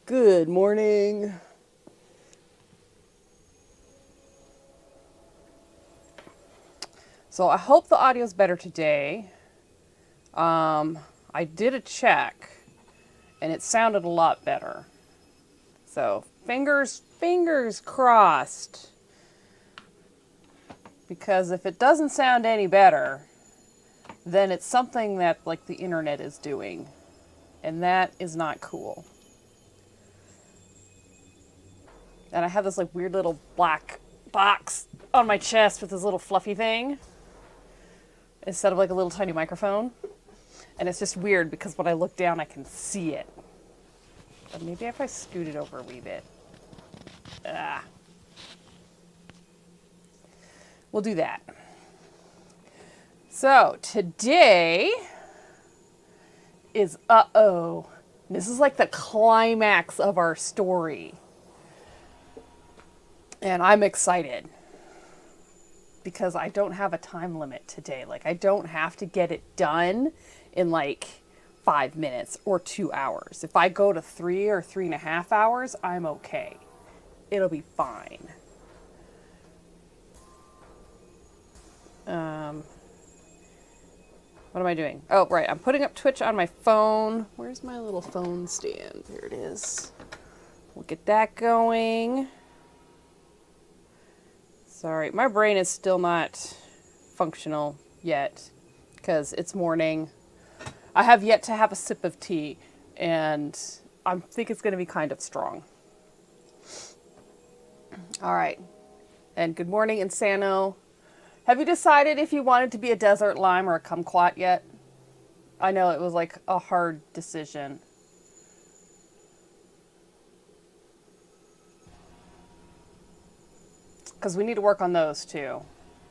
Good morning. So I hope the audio's better today. I did a check and it sounded a lot better. So fingers crossed. Because if it doesn't sound any better, then it's something that like the internet is doing. And that is not cool. And I have this like weird little black box on my chest with this little fluffy thing instead of like a little tiny microphone. And it's just weird because when I look down, I can see it. But maybe if I scoot it over a wee bit. We'll do that. So today is uh-oh. This is like the climax of our story. And I'm excited because I don't have a time limit today. Like, I don't have to get it done in like 5 minutes or 2 hours. If I go to 3 or 3.5 hours, I'm okay. It'll be fine. What am I doing? Oh, right. I'm putting up Twitch on my phone. Where's my little phone stand? There it is. We'll get that going. Sorry, my brain is still not functional yet because it's morning. I have yet to have a sip of tea, and I think it's going to be kind of strong. All right. And good morning, Insano. Have you decided if you wanted to be a desert lime or a kumquat yet? I know it was like a hard decision. Because we need to work on those too.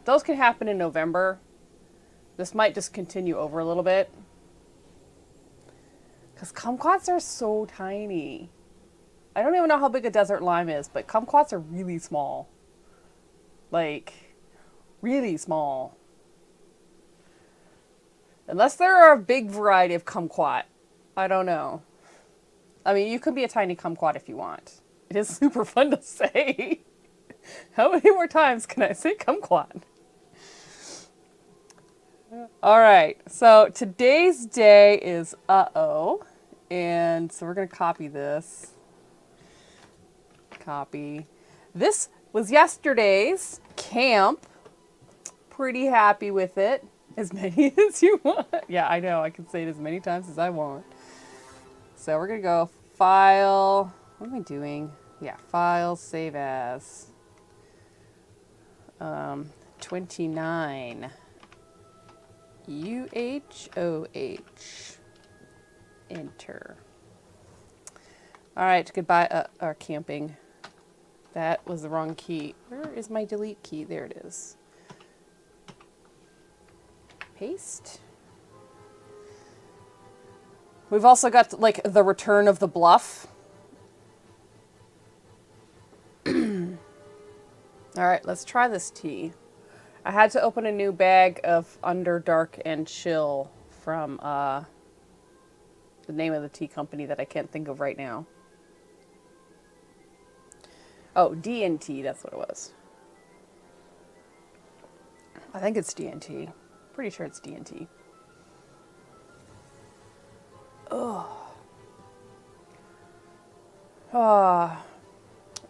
Those can happen in November. This might just continue over a little bit. Because kumquats are so tiny. I don't even know how big a desert lime is, but kumquats are really small. Like, really small. Unless there are a big variety of kumquat. I don't know. I mean, you could be a tiny kumquat if you want. It is super fun to say. How many more times can I say kumquat? All right, so today's day is uh-oh. And so we're going to copy this. Copy. This was yesterday's camp. Pretty happy with it. As many as you want. Yeah, I know. I can say it as many times as I want. So we're going to go file. What am I doing? Yeah, file, save as. 29. UHOH. Enter. All right, goodbye. Our camping. That was the wrong key. Where is my delete key? There it is. Paste. We've also got like the return of the bluff. All right, let's try this tea. I had to open a new bag of Underdark and Chill from the name of the tea company that I can't think of right now. Oh, D&T, that's what it was. I think it's D&T. Pretty sure it's D&T. Ugh.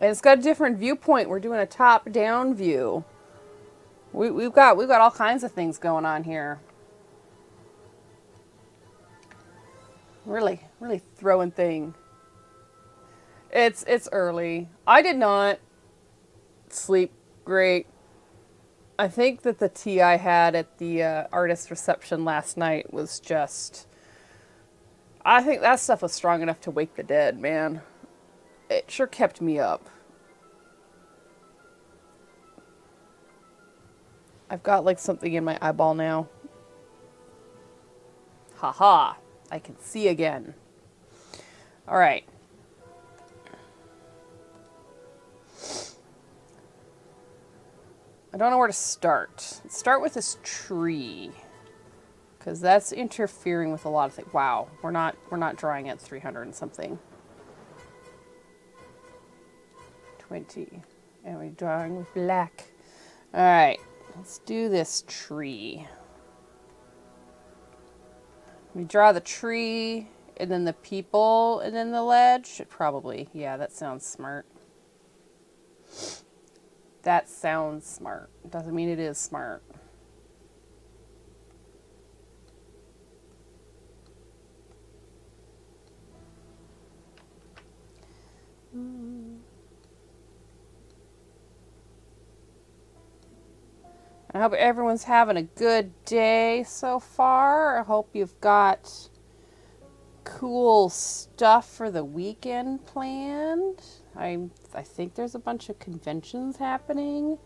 And it's got a different viewpoint. We're doing a top-down view. We've got all kinds of things going on here. Really throwing thing. It's early. I did not sleep great. I think that the tea I had at the artist reception last night was just... I think that stuff was strong enough to wake the dead, man. It sure kept me up. I've got like something in my eyeball now. Haha. I can see again. All right. I don't know where to start. Let's start with this tree, because that's interfering with a lot of things. Wow, we're not drawing at 300 and something. 20, and we're drawing with black. All right, let's do this tree. We draw the tree, and then the people, and then the ledge. Probably, yeah, that sounds smart. That sounds smart. Doesn't mean it is smart. I hope everyone's having a good day so far. I hope you've got cool stuff for the weekend planned. I think there's a bunch of conventions happening.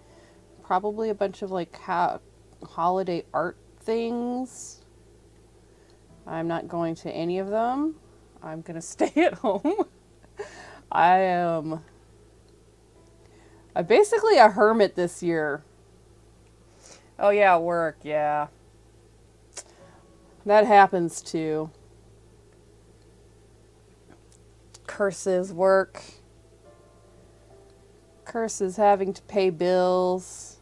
Probably a bunch of like holiday art things. I'm not going to any of them. I'm going to stay at home. I'm basically a hermit this year. Oh yeah, work, yeah. That happens too. Curses, work. Curses, having to pay bills.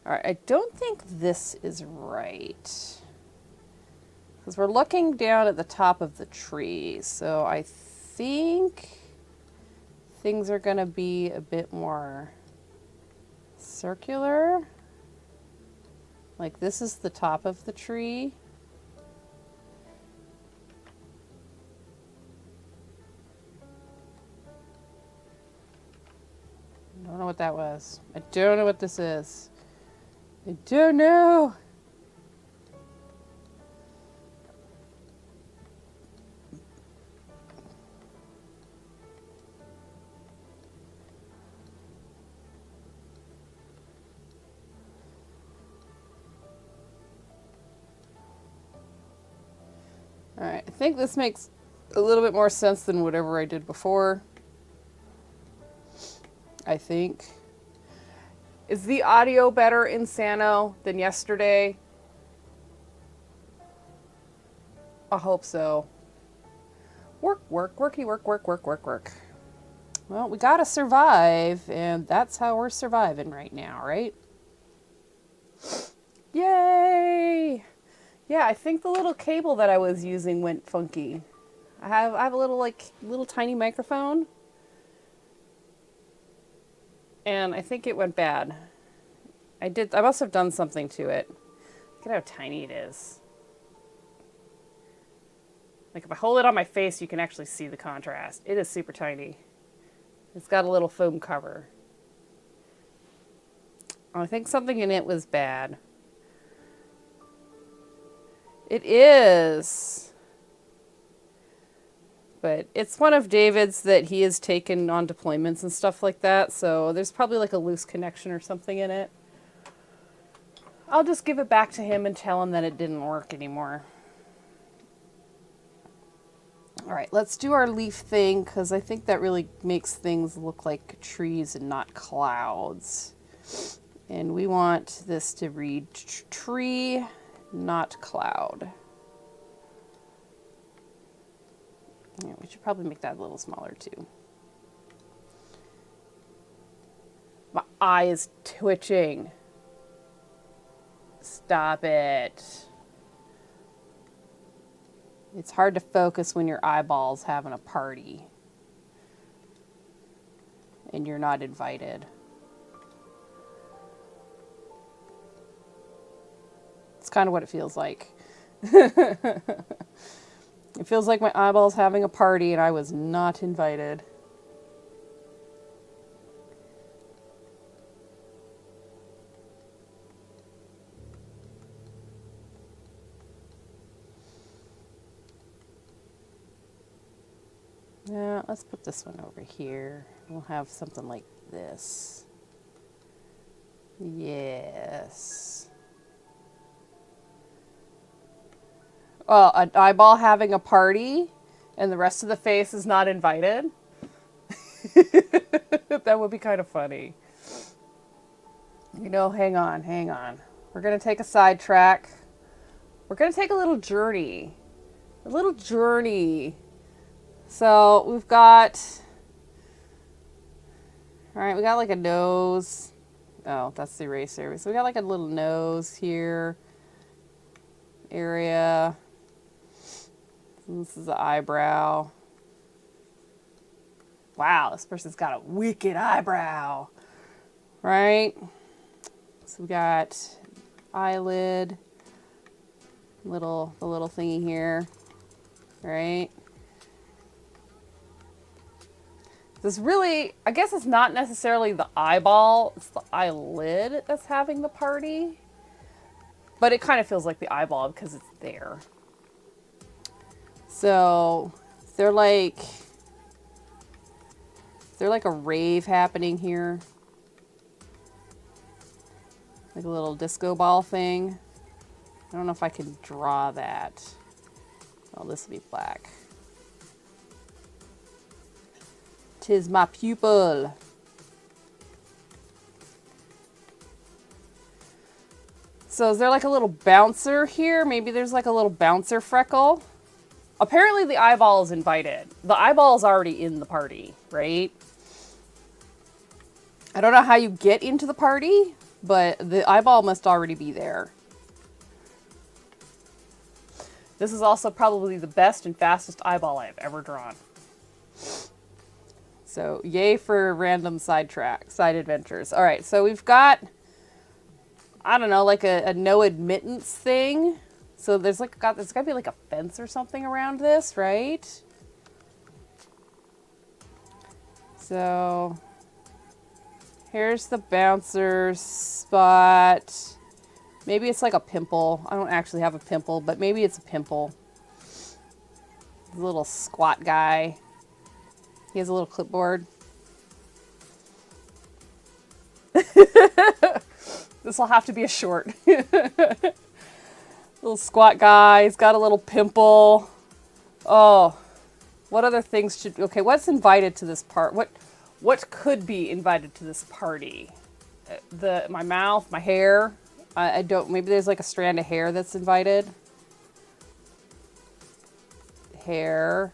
Alright, I don't think this is right. Because we're looking down at the top of the tree. So I think things are going to be a bit more circular. Like this is the top of the tree. I don't know what that was. I don't know what this is. I don't know. Alright, I think this makes a little bit more sense than whatever I did before. I think. Is the audio better in Sano than yesterday? I hope so. Work, worky, work. Well, we gotta survive, and that's how we're surviving right now, right? Yay! Yeah, I think the little cable that I was using went funky. I have a little tiny microphone. And I think it went bad. I must have done something to it. Look at how tiny it is. Like if I hold it on my face, you can actually see the contrast. It is super tiny. It's got a little foam cover. I think something in it was bad. It is. But it's one of David's that he has taken on deployments and stuff like that, so there's probably like a loose connection or something in it. I'll just give it back to him and tell him that it didn't work anymore. Alright, let's do our leaf thing, because I think that really makes things look like trees and not clouds. And we want this to read tree, not cloud. Yeah, we should probably make that a little smaller too. My eye is twitching. Stop it. It's hard to focus when your eyeball's having a party. And you're not invited. It's kind of what it feels like. It feels like my eyeball's having a party and I was not invited. Yeah, let's put this one over here. We'll have something like this. Yes. Oh, an eyeball having a party and the rest of the face is not invited? That would be kind of funny. You know, hang on. We're going to take a sidetrack. We're going to take a little journey. So we've got, all right, we got like a nose. Oh, that's the eraser. So we got like a little nose here. Area. This is the eyebrow. Wow, this person's got a wicked eyebrow. Right? So we got eyelid. The little thingy here. Right? This really, I guess it's not necessarily the eyeball, it's the eyelid that's having the party. But it kind of feels like the eyeball because it's there. So they're like a rave happening here. Like a little disco ball thing. I don't know if I can draw that. Oh, this will be black. 'Tis my pupil. So is there like a little bouncer here? Maybe there's like a little bouncer freckle. Apparently the eyeball is invited. The eyeball is already in the party, right? I don't know how you get into the party, but the eyeball must already be there. This is also probably the best and fastest eyeball I have ever drawn. So yay for random side adventures. All right, so we've got, I don't know, like a no admittance thing. So there's got to be like a fence or something around this, right? So here's the bouncer spot. Maybe it's like a pimple. I don't actually have a pimple, but maybe it's a pimple. The little squat guy. He has a little clipboard. This will have to be a short. Little squat guy. He's got a little pimple. Oh, what other things should... Okay, what's invited to this part? What could be invited to this party? My mouth, my hair. I don't... Maybe there's like a strand of hair that's invited. Hair.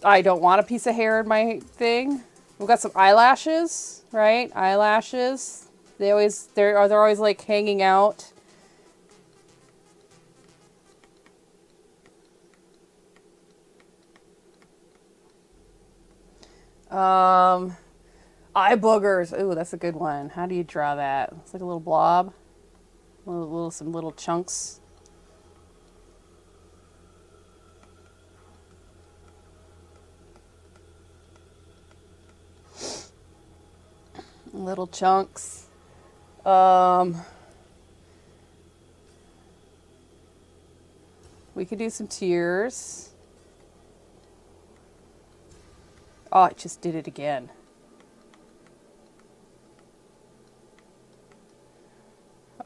I don't want a piece of hair in my thing. We've got some eyelashes, right? Eyelashes. They're always like hanging out. Eye boogers. Ooh, that's a good one. How do you draw that? It's like a little blob. Some little chunks. Little chunks. We could do some tears. Oh, it just did it again.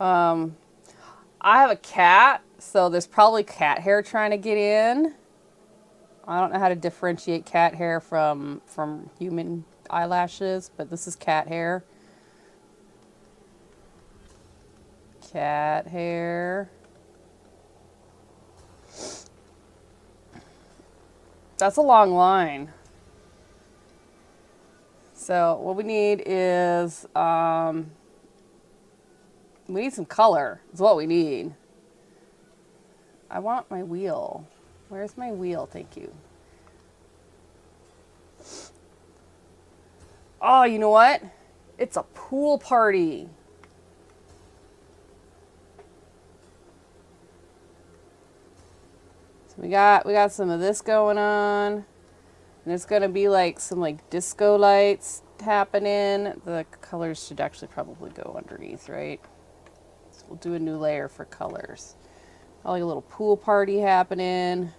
I have a cat, so there's probably cat hair trying to get in. I don't know how to differentiate cat hair from human eyelashes, but this is cat hair. Cat hair. That's a long line. So what we need is, we need some color, is what we need. I want my wheel. Where's my wheel? Thank you. Oh, you know what? It's a pool party. So we got some of this going on. And there's gonna be like some like disco lights happening. The colors should actually probably go underneath, right? So we'll do a new layer for colors. Like a little pool party happening.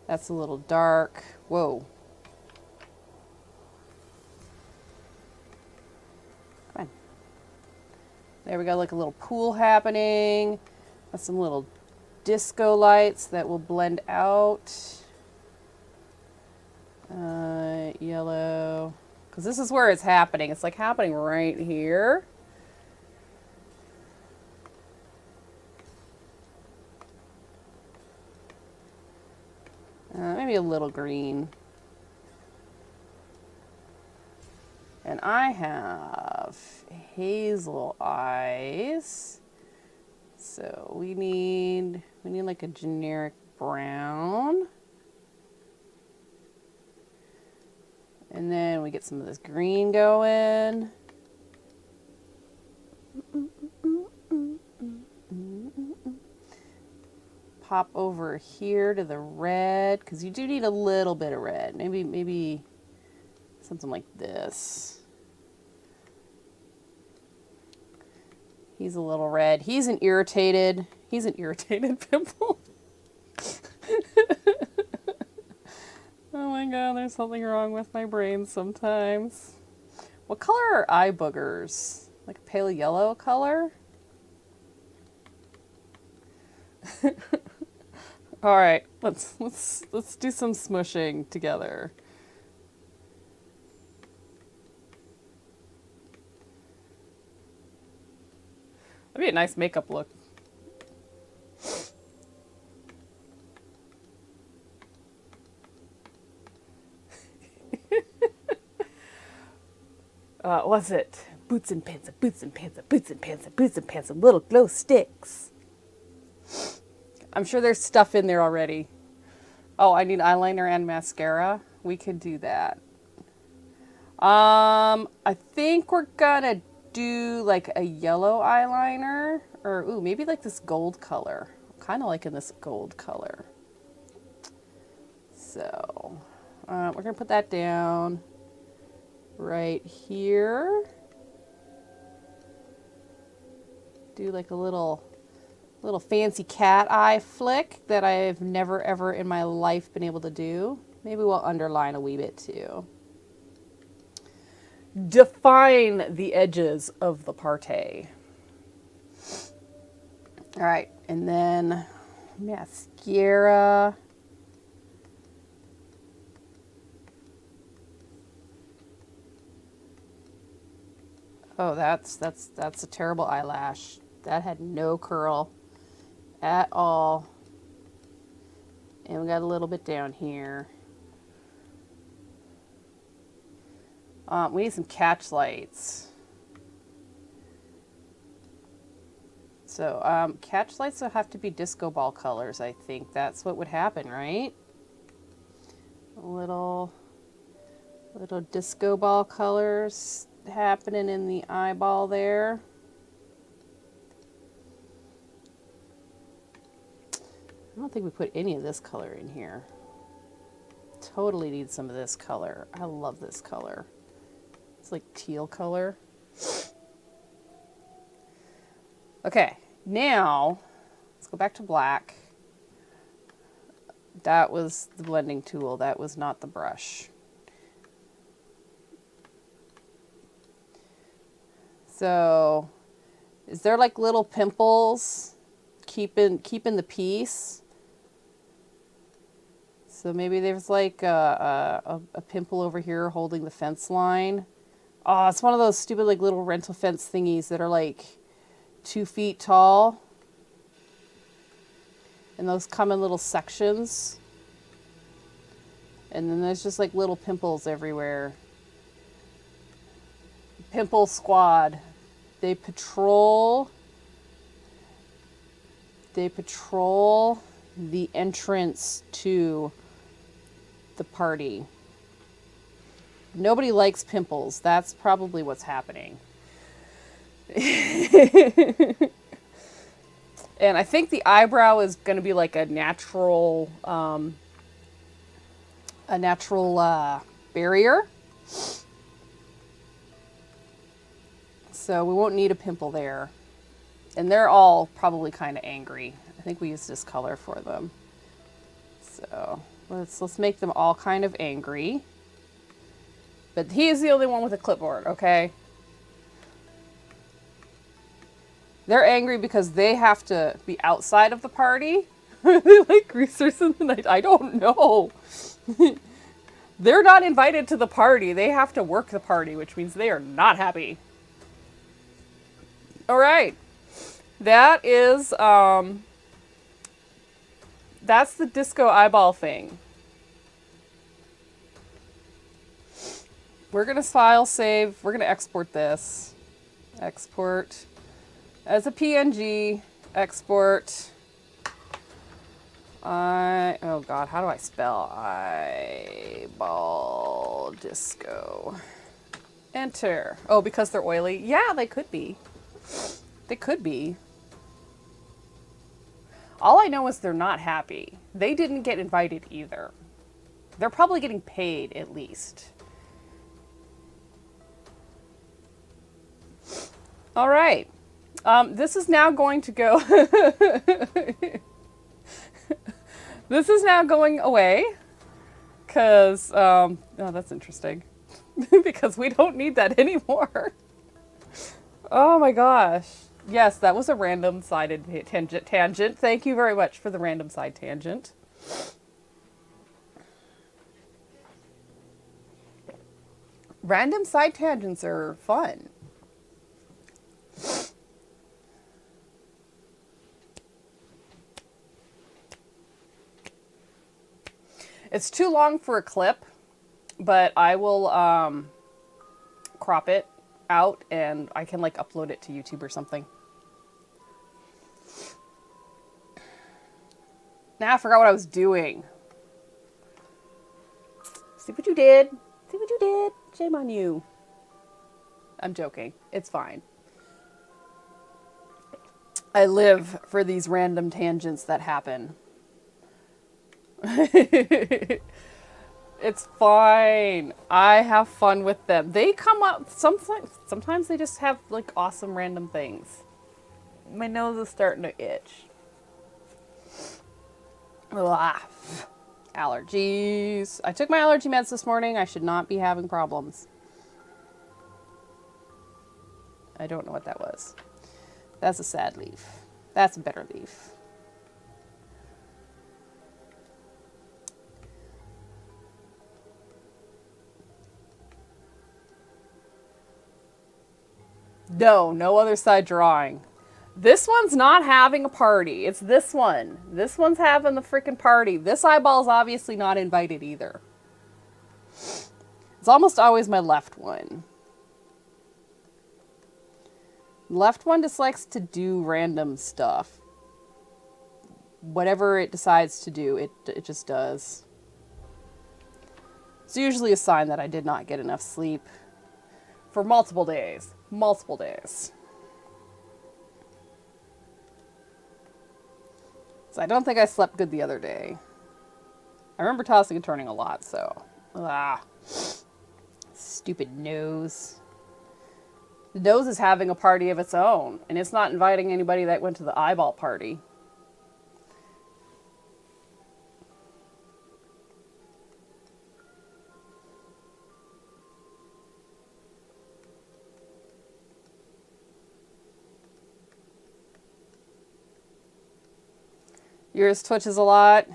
That's a little dark. Whoa. Come on. There we go, like a little pool happening. With some little disco lights that will blend out. Yellow. Because this is where it's happening. It's like happening right here. Maybe a little green. And I have hazel eyes. So we need like a generic brown. And then we get some of this green going. Pop over here to the red, because you do need a little bit of red. Maybe something like this. He's a little red. He's an irritated pimple. Oh my god, there's something wrong with my brain sometimes. What color are eye boogers? like a pale yellow color. All right, let's do some smushing together. That'd be a nice makeup look. What's it? Boots and pants, boots and pants, boots and pants, boots and pants, and little glow sticks. I'm sure there's stuff in there already. Oh, I need eyeliner and mascara. We could do that. I think we're gonna do like a yellow eyeliner, or ooh, maybe like this gold color. I'm kind of liking this gold color. So, we're gonna put that down right here. Do like a little fancy cat eye flick that I've never ever in my life been able to do. Maybe we'll underline a wee bit too. Define the edges of the party. All right, and then mascara. Oh, that's a terrible eyelash. That had no curl at all. And we got a little bit down here. We need some catch lights. So catch lights will have to be disco ball colors, I think. That's what would happen, right? A little disco ball colors happening in the eyeball there. I don't think we put any of this color in here. Totally need some of this color. I love this color. It's like teal color. Okay, now let's go back to black. That was the blending tool. That was not the brush. So, is there like little pimples keeping the peace? So maybe there's like a pimple over here holding the fence line. Oh, it's one of those stupid like little rental fence thingies that are like 2 feet tall. And those come in little sections. And then there's just like little pimples everywhere. Pimple squad. They patrol the entrance to the party. Nobody likes pimples. That's probably what's happening. And I think the eyebrow is going to be like a natural barrier. So we won't need a pimple there. And they're all probably kind of angry. I think we used this color for them. So let's make them all kind of angry. But he is the only one with a clipboard, okay? They're angry because they have to be outside of the party. Are they like greasers in the night? I don't know. They're not invited to the party. They have to work the party, which means they are not happy. All right. That is, that's the disco eyeball thing. We're going to file save. We're going to export this. Export as a PNG. Export. Oh God, how do I spell eyeball disco? Enter. Oh, because they're oily? Yeah, they could be. They could be. All I know is they're not happy. They didn't get invited either. They're probably getting paid at least. All right. This is now going to go... This is now going away. Because, oh, that's interesting. Because we don't need that anymore. Oh my gosh. Yes, that was a random sided tangent. Thank you very much for the random side tangent. Random side tangents are fun. It's too long for a clip, but I will crop it out and I can like upload it to YouTube or something. Now I forgot what I was doing. See what you did? See what you did? Shame on you. I'm joking. It's fine. I live for these random tangents that happen. It's fine. I have fun with them. They come up sometimes they just have like awesome random things. My nose is starting to itch. Ugh. Allergies. I took my allergy meds this morning. I should not be having problems. I don't know what that was. That's a sad leaf. That's a bitter leaf. No, no other side drawing. This one's not having a party. It's this one. This one's having the freaking party. This eyeball's obviously not invited either. It's almost always my left one. Left one just likes to do random stuff. Whatever it decides to do, it just does. It's usually a sign that I did not get enough sleep for multiple days. Multiple days. So I don't think I slept good the other day. I remember tossing and turning a lot, so. Stupid nose. The nose is having a party of its own, and it's not inviting anybody that went to the eyeball party. Yours twitches a lot.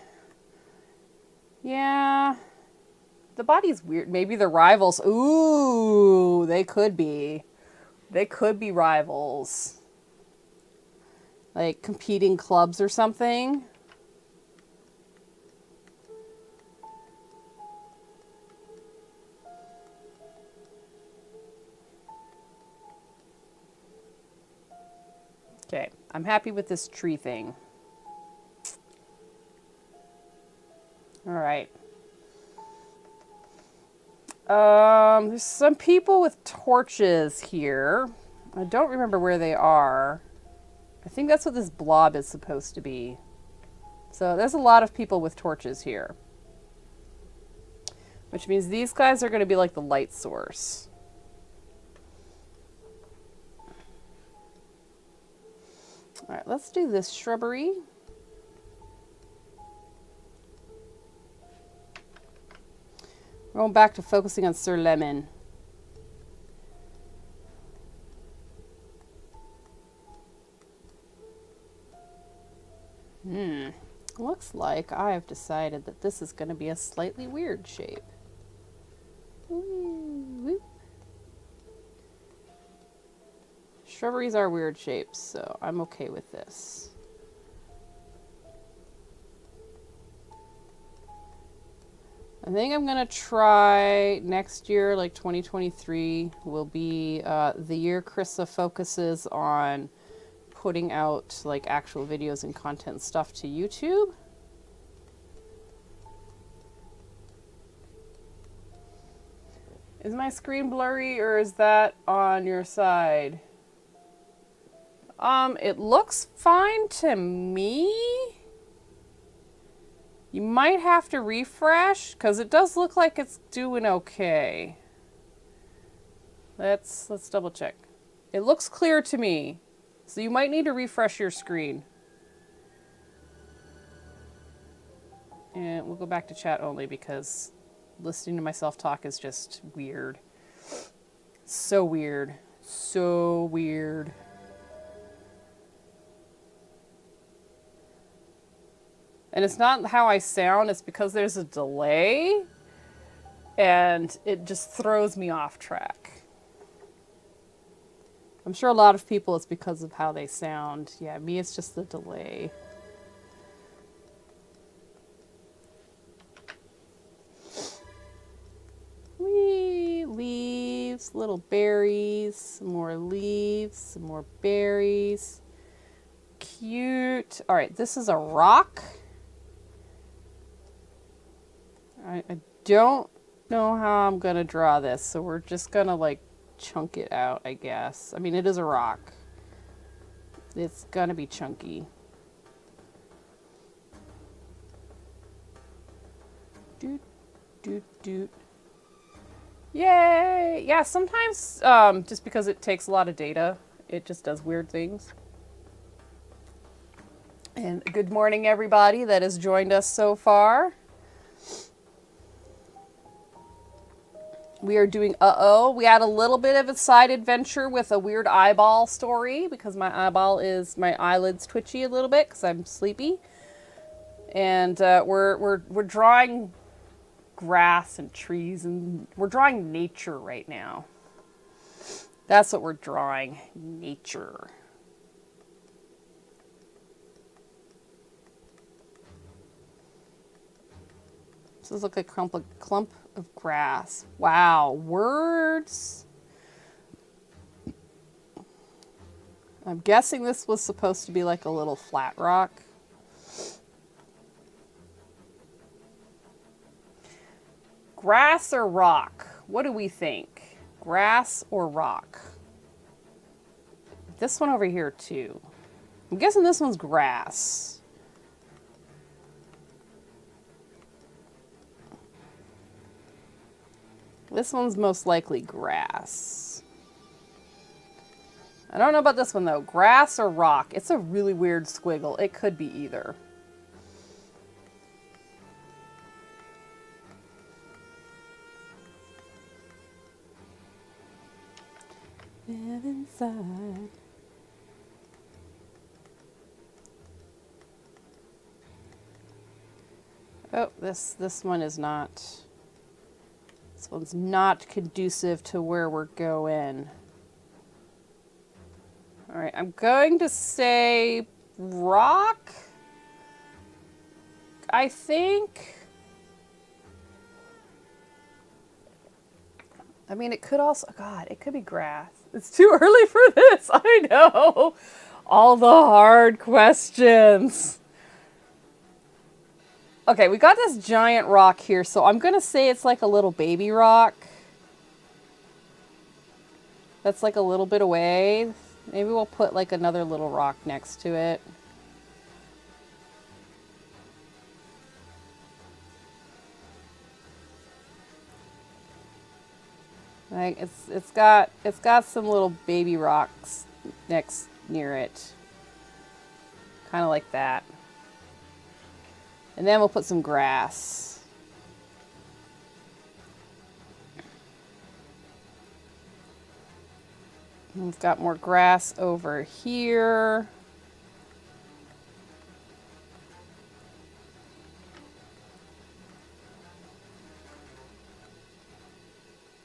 Yeah. The body's weird. Maybe the rivals. Ooh, they could be. They could be rivals. Like competing clubs or something. Okay, I'm happy with this tree thing. All right. There's some people with torches here. I don't remember where they are. I think that's what this blob is supposed to be. So there's a lot of people with torches here. Which means these guys are going to be like the light source. All right, let's do this shrubbery. Going back to focusing on Sir Lemon. Looks like I have decided that this is going to be a slightly weird shape. Whoop. Shrubberies are weird shapes, so I'm okay with this. I think I'm going to try next year, like 2023, will be the year Krista focuses on putting out like actual videos and content stuff to YouTube. Is my screen blurry or is that on your side? It looks fine to me. You might have to refresh because it does look like it's doing okay. Let's double check. It looks clear to me. So you might need to refresh your screen. And we'll go back to chat only because listening to myself talk is just weird. So weird. So weird. And it's not how I sound, it's because there's a delay. And it just throws me off track. I'm sure a lot of people it's because of how they sound. Yeah, me it's just the delay. Wee, leaves, little berries, some more leaves, some more berries. Cute. All right, this is a rock. I don't know how I'm gonna draw this, so we're just gonna like chunk it out, I guess. I mean, it is a rock. It's gonna be chunky. Doot, doot, doot. Yay! Yeah, sometimes just because it takes a lot of data, it just does weird things. And good morning, everybody that has joined us so far. We are doing Uh-Oh. We had a little bit of a side adventure with a weird eyeball story because my eyelid's twitchy a little bit because I'm sleepy. And we're drawing grass and trees, and we're drawing nature right now. That's what we're drawing, nature. This looks like a clump of grass. Wow, words. I'm guessing this was supposed to be like a little flat rock. Grass or rock? What do we think? Grass or rock? This one over here too. I'm guessing this one's grass. This one's most likely grass. I don't know about this one though. Grass or rock? It's a really weird squiggle. It could be either. Live inside. Oh, this one is not. This one's not conducive to where we're going. All right, I'm going to say rock. I think. I mean, it could also, God, it could be grass. It's too early for this. I know. All the hard questions. Okay, we got this giant rock here, so I'm going to say it's like a little baby rock. That's like a little bit away. Maybe we'll put like another little rock next to it. Like it's got some little baby rocks near it. Kind of like that. And then we'll put some grass. And we've got more grass over here.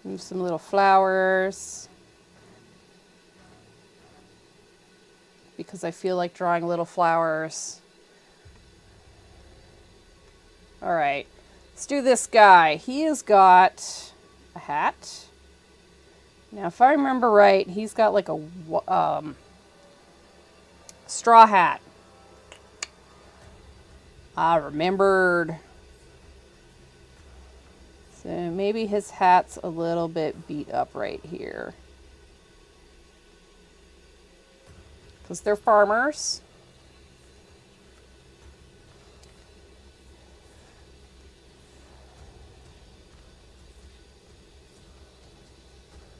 And some little flowers. Because I feel like drawing little flowers. All right, let's do this guy. He has got a hat. Now, if I remember right, he's got like a straw hat. I remembered. So maybe his hat's a little bit beat up right here. Because they're farmers.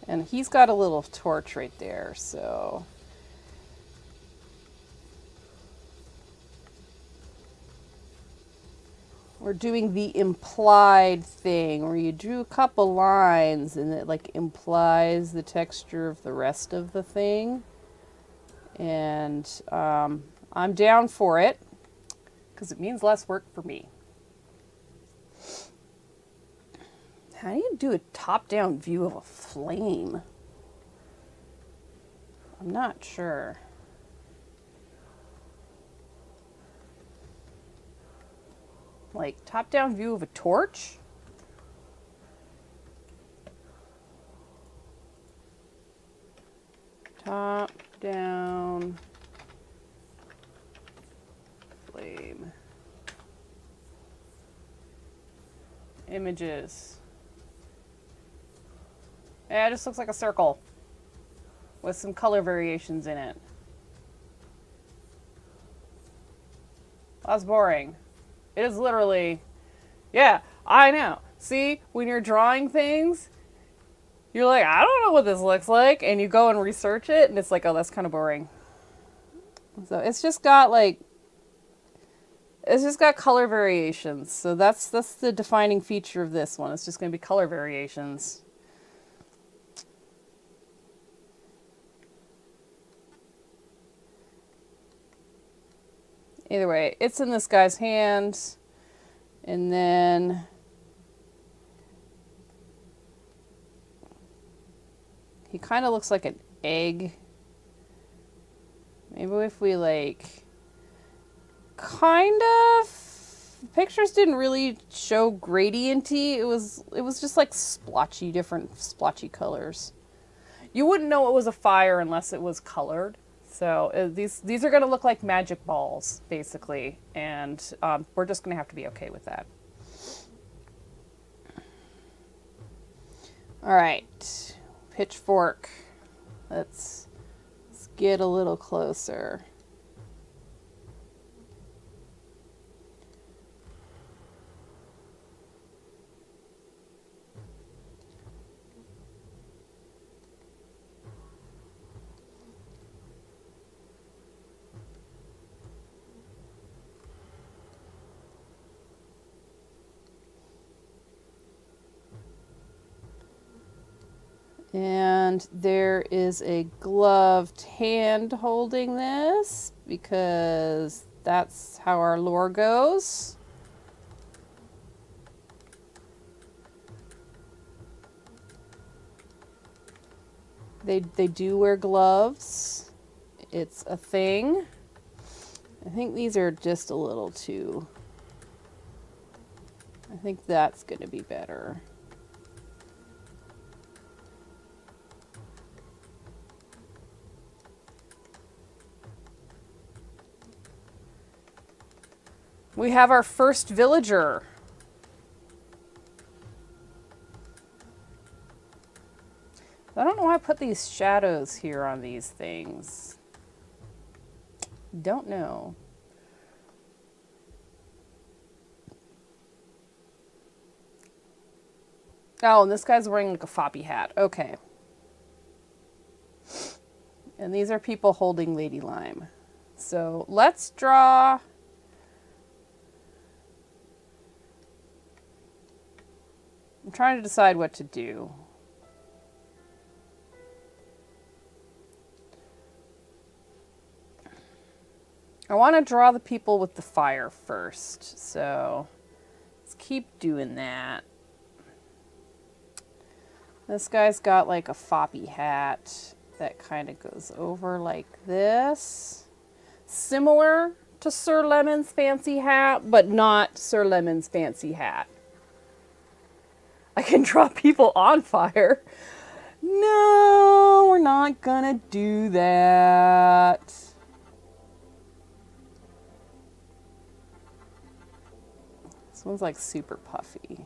And he's got a little torch right there, so. we're doing the implied thing where you drew a couple lines and it like implies the texture of the rest of the thing. And I'm down for it because it means less work for me. How do you do a top-down view of a flame? I'm not sure. Like, top-down view of a torch? Top-down flame. Images. Yeah, it just looks like a circle with some color variations in it. That's boring. It is literally, yeah, I know. See, when you're drawing things, you're like, I don't know what this looks like. And you go and research it, and it's like, oh, that's kind of boring. So it's just got like, it's just got color variations. So that's the defining feature of this one. It's just going to be color variations. Either way, it's in this guy's hand, and then he kind of looks like an egg. Maybe if we like, kind of, pictures didn't really show gradienty. It was just like splotchy, different splotchy colors. You wouldn't know it was a fire unless it was colored. So these are going to look like magic balls, basically, and we're just going to have to be okay with that. All right, pitchfork. Let's get a little closer. And there is a gloved hand holding this because that's how our lore goes. They do wear gloves. It's a thing. I think these are just a little too... I think that's going to be better. We have our first villager. I don't know why I put these shadows here on these things. Don't know. Oh, and this guy's wearing like a floppy hat. Okay. And these are people holding Lady Lime. So let's draw... I'm trying to decide what to do. I want to draw the people with the fire first, so let's keep doing that. This guy's got like a foppy hat that kind of goes over like this. Similar to Sir Lemon's fancy hat, but not Sir Lemon's fancy hat. I can draw people on fire. No, we're not gonna do that. This one's like super puffy.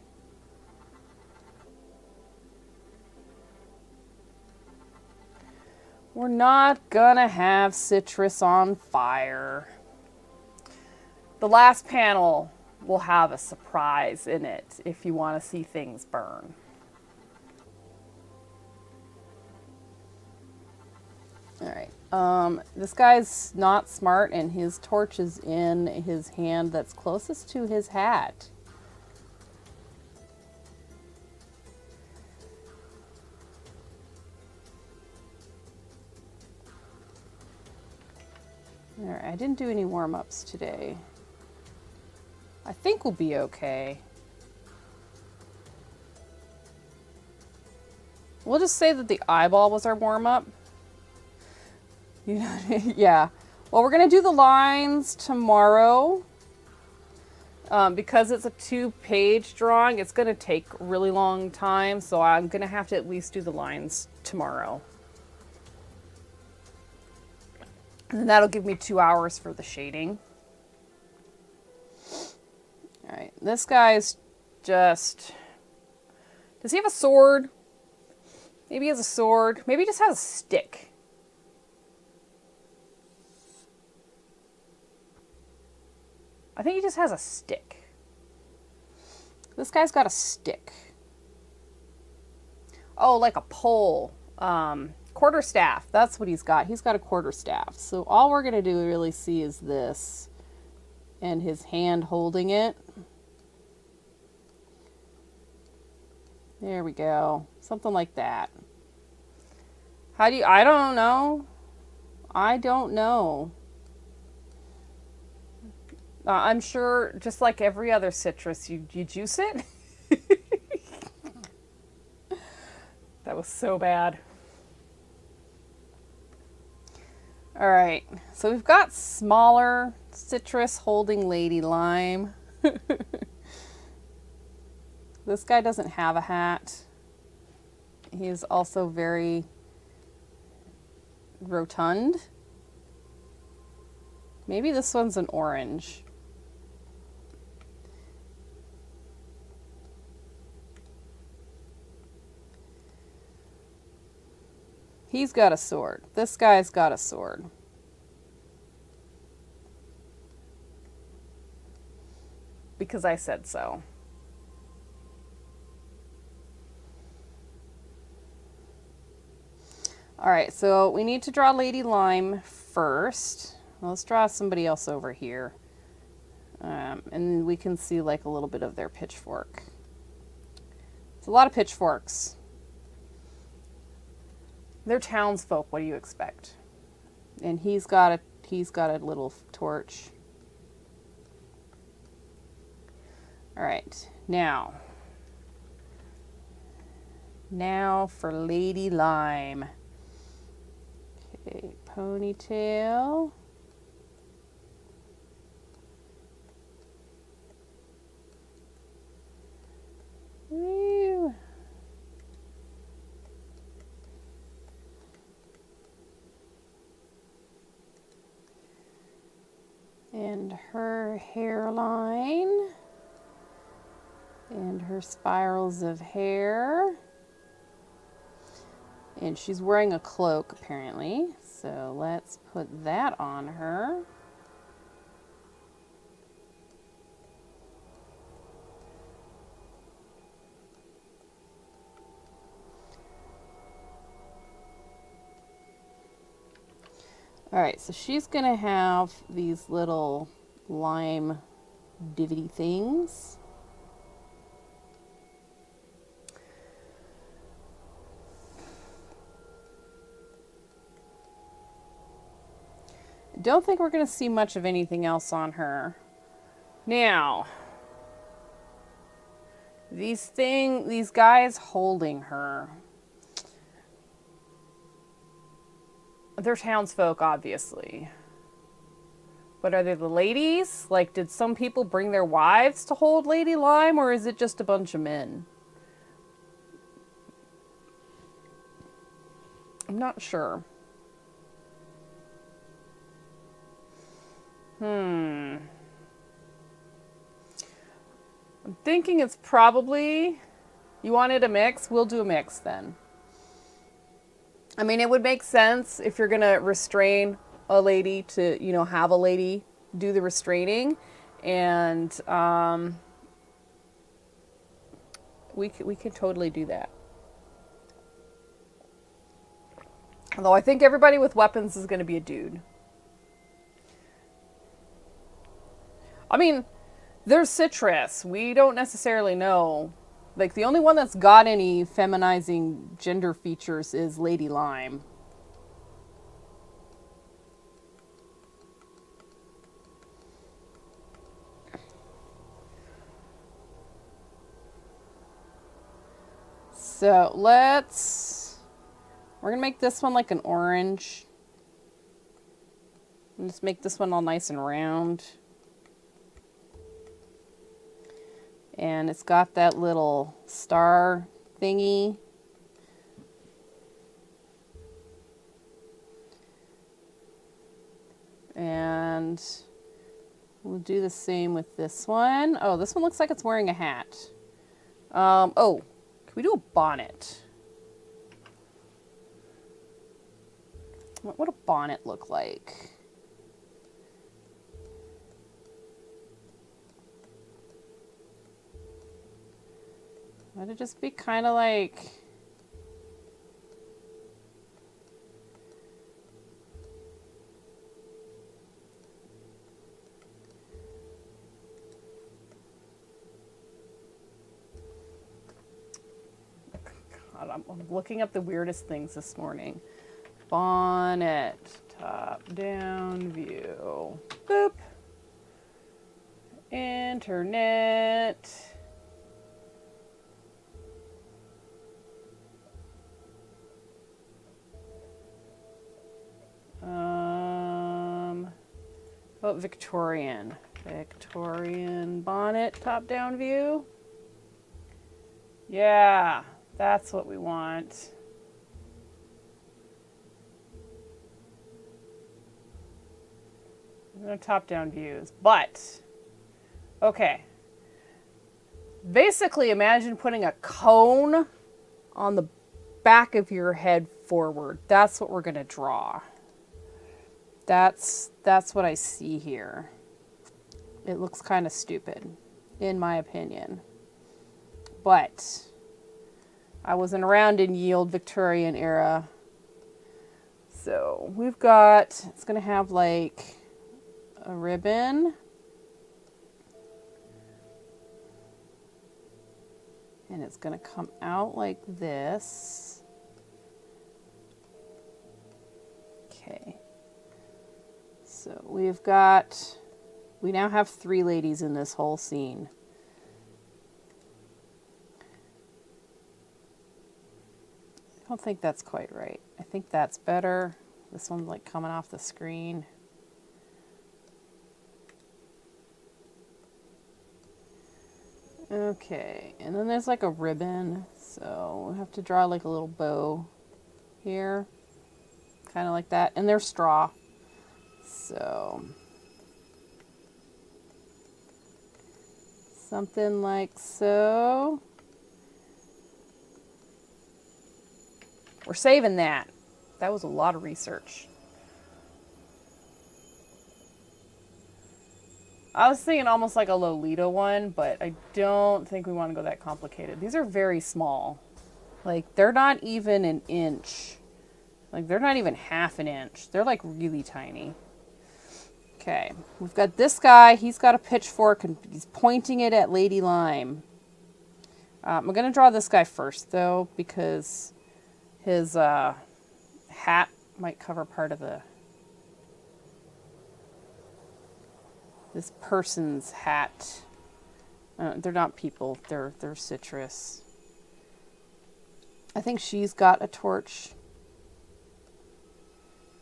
We're not gonna have citrus on fire. The last panel will have a surprise in it if you want to see things burn. All right. This guy's not smart, and his torch is in his hand that's closest to his hat. Alright, I didn't do any warm-ups today. I think we'll be okay. We'll just say that the eyeball was our warm-up. You know, yeah. Well, we're going to do the lines tomorrow. Because it's a 2-page drawing, it's going to take a really long time, so I'm going to have to at least do the lines tomorrow. And that'll give me 2 hours for the shading. Alright, this guy's just... Does he have a sword? Maybe he has a sword. Maybe he just has a stick. I think he just has a stick. This guy's got a stick. Oh, like a pole. Quarterstaff. That's what he's got. He's got a quarterstaff. So all we're going to do really see is this. And his hand holding it. There we go. Something like that. How do you... I don't know. I don't know. I'm sure, just like every other citrus, you juice it. That was so bad. All right, so we've got smaller citrus holding lady lime. This guy doesn't have a hat. He's also very rotund. Maybe this one's an orange. He's got a sword. This guy's got a sword. Because I said so. All right, so we need to draw Lady Lime first. Well, let's draw somebody else over here. And we can see like a little bit of their pitchfork. It's a lot of pitchforks. They're townsfolk, what do you expect? And he's got a little torch. All right, now for Lady Lime. Okay, ponytail. Woo. And her hairline. And her spirals of hair. And she's wearing a cloak, apparently. So let's put that on her. All right, so she's gonna have these little lime divvy things. Don't think we're going to see much of anything else on her. Now, these guys holding her. They're townsfolk, obviously. But are they the ladies? Like, did some people bring their wives to hold Lady Lime, or is it just a bunch of men? I'm not sure. I'm thinking it's probably... You wanted a mix? We'll do a mix then. I mean, it would make sense if you're going to restrain a lady to, you know, have a lady do the restraining. And we could totally do that. Although I think everybody with weapons is going to be a dude. I mean, there's citrus. We don't necessarily know. Like, the only one that's got any feminizing gender features is Lady Lime. So we're gonna make this one like an orange. And just make this one all nice and round. And it's got that little star thingy. And we'll do the same with this one. Oh, this one looks like it's wearing a hat. Oh, can we do a bonnet? What would a bonnet look like? Would it just be kind of like... God, I'm looking up the weirdest things this morning. Bonnet, top-down view. Boop. Internet. Oh, Victorian. Victorian bonnet, top-down view. Yeah, that's what we want. No top-down views, but okay. Basically, imagine putting a cone on the back of your head forward. That's what we're going to draw. That's what I see here. It looks kind of stupid, in my opinion. But I wasn't around in ye old Victorian era. So we've got, it's going to have like a ribbon. And it's going to come out like this. Okay. So we now have 3 ladies in this whole scene. I don't think that's quite right. I think that's better. This one's like coming off the screen. Okay, and then there's like a ribbon, so we have to draw like a little bow here, kind of like that, and there's straw. So something like so. We're saving that. That was a lot of research. I was thinking almost like a Lolita one, but I don't think we want to go that complicated. These are very small. Like, they're not even an inch. Like, they're not even half an inch. They're, like, really tiny. Okay. We've got this guy. He's got a pitchfork, and he's pointing it at Lady Lime. I'm going to draw this guy first, though, because his hat might cover part of this person's hat. They're not people. They're citrus. I think she's got a torch.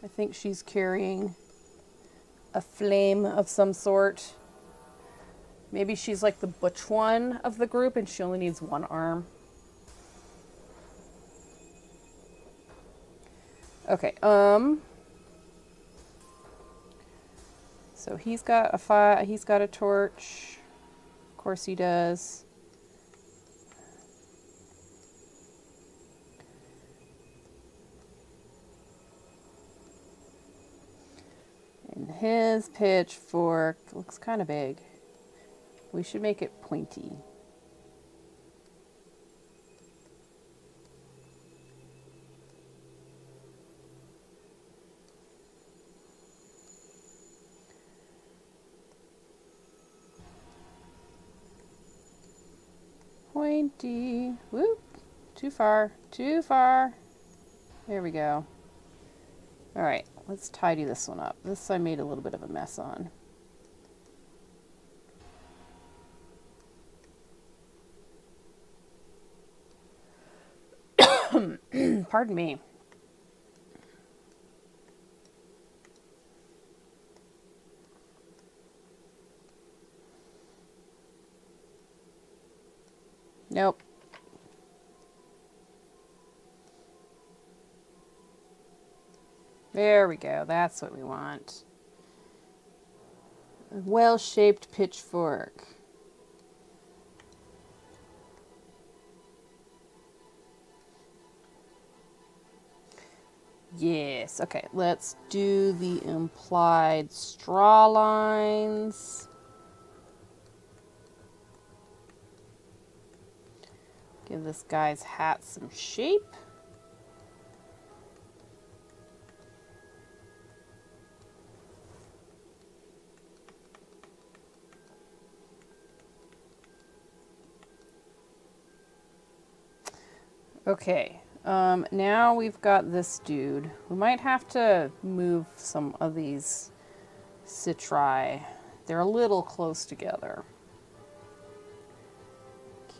I think she's carrying a flame of some sort. Maybe she's like the butch one of the group and she only needs one arm. Okay, so he's got a torch. Of course he does. And his pitchfork looks kind of big. We should make it pointy. Pointy. Whoop. Too far. Too far. There we go. All right, let's tidy this one up. This I made a little bit of a mess on. Pardon me. Nope. There we go. That's what we want. A well-shaped pitchfork. Yes. Okay, let's do the implied straw lines. Give this guy's hat some shape. Okay, now we've got this dude. We might have to move some of these citri. They're a little close together.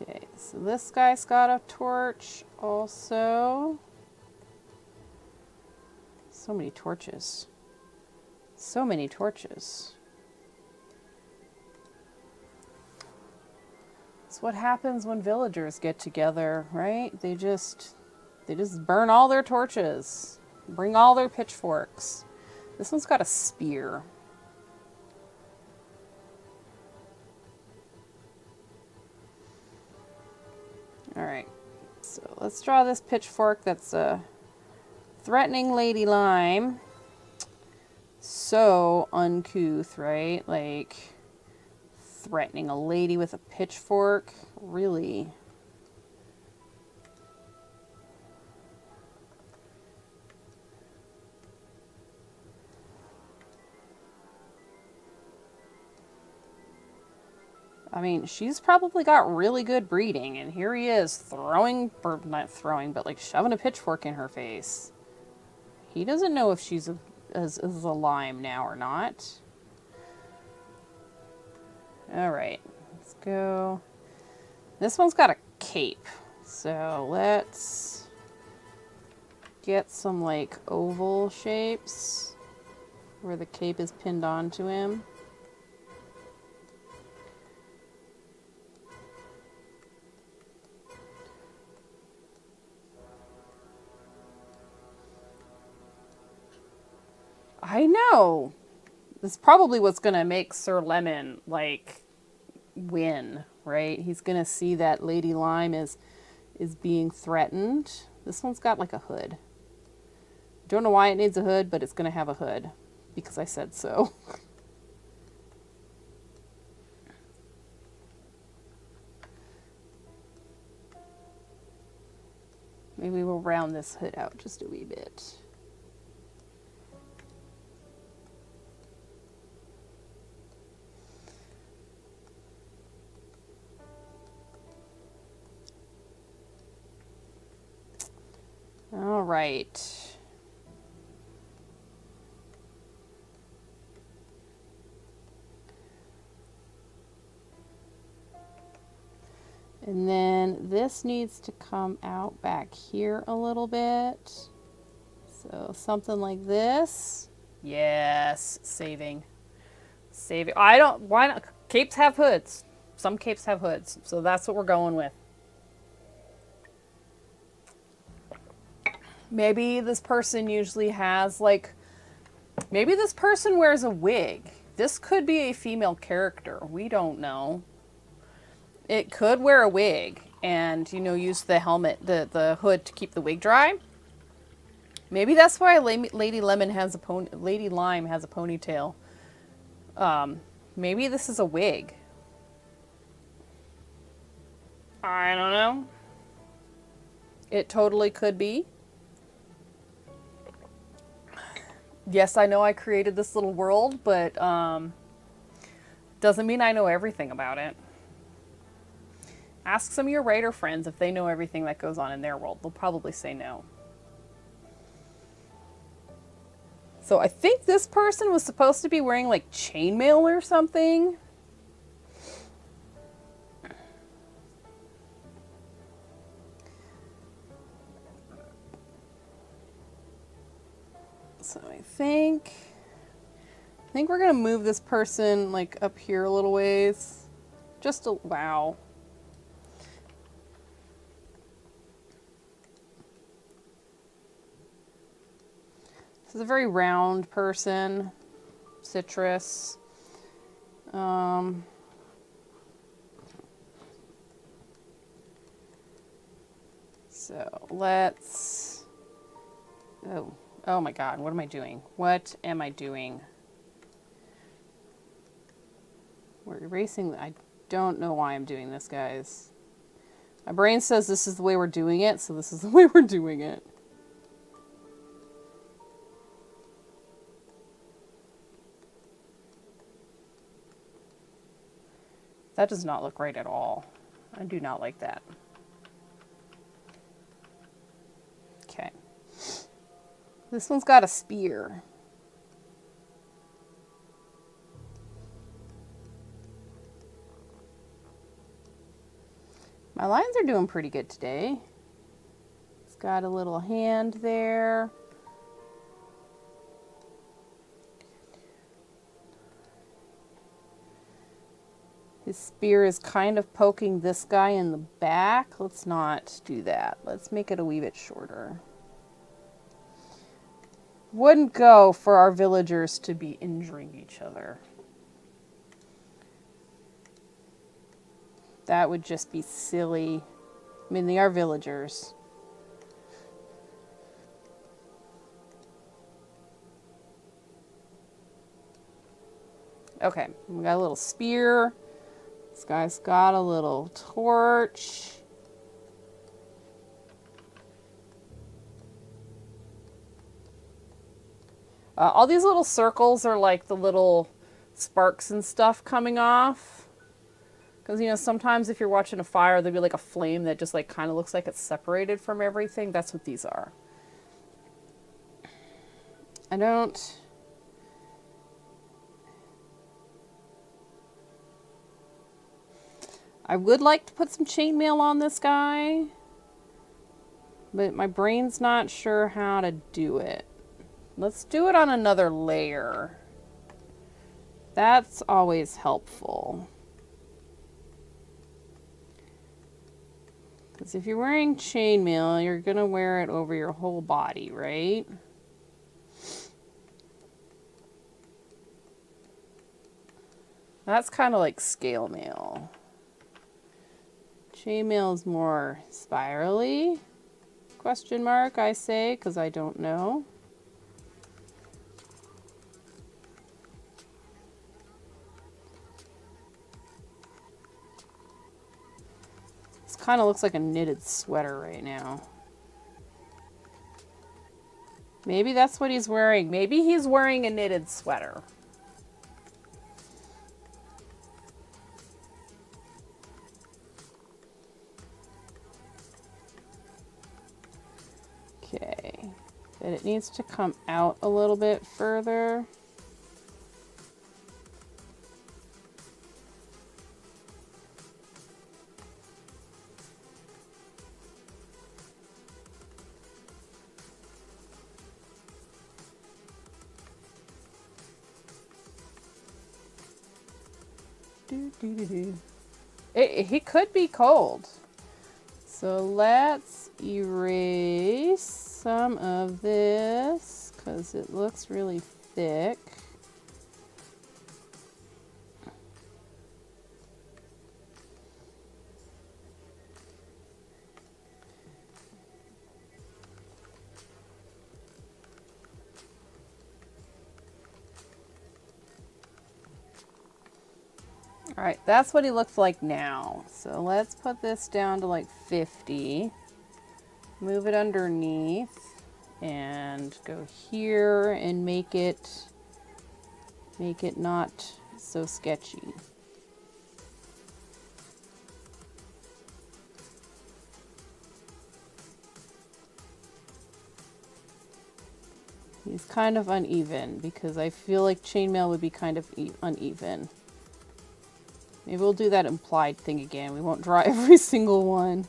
Okay, so this guy's got a torch also. So many torches. So many torches. It's what happens when villagers get together, right? They just burn all their torches. Bring all their pitchforks. This one's got a spear. Alright, so let's draw this pitchfork that's a threatening Lady Lime. So uncouth, right? Like, threatening a lady with a pitchfork? Really? I mean, she's probably got really good breeding, and here he is throwing, or not throwing, but like shoving a pitchfork in her face. He doesn't know if she's is a lime now or not. Alright, let's go. This one's got a cape, so let's get some like oval shapes where the cape is pinned onto him. I know. This is probably what's going to make Sir Lemon, like, win, right? He's going to see that Lady Lime is being threatened. This one's got, like, a hood. Don't know why it needs a hood, but it's going to have a hood. Because I said so. Maybe we'll round this hood out just a wee bit. All right. And then this needs to come out back here a little bit. So something like this. Yes, saving. Saving. Why not? Capes have hoods. Some capes have hoods. So that's what we're going with. Maybe this person usually has, like, maybe this person wears a wig. This could be a female character. We don't know. It could wear a wig and, you know, use the helmet, the hood to keep the wig dry. Maybe that's why Lady Lime has a ponytail. Maybe this is a wig. I don't know. It totally could be. Yes, I know I created this little world, but doesn't mean I know everything about it. Ask some of your writer friends if they know everything that goes on in their world. They'll probably say no. So I think this person was supposed to be wearing like chainmail or something. So I think we're gonna move this person like up here a little ways. Just a wow. This is a very round person. Citrus. So let's. Oh my God! What am I doing? What am I doing? We're erasing. I don't know why I'm doing this, guys. My brain says this is the way we're doing it, so this is the way we're doing it. That does not look right at all. I do not like that. Okay. This one's got a spear. My lines are doing pretty good today. It's got a little hand there. His spear is kind of poking this guy in the back. Let's not do that. Let's make it a wee bit shorter. Wouldn't go for our villagers to be injuring each other. That would just be silly. I mean, they are villagers. Okay, we got a little spear. This guy's got a little torch. All these little circles are like the little sparks and stuff coming off. Because, you know, sometimes if you're watching a fire, there'll be like a flame that just like kind of looks like it's separated from everything. That's what these are. I would like to put some chainmail on this guy, but my brain's not sure how to do it. Let's do it on another layer. That's always helpful. Because if you're wearing chainmail, you're going to wear it over your whole body, right? That's kind of like scale mail. Chainmail is more spirally? Question mark, I say, because I don't know. This kind of looks like a knitted sweater right now. Maybe that's what he's wearing. Maybe he's wearing a knitted sweater. Okay, but it needs to come out a little bit further. He could be cold. So let's erase some of this because it looks really thick. All right, that's what he looks like now. So let's put this down to like 50. Move it underneath and go here and make it not so sketchy. He's kind of uneven because I feel like chainmail would be kind of uneven. Maybe we'll do that implied thing again. We won't draw every single one.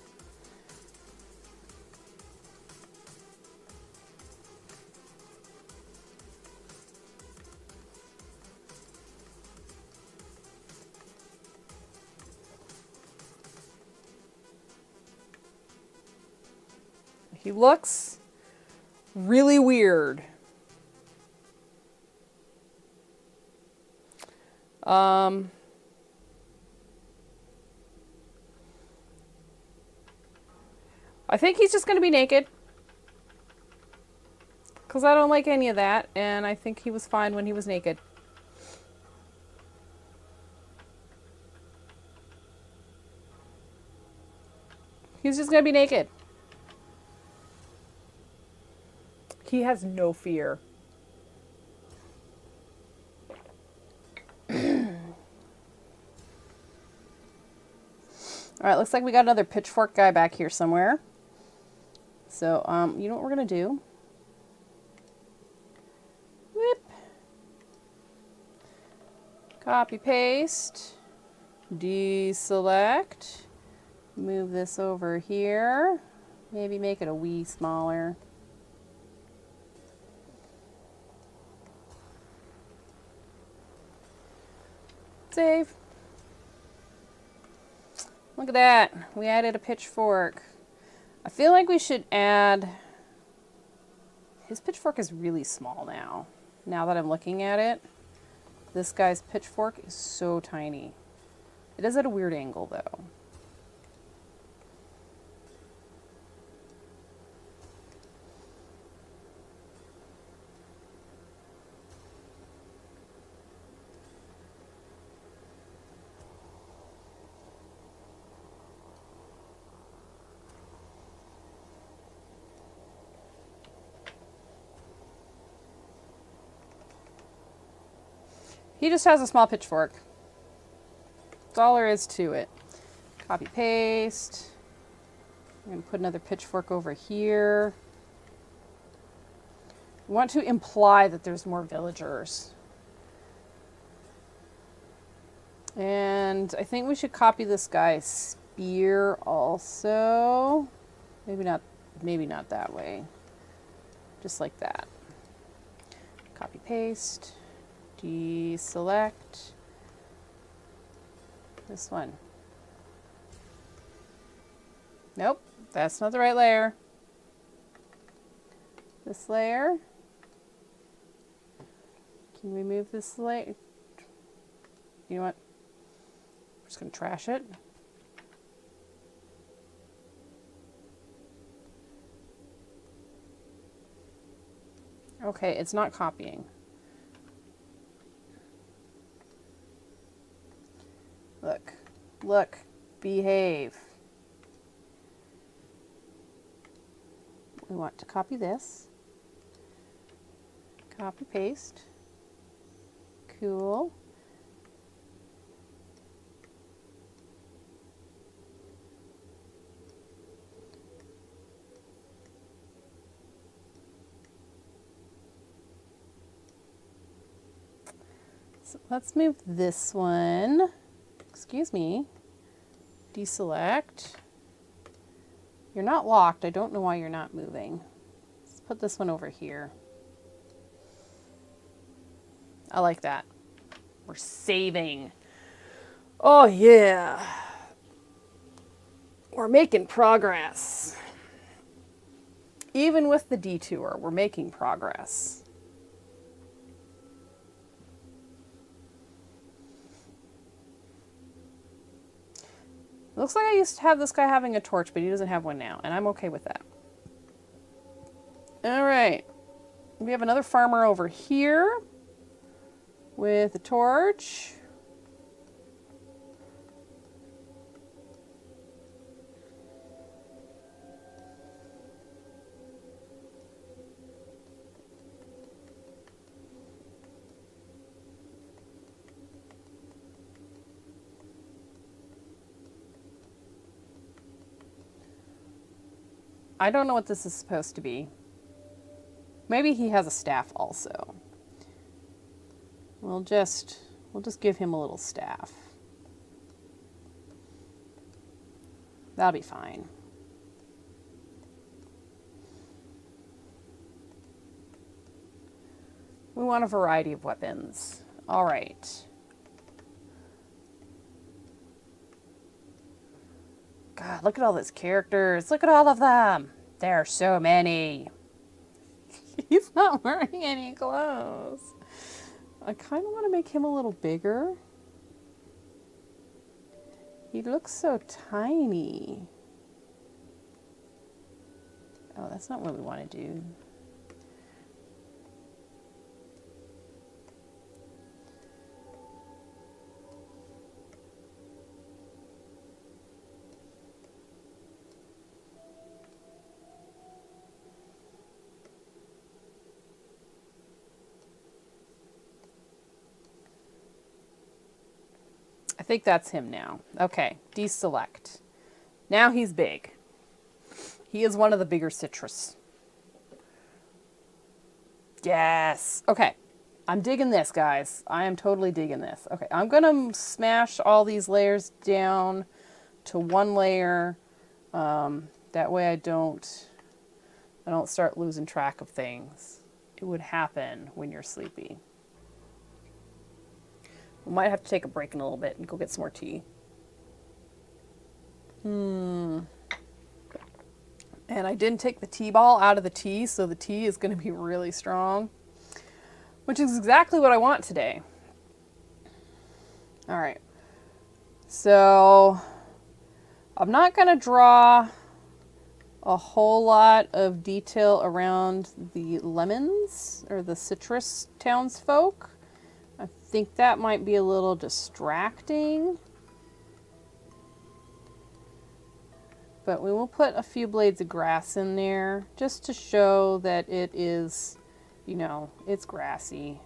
He looks really weird. I think he's just going to be naked. Because I don't like any of that, and I think he was fine when he was naked. He's just going to be naked. He has no fear. Alright, looks like we got another pitchfork guy back here somewhere. So, you know what we're going to do? Whip. Copy, paste. Deselect. Move this over here. Maybe make it a wee smaller. Save. Look at that. We added a pitchfork. I feel like we should add... His pitchfork is really small now. Now that I'm looking at it. This guy's pitchfork is so tiny. It is at a weird angle though. He just has a small pitchfork. That's all there is to it. Copy, paste. I'm going to put another pitchfork over here. We want to imply that there's more villagers. And I think we should copy this guy's spear also. Maybe not that way. Just like that. Copy, paste. Deselect this one. Nope, that's not the right layer. This layer. Can we move this layer? You know what? I'm just going to trash it. Okay, it's not copying. Look, behave. We want to copy this. Copy, paste. Cool. So let's move this one. Excuse me. Deselect. You're not locked. I don't know why you're not moving. Let's put this one over here. I like that. We're saving. Oh yeah. We're making progress. Even with the detour, we're making progress. Looks like I used to have this guy having a torch, but he doesn't have one now, and I'm okay with that. All right. We have another farmer over here with a torch. I don't know what this is supposed to be. Maybe he has a staff also. We'll just give him a little staff. That'll be fine. We want a variety of weapons. All right. God, look at all those characters. Look at all of them. There are so many. He's not wearing any clothes. I kind of want to make him a little bigger. He looks so tiny. Oh, that's not what we want to do. I think that's him now. Okay, deselect. Now he's big. He is one of the bigger citrus. Yes. Okay. I'm digging this, guys. I am totally digging this. Okay, I'm going to smash all these layers down to one layer. That way I don't start losing track of things. It would happen when you're sleepy. We might have to take a break in a little bit and go get some more tea. And I didn't take the tea ball out of the tea, so the tea is going to be really strong, which is exactly what I want today. All right. So I'm not going to draw a whole lot of detail around the lemons or the citrus townsfolk. I think that might be a little distracting. But we will put a few blades of grass in there just to show that it is, you know, it's grassy.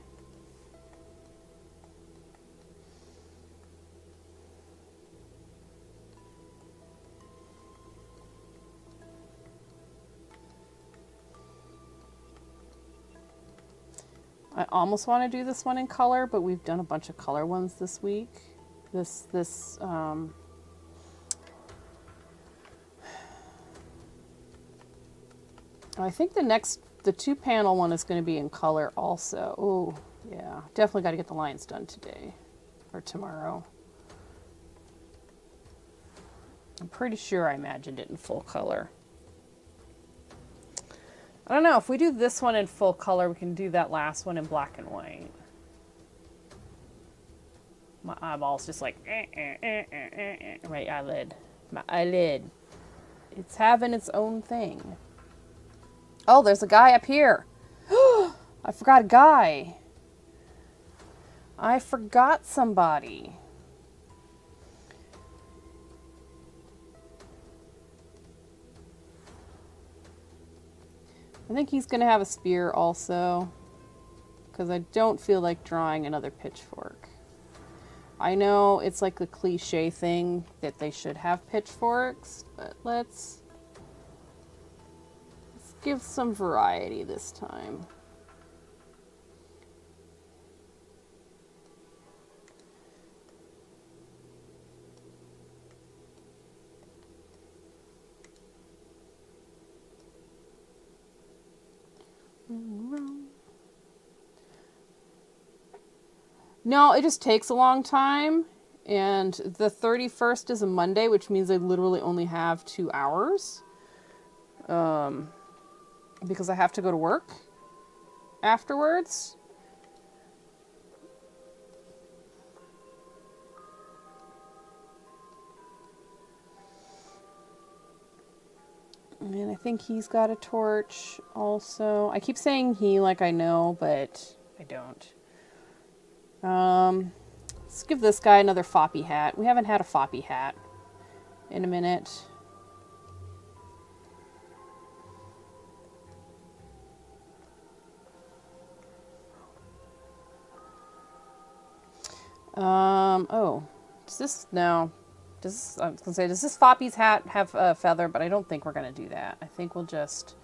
I almost want to do this one in color, but we've done a bunch of color ones this week. I think the 2-panel one is going to be in color also. Oh, yeah. Definitely got to get the lines done today or tomorrow. I'm pretty sure I imagined it in full color. I don't know. If we do this one in full color, we can do that last one in black and white. My eyeball's just like, my eyelid. My eyelid. It's having its own thing. Oh, there's a guy up here. I forgot a guy. I forgot somebody. I think he's going to have a spear also, because I don't feel like drawing another pitchfork. I know it's like the cliche thing that they should have pitchforks, but let's give some variety this time. No, it just takes a long time, and the 31st is a Monday, which means I literally only have 2 hours. Because I have to go to work afterwards. And I think he's got a torch also. I keep saying he like I know, but I don't. Let's give this guy another foppy hat. We haven't had a foppy hat in a minute. Oh, does this, no, does this, I was gonna say, does this Foppy's hat have a feather? But I don't think we're gonna do that. I think we'll just,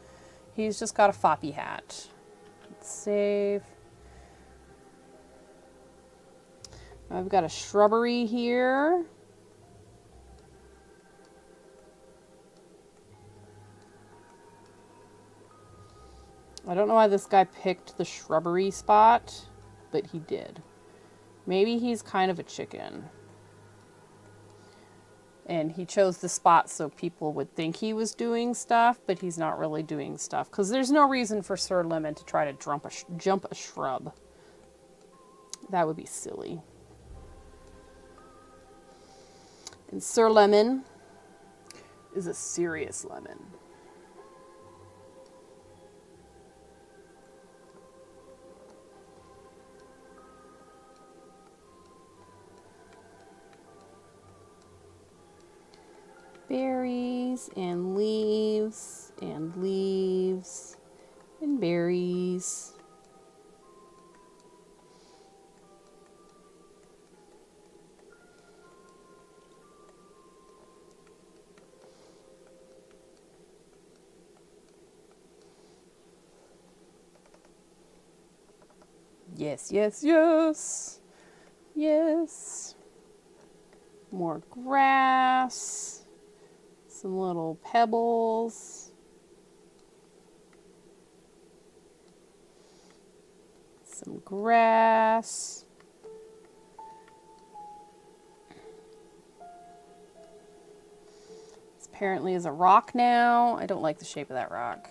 he's just got a Foppy hat. Let's save. I've got a shrubbery here. I don't know why this guy picked the shrubbery spot, but he did. Maybe he's kind of a chicken. And he chose the spot so people would think he was doing stuff, but he's not really doing stuff. Because there's no reason for Sir Lemon to try to jump a shrub. That would be silly. And Sir Lemon is a serious lemon. Berries and leaves and leaves and berries. Yes, yes, yes. Yes. More grass. Some little pebbles. Some grass. This apparently is a rock now. I don't like the shape of that rock.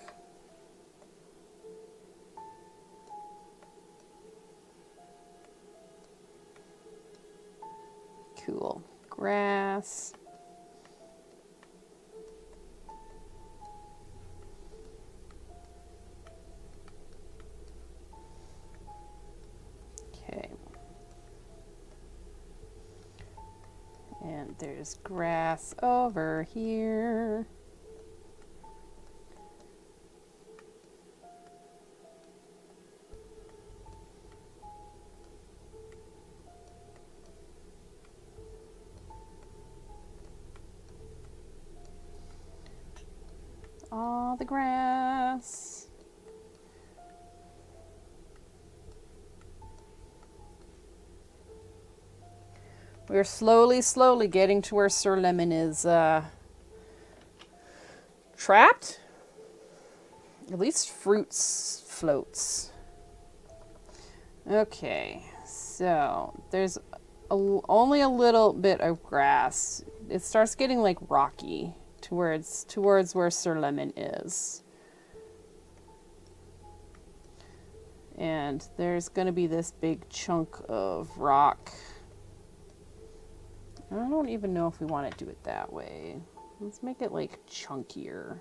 Cool. Grass. Okay. And there's grass over here. All the grass. We're slowly getting to where Sir Lemon is trapped. At least fruits floats. Okay, so there's only a little bit of grass. It starts getting like rocky towards where Sir Lemon is. And there's going to be this big chunk of rock. I don't even know if we want to do it that way. Let's make it like chunkier.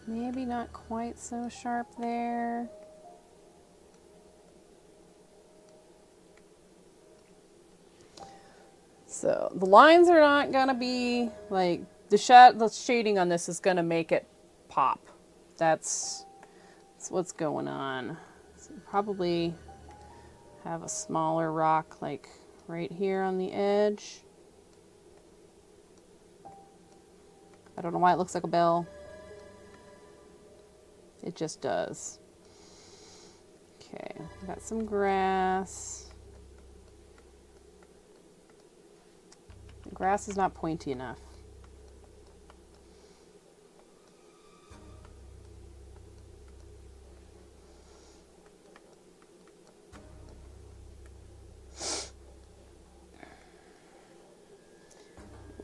Maybe not quite so sharp there. So the lines are not gonna be like the shading on this is gonna make it pop. That's what's going on. So probably have a smaller rock like right here on the edge. I don't know why it looks like a bell. It just does. Okay, got some grass. The grass is not pointy enough.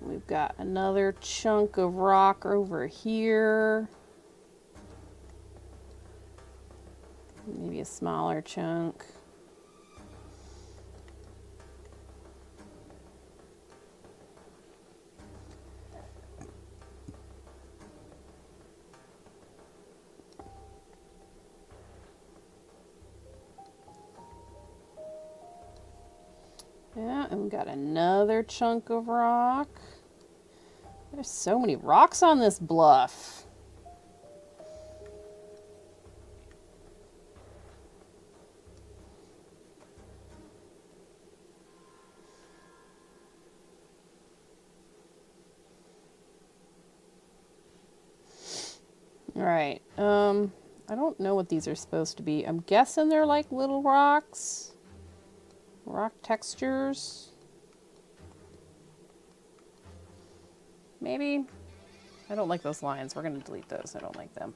We've got another chunk of rock over here. Maybe a smaller chunk. Yeah, and we've got another chunk of rock. There's so many rocks on this bluff. All right. I don't know what these are supposed to be. I'm guessing they're like little rocks. Rock textures. Maybe. I don't like those lines. We're going to delete those. I don't like them.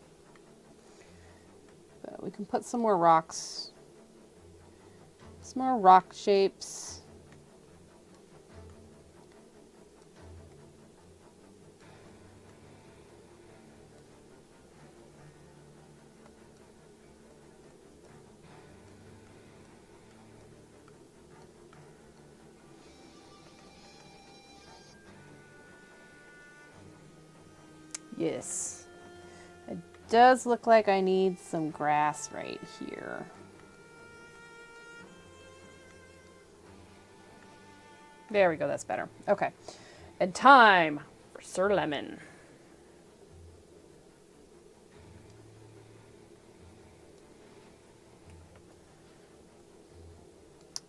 But we can put some more rocks. Some more rock shapes. Yes. It does look like I need some grass right here. There we go, that's better. Okay. And time for Sir Lemon.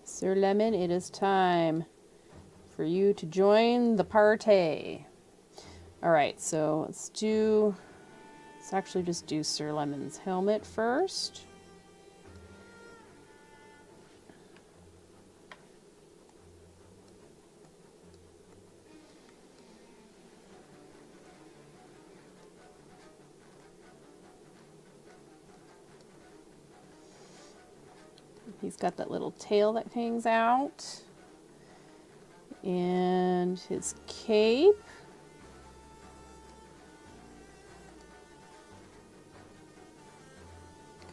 Sir Lemon, it is time for you to join the party. All right, so let's actually just do Sir Lemon's helmet first. He's got that little tail that hangs out. And his cape.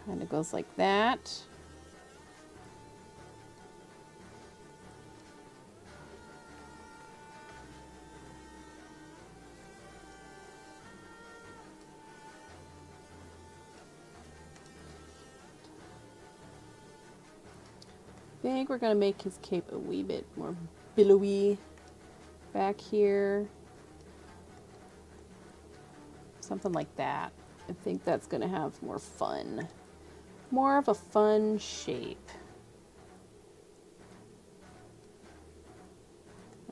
Kind of goes like that. I think we're going to make his cape a wee bit more billowy back here. Something like that. I think that's going to have more fun. More of a fun shape.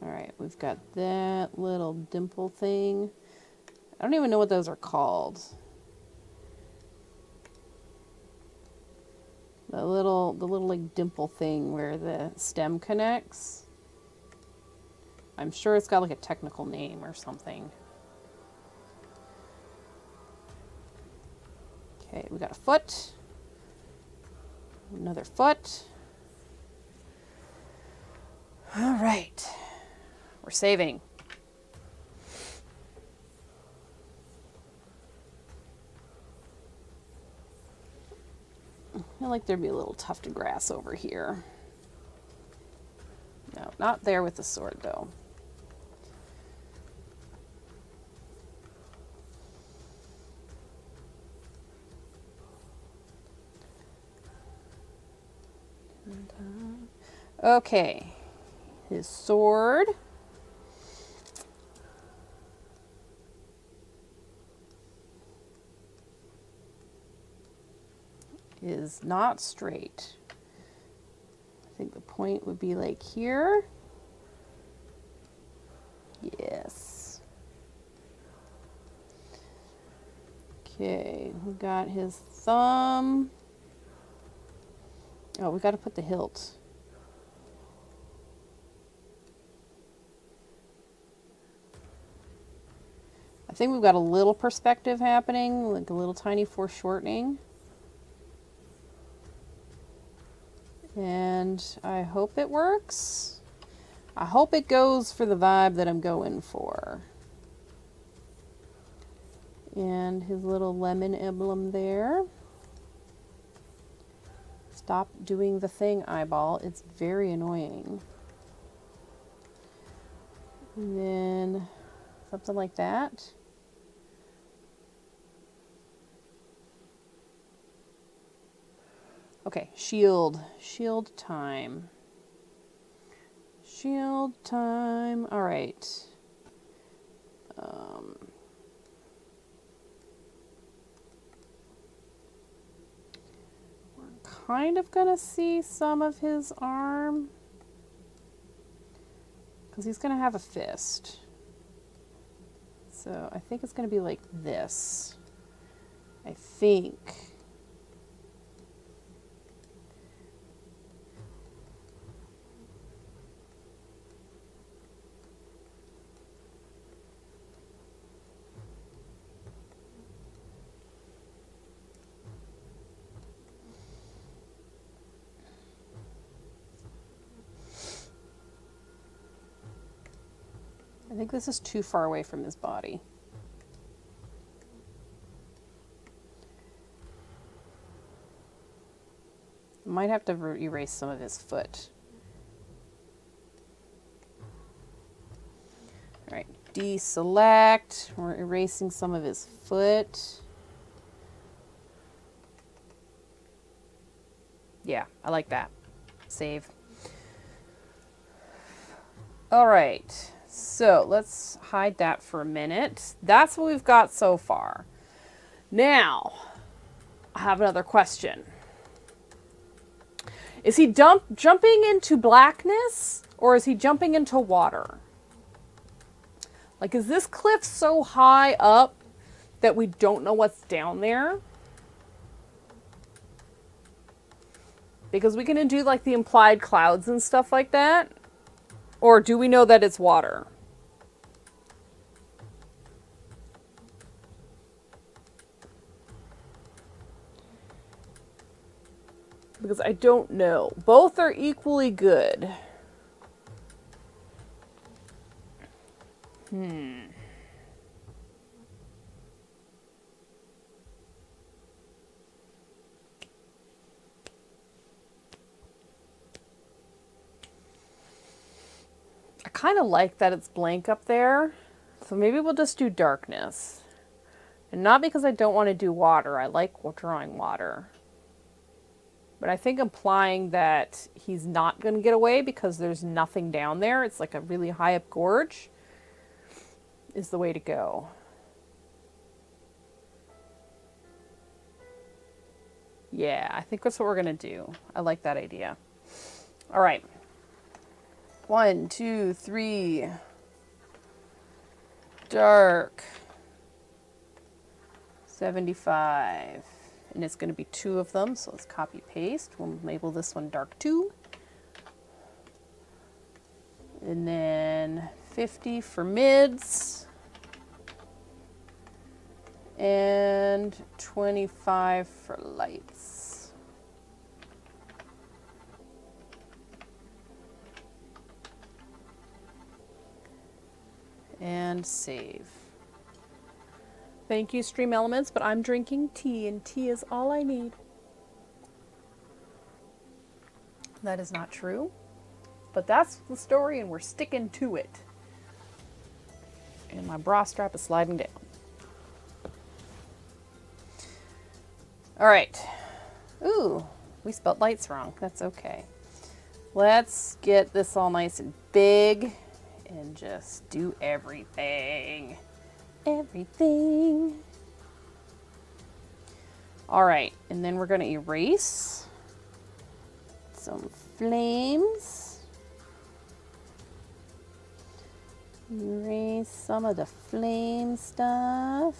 Alright, we've got that little dimple thing. I don't even know what those are called. The little like dimple thing where the stem connects. I'm sure it's got like a technical name or something. Okay, we got a foot. Another foot. All right. We're saving. I feel like there'd be a little tuft of grass over here. No, not there with the sword though. Okay, his sword is not straight. I think the point would be like here. Yes. Okay, we got his thumb. Oh, we got to put the hilt. I think we've got a little perspective happening, like a little tiny foreshortening. And I hope it works. I hope it goes for the vibe that I'm going for. And his little lemon emblem there. Stop doing the thing, eyeball. It's very annoying. And then something like that. Okay, shield. Shield time. Shield time. All right. We're kind of gonna see some of his arm because he's gonna have a fist. So I think it's gonna be like this. I think. I think this is too far away from his body. Might have to erase some of his foot. All right, deselect. We're erasing some of his foot. Yeah, I like that. Save. All right, so let's hide that for a minute. That's what we've got so far. Now, I have another question. Is he jumping into blackness, or is he jumping into water? Like, is this cliff so high up that we don't know what's down there? Because we can do like the implied clouds and stuff like that. Or do we know that it's water? Because I don't know. Both are equally good. I kind of like that it's blank up there. So maybe we'll just do darkness. And not because I don't want to do water. I like drawing water. But I think implying that he's not going to get away because there's nothing down there, it's like a really high up gorge, is the way to go. Yeah, I think that's what we're going to do. I like that idea. All right. 1, 2, 3. Dark. 75. And it's going to be 2 of them, so let's copy paste. We'll label this one dark 2. And then 50 for mids. And 25 for lights. And save. Thank you, Stream Elements, but I'm drinking tea, and tea is all I need. That is not true, but that's the story, and we're sticking to it. And my bra strap is sliding down. All right. Ooh, we spelled lights wrong. That's okay. Let's get this all nice and big and just do everything. Everything. All right, and then we're going to erase some flames. Erase some of the flame stuff.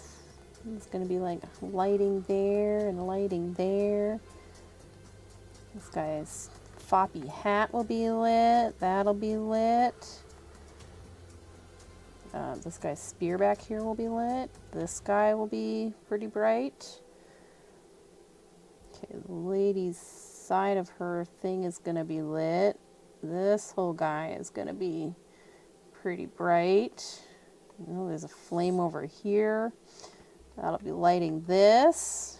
It's going to be like lighting there and lighting there. This guy's floppy hat will be lit. That'll be lit. This guy's spear back here will be lit. This guy will be pretty bright. Okay, the lady's side of her thing is going to be lit. This whole guy is going to be pretty bright. Oh, there's a flame over here. That'll be lighting this.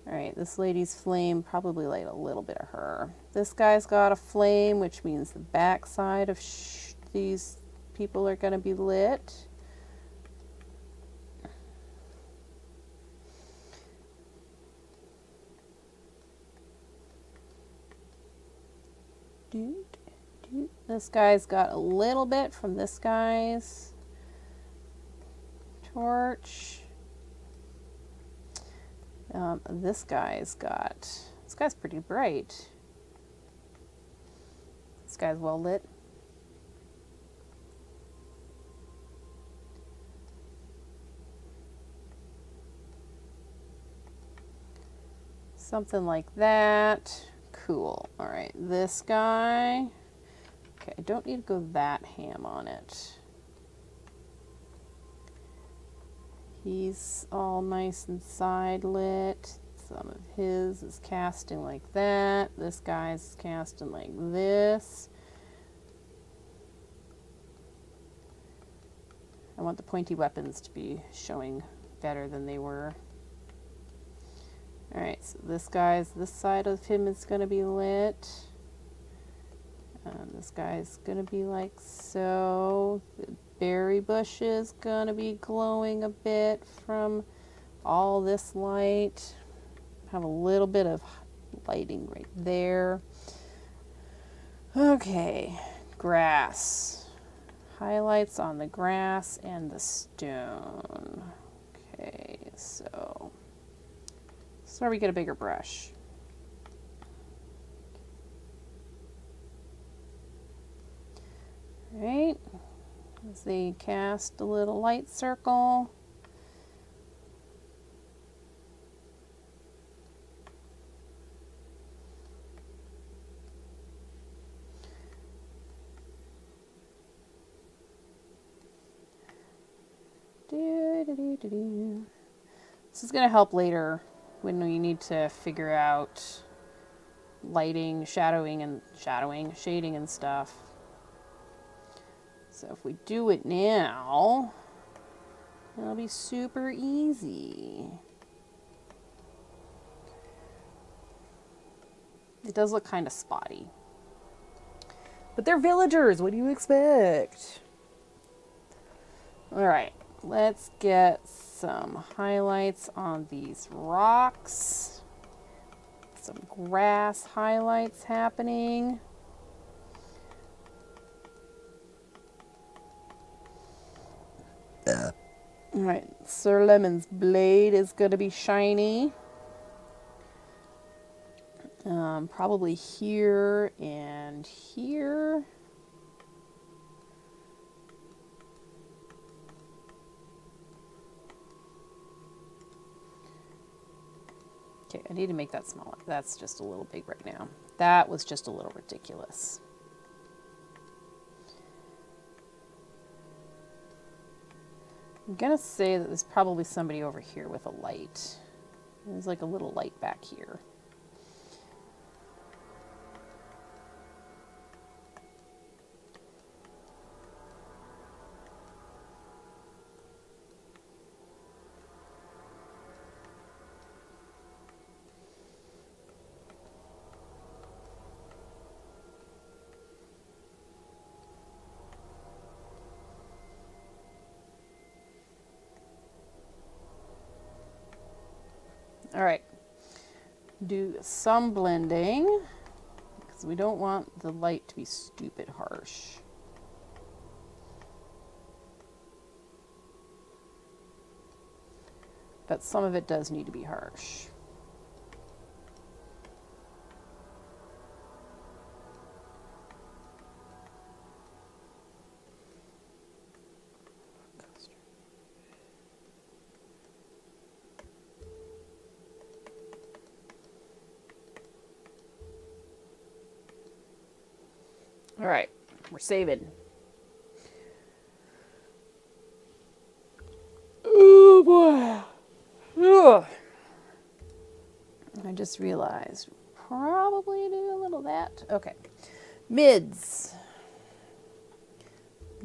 All right, this lady's flame probably light a little bit of her. This guy's got a flame, which means the back side of these people are going to be lit. This guy's got a little bit from this guy's torch. This guy's pretty bright. This guy's well lit. Something like that. Cool. All right, this guy. Okay, I don't need to go that ham on it. He's all nice and side lit. Some of his is casting like that. This guy's casting like this. I want the pointy weapons to be showing better than they were. Alright, so this side of him is going to be lit. This guy's going to be like so. The berry bush is going to be glowing a bit from all this light. Have a little bit of lighting right there. Okay, grass. Highlights on the grass and the stone. Okay, so where we get a bigger brush. Right, as they cast a little light circle. This is going to help later when we need to figure out lighting, shading and stuff. So if we do it now, it'll be super easy. It does look kind of spotty. But they're villagers, what do you expect? Alright, let's get some highlights on these rocks. Some grass highlights happening. Alright, Sir Lemon's blade is going to be shiny. Probably here and here. Okay, I need to make that smaller. That's just a little big right now. That was just a little ridiculous. I'm gonna say that there's probably somebody over here with a light. There's like a little light back here. All right, do some blending because we don't want the light to be stupid harsh. But some of it does need to be harsh. All right, we're saving. Oh boy. Ugh. I just realized probably do a little of that. Okay, mids.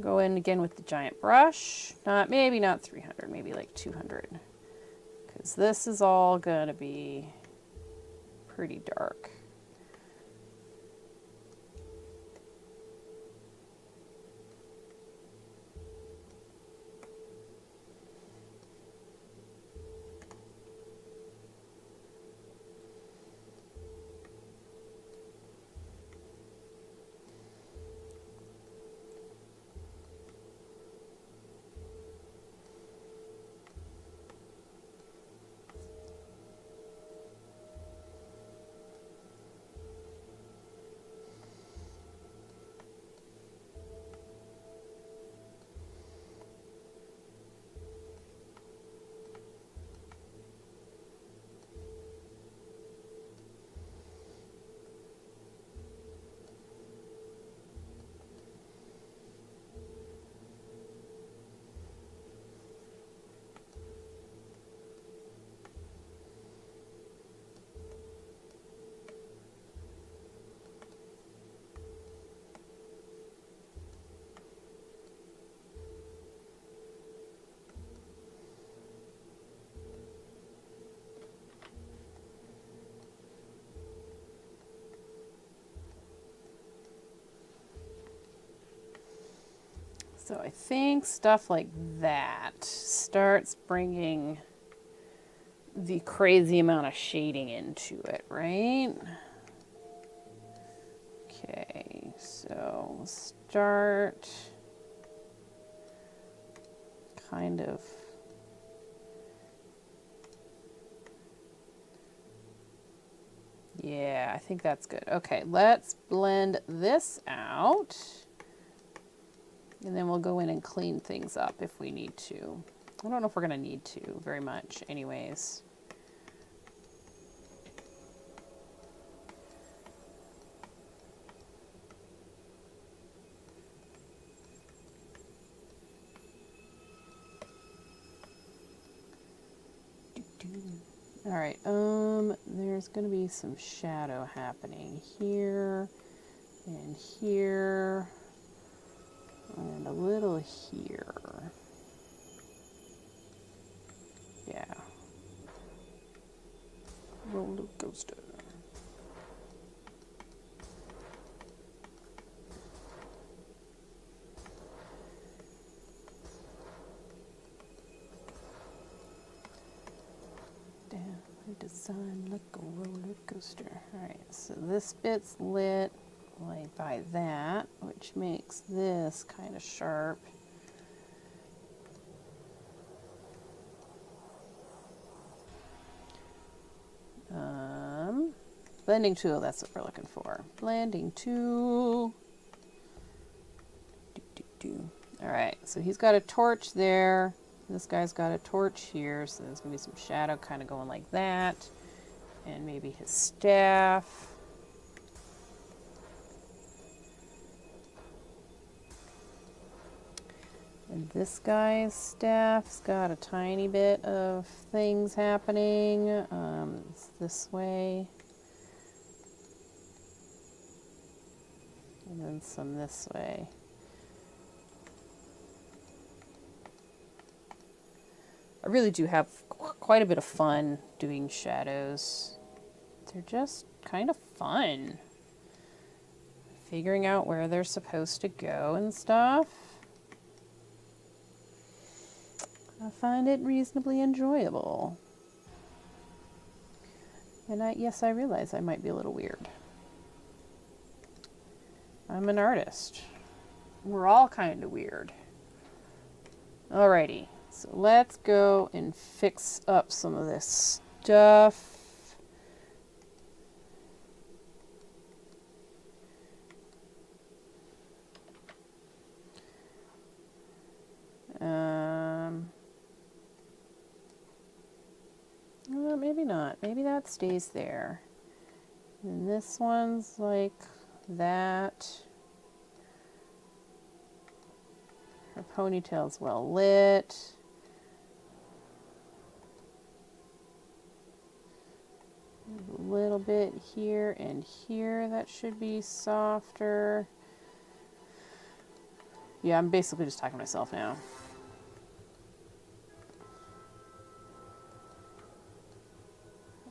Go in again with the giant brush. Maybe not 300, maybe like 200. Because this is all gonna be pretty dark. So I think stuff like that starts bringing the crazy amount of shading into it, right? Okay, so start kind of yeah, I think that's good. Okay, let's blend this out. And then we'll go in and clean things up if we need to. I don't know if we're going to need to very much anyways. All right, there's going to be some shadow happening here and here and a little here. Yeah. Roller coaster. Damn, I designed like a roller coaster. Alright, so this bit's lit like by that, which makes this kind of sharp. Blending tool, that's what we're looking for. Blending tool. Alright, so he's got a torch there. This guy's got a torch here, so there's going to be some shadow kind of going like that. And maybe his staff. And this guy's staff's got a tiny bit of things happening. It's this way. And then some this way. I really do have quite a bit of fun doing shadows. They're just kind of fun. Figuring out where they're supposed to go and stuff. I find it reasonably enjoyable. And yes, I realize I might be a little weird. I'm an artist. We're all kind of weird. Alrighty, so let's go and fix up some of this stuff. Well, maybe not. Maybe that stays there. And this one's like that. Her ponytail's well lit. A little bit here and here that should be softer. Yeah, I'm basically just talking to myself now.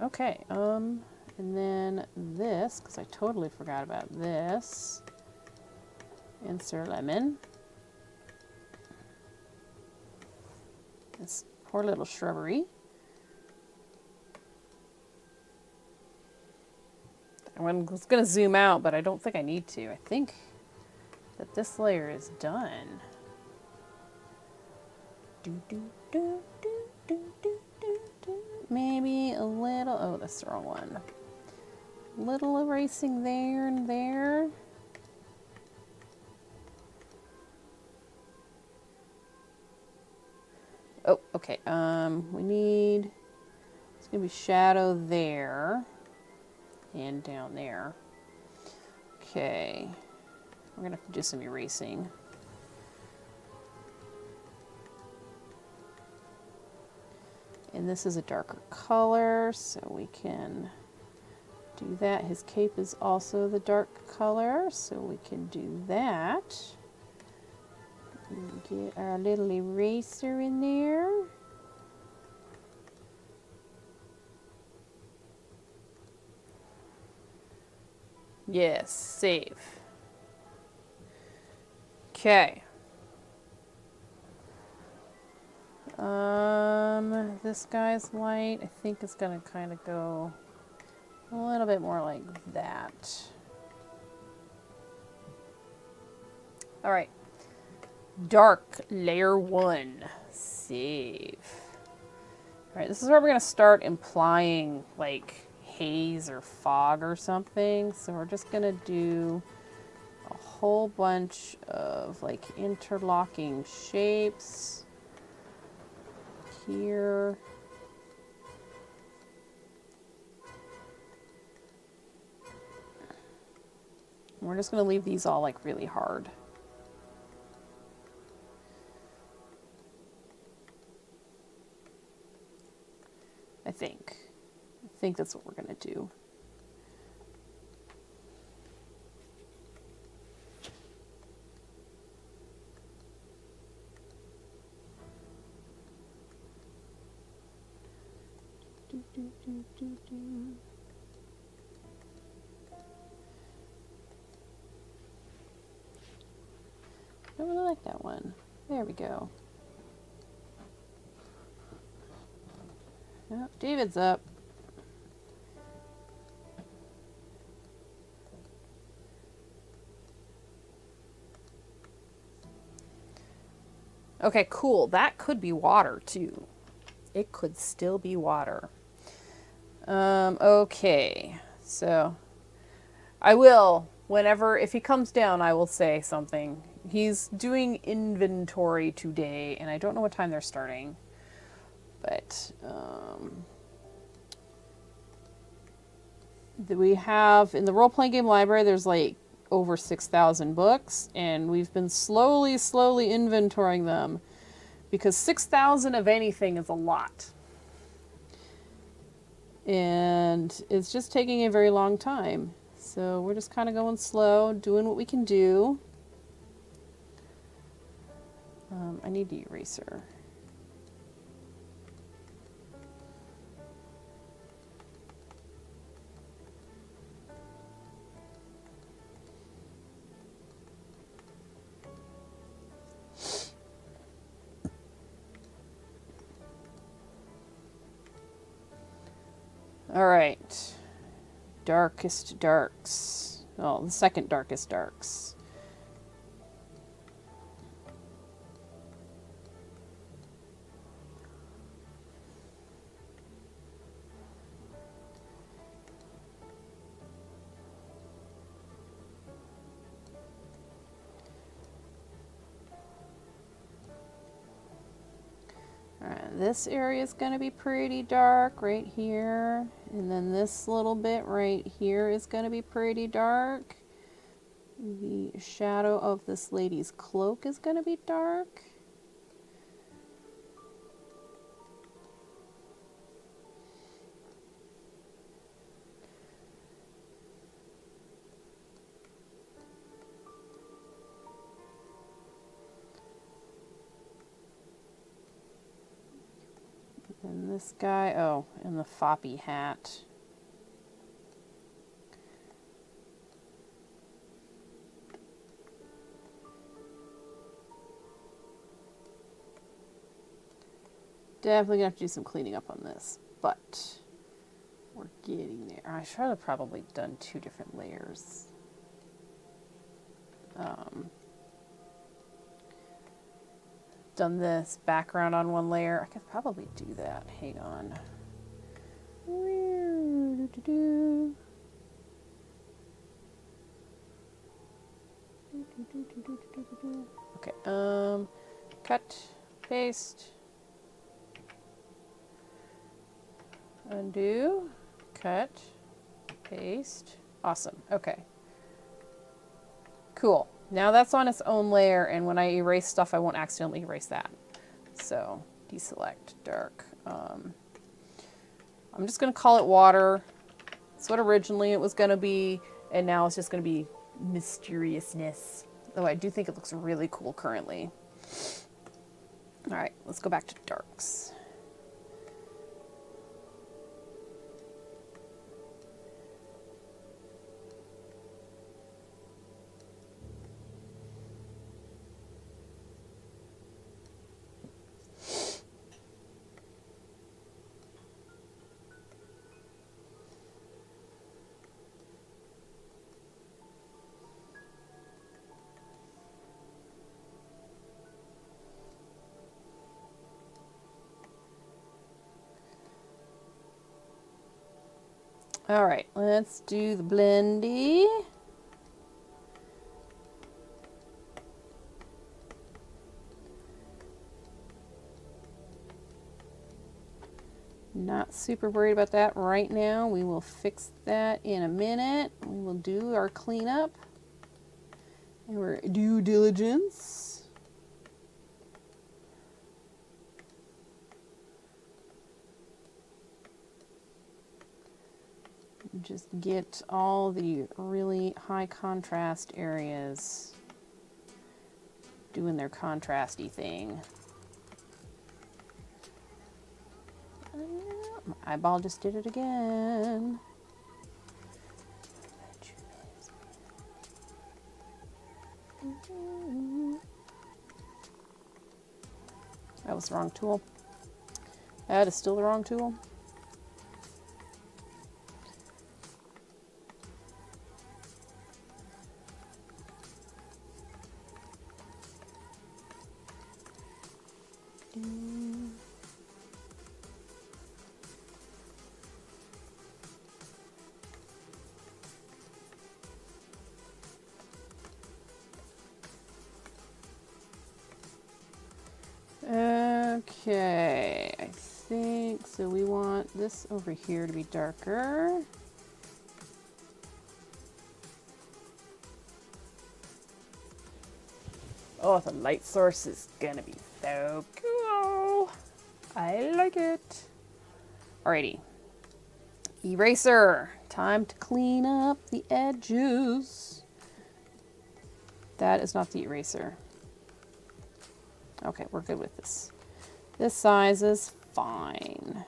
Okay, and then this, because I totally forgot about this. Insert lemon. This poor little shrubbery. I was going to zoom out, but I don't think I need to. I think that this layer is done. Maybe a little, oh, that's the wrong one. Little erasing there and there. Oh, okay. We need, it's gonna be shadow there and down there. Okay. We're gonna have to do some erasing. And this is a darker color, so we can do that. His cape is also the dark color, so we can do that. Get our little eraser in there. Yes, save. Okay. This guy's light, I think, is going to kind of go a little bit more like that. All right. Dark, layer 1. Save. All right, this is where we're going to start implying, like, haze or fog or something. So we're just going to do a whole bunch of, like, interlocking shapes here. We're just going to leave these all, like, really hard. I think that's what we're going to do. I don't really like that one. There we go. Oh, David's up. Okay, cool. That could be water, too. It could still be water. Okay. So, I will, whenever, if he comes down, I will say something. He's doing inventory today, and I don't know what time they're starting. But, we have, in the role-playing game library, there's like over 6,000 books, and we've been slowly inventorying them, because 6,000 of anything is a lot. And it's just taking a very long time. So we're just kind of going slow, doing what we can do. I need the eraser. All right. Darkest darks. Oh, the second darkest darks. Alright, this area is going to be pretty dark right here. And then this little bit right here is going to be pretty dark. The shadow of this lady's cloak is going to be dark. And this guy, oh, and the floppy hat. Definitely gonna have to do some cleaning up on this, but we're getting there. I should have probably done 2 different layers. Done this background on one layer. I could probably do that. Hang on. Okay, cut, paste, undo, cut, paste. Awesome. Okay. Cool. Now that's on its own layer, and when I erase stuff, I won't accidentally erase that. So, deselect, dark. I'm just going to call it water. That's what originally it was going to be, and now it's just going to be mysteriousness. Though I do think it looks really cool currently. All right, let's go back to darks. All right, let's do the blendy. Not super worried about that right now. We will fix that in a minute. We will do our cleanup and our due diligence. Just get all the really high contrast areas doing their contrasty thing. My eyeball just did it again. That was the wrong tool. That is still the wrong tool. Okay, I think so. We want this over here to be darker. Oh, the light source is gonna be so cool. I like it. Alrighty. Eraser. Time to clean up the edges. That is not the eraser. Okay, we're good with this. This size is fine.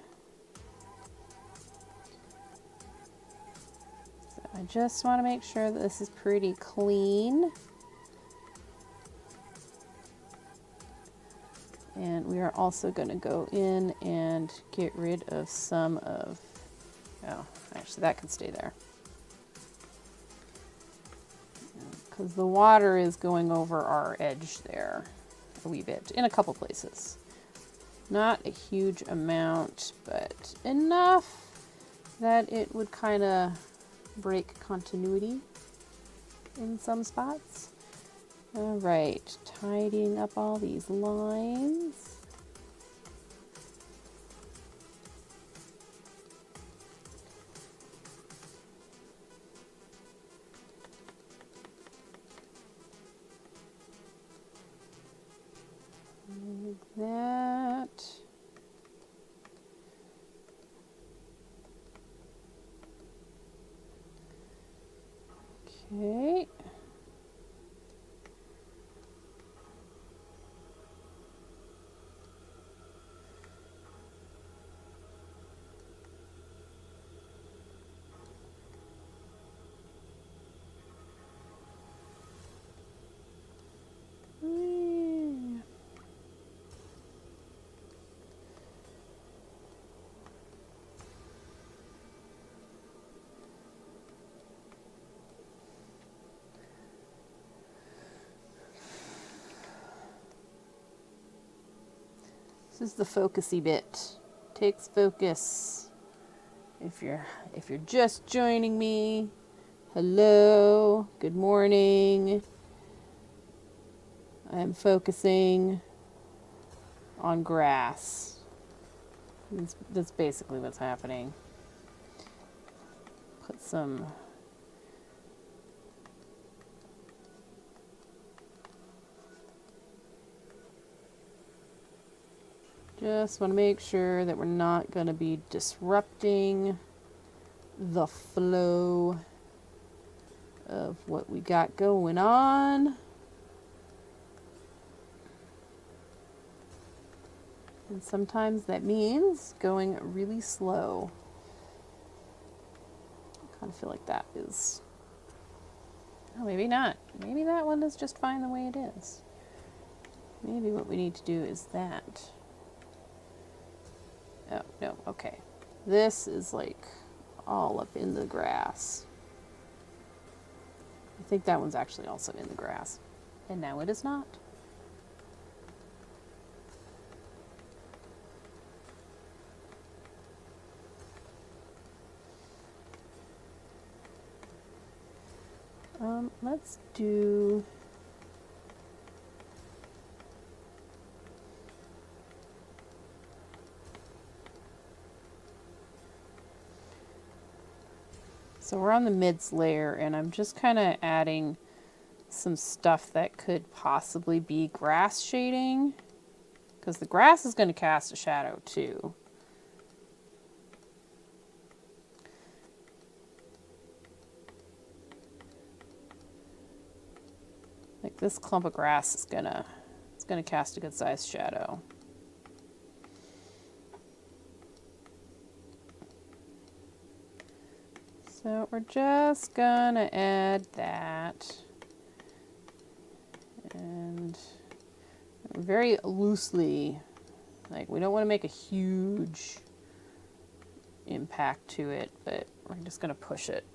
So I just want to make sure that this is pretty clean. And we are also going to go in and get rid of some of, oh, actually that can stay there. Because the water is going over our edge there a wee bit in a couple places. Not a huge amount, but enough that it would kind of break continuity in some spots. All right, tidying up all these lines. Like that. Okay. This is the focusy bit. Takes focus. If you're just joining me, hello, good morning. I'm focusing on grass. That's basically what's happening. Put some just want to make sure that we're not going to be disrupting the flow of what we got going on. And sometimes that means going really slow. I kind of feel like that is, oh, maybe not. Maybe that one is just fine the way it is. Maybe what we need to do is that. Oh, no, okay. This is like all up in the grass. I think that one's actually also in the grass. And now it is not. Let's do... So we're on the mids layer, and I'm just kind of adding some stuff that could possibly be grass shading, because the grass is going to cast a shadow too. Like this clump of grass is gonna cast a good sized shadow. So we're just gonna add that, and very loosely, like we don't want to make a huge impact to it, but we're just gonna push it.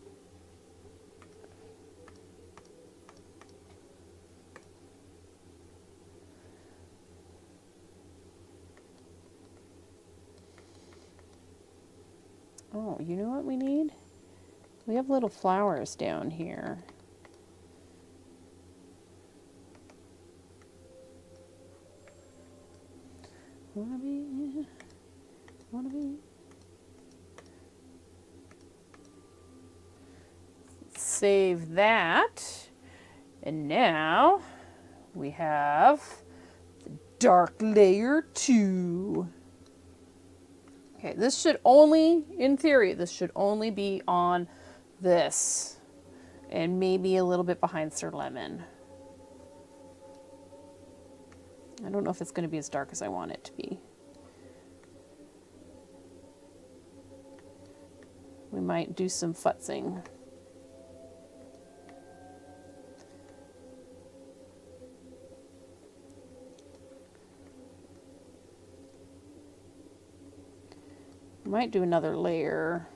Oh, you know what we need? We have little flowers down here. Wanna be. Save that. And now we have the dark layer 2. Okay, this should only, in theory, this should only be on this, and maybe a little bit behind Sir Lemon. I don't know if it's going to be as dark as I want it to be. We might do some futzing. Might do another layer.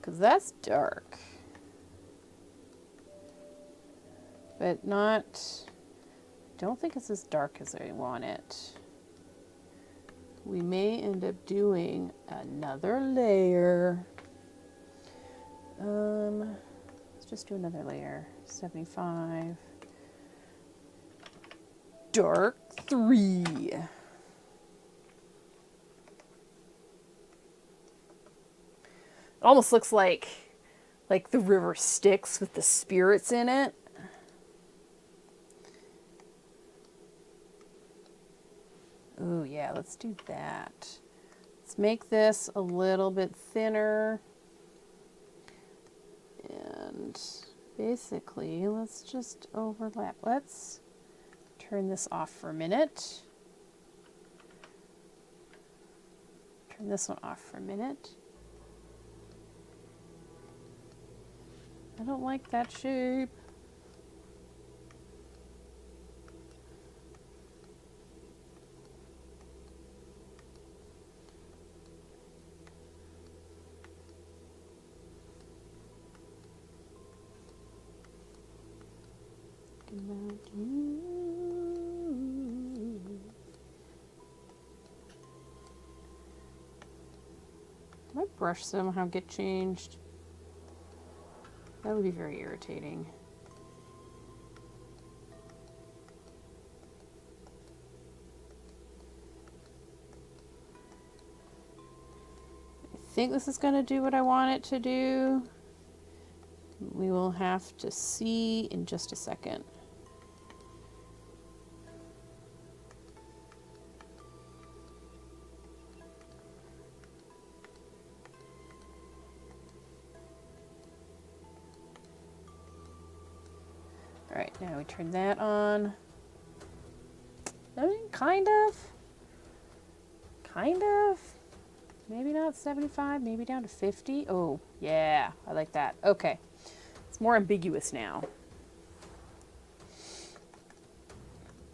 Because that's dark. But not, don't think it's as dark as I want it. We may end up doing another layer. Let's just do another layer. 75. Dark 3. It almost looks like the river Styx with the spirits in it. Ooh, yeah, let's do that. Let's make this a little bit thinner. And basically, let's just overlap. Let's turn this off for a minute. Turn this one off for a minute. I don't like that shape. About you. My brush somehow get changed. That would be very irritating. I think this is going to do what I want it to do. We will have to see in just a second. All right, now we turn that on. kind of. Maybe not 75, maybe down to 50. Oh, yeah, I like that. Okay, it's more ambiguous now.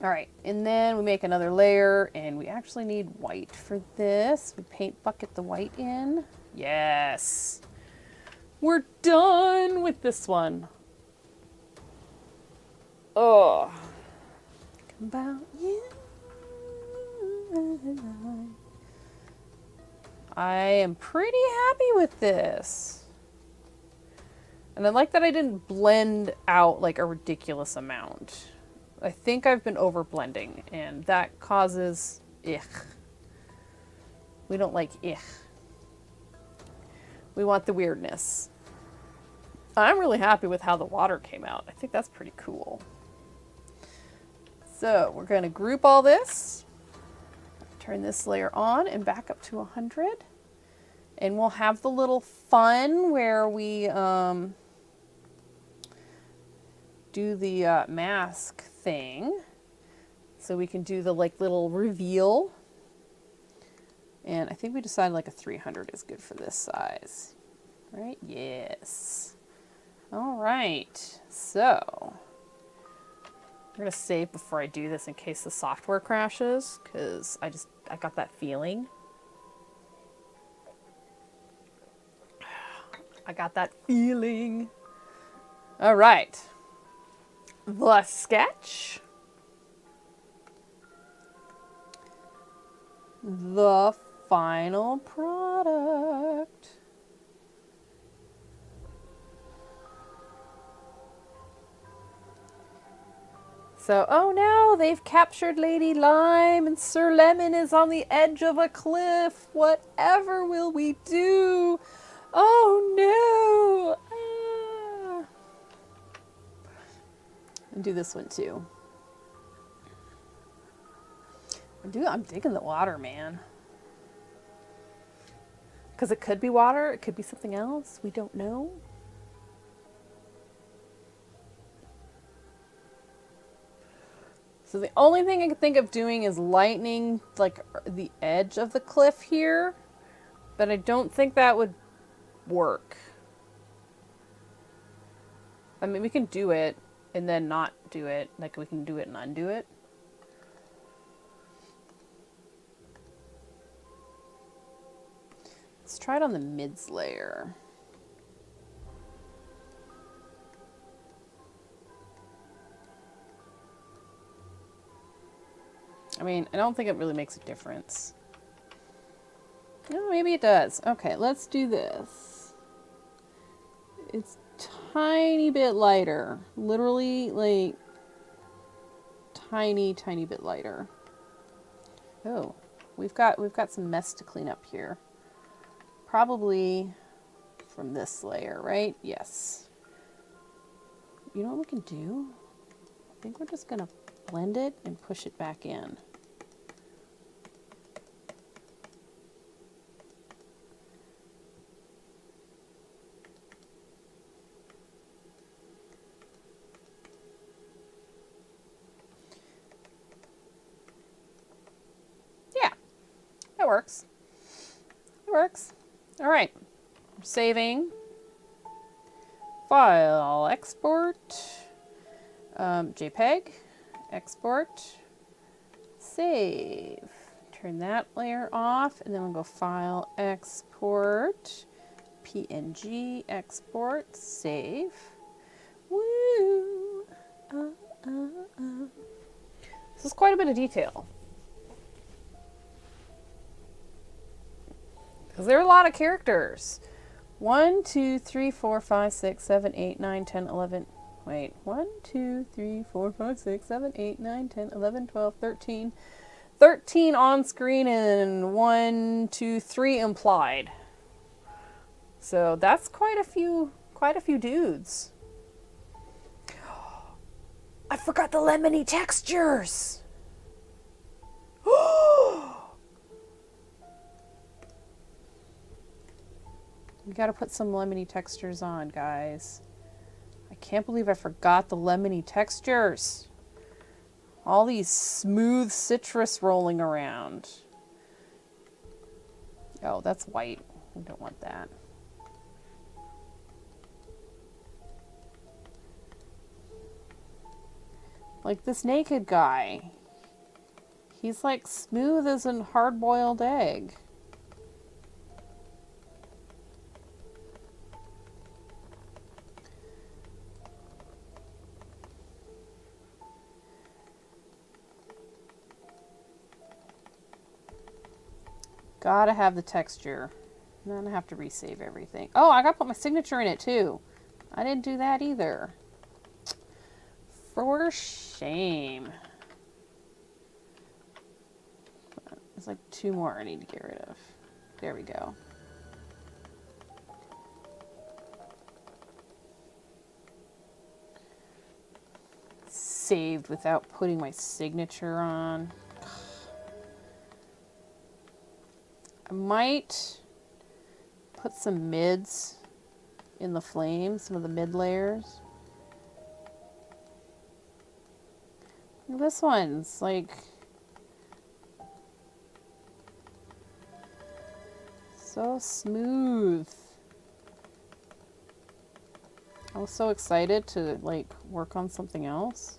All right, and then we make another layer, and we actually need white for this. We paint bucket the white in. Yes. We're done with this one. Oh. About you. I am pretty happy with this. And I like that I didn't blend out like a ridiculous amount. I think I've been over blending, and that causes ich. We don't like ich. We want the weirdness. I'm really happy with how the water came out. I think that's pretty cool. So we're going to group all this, turn this layer on and back up to 100. And we'll have the little fun where we do the mask thing. So we can do the like little reveal. And I think we decided like a 300 is good for this size. Right? Yes. All right. So I'm going to save before I do this in case the software crashes, because I got that feeling. I got that feeling. All right. The sketch. The final product. So, oh no, they've captured Lady Lime and Sir Lemon is on the edge of a cliff. Whatever will we do? Oh no! And do this one too. I'm digging the water, man. Because it could be water, it could be something else. We don't know. So the only thing I can think of doing is lightening like the edge of the cliff here, but I don't think that would work. I mean, we can do it and then not do it. Like we can do it and undo it. Let's try it on the mids layer. I mean, I don't think it really makes a difference. No, maybe it does. Okay, let's do this. It's tiny bit lighter. Literally, like, tiny bit lighter. Oh, we've got some mess to clean up here. Probably from this layer, right? Yes. You know what we can do? I think we're just gonna blend it and push it back in. Yeah, that works. It works. All right, I'm saving. File, export, JPEG, export, save. Turn that layer off, and then we'll go File, Export, PNG, Export, Save. Woo! This is quite a bit of detail. Because there are a lot of characters. 1, 2, 3, 4, 5, 6, 7, 8, 9, 10, 11. Wait. 1, 2, 3, 4, 5, 6, 7, 8, 9, 10, 11, 12, 13. 13 on screen and 1, 2, 3 implied. So that's quite a few dudes. I forgot the lemony textures. We gotta put some lemony textures on, guys. I can't believe I forgot the lemony textures. All these smooth citrus rolling around. Oh, that's white. We don't want that. Like this naked guy. He's like smooth as a hard-boiled egg. Gotta have the texture. And then I have to resave everything. Oh, I gotta put my signature in it too. I didn't do that either. For shame. There's like 2 more I need to get rid of. There we go. Saved without putting my signature on. I might put some mids in the flame, some of the mid layers. This one's like so smooth. I was so excited to like work on something else.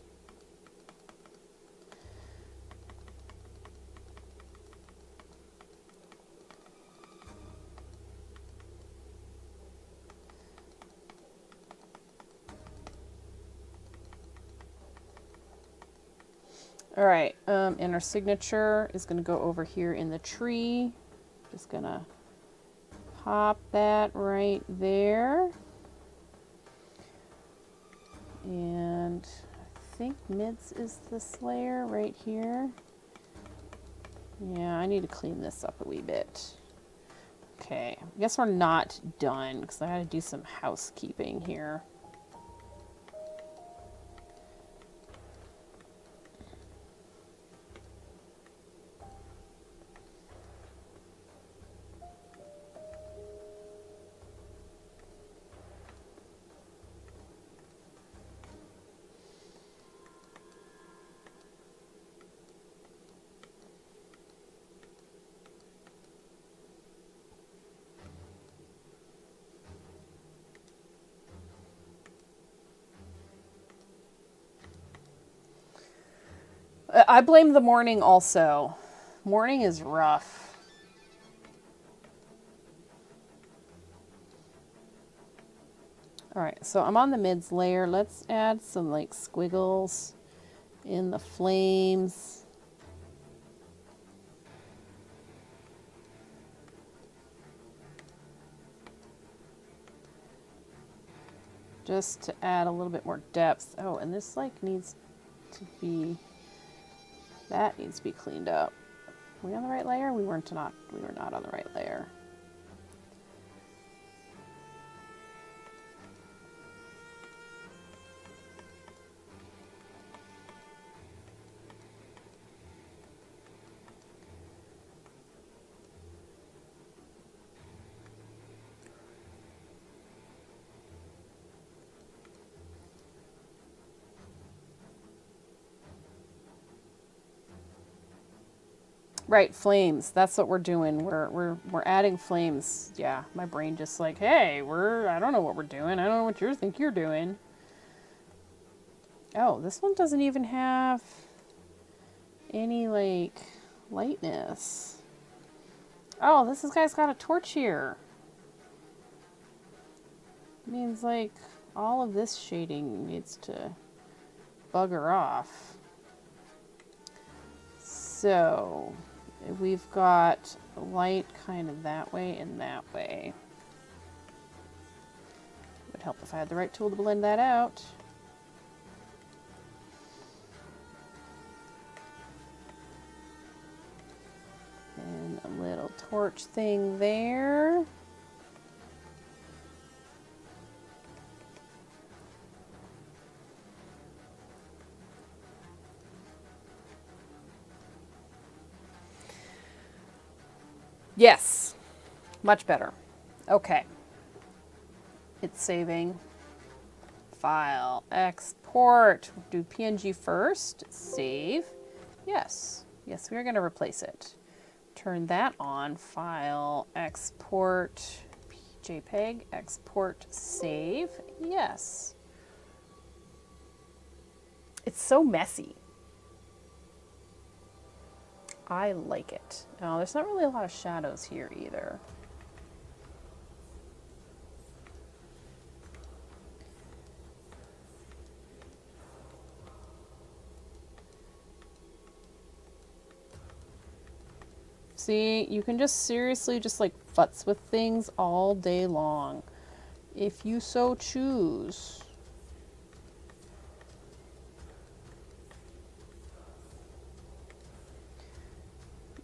All right, and our signature is going to go over here in the tree. Just going to pop that right there. And I think mids is this layer right here. Yeah, I need to clean this up a wee bit. Okay, I guess we're not done because I got to do some housekeeping here. I blame the morning also. Morning is rough. All right, so I'm on the mids layer. Let's add some like squiggles in the flames. Just to add a little bit more depth. Oh, and this like needs to be, that needs to be cleaned up. Were we on the right layer? We were not on the right layer. Right, flames. That's what we're doing. We're adding flames. Yeah, my brain just like, hey, I don't know what we're doing. I don't know what you think you're doing. Oh, this one doesn't even have any like lightness. Oh, this guy's got a torch here. It means like all of this shading needs to bugger off. So we've got light kind of that way and that way. It would help if I had the right tool to blend that out. And a little torch thing there. Yes, much better. Okay. It's saving. File, export. export. Do PNG first. Save. Yes. Yes, we're going to replace it. Turn that on. File, export, JPEG, export, save. Yes. It's so messy. I like it. Oh, there's not really a lot of shadows here either. See, you can just seriously just like futz with things all day long, if you so choose.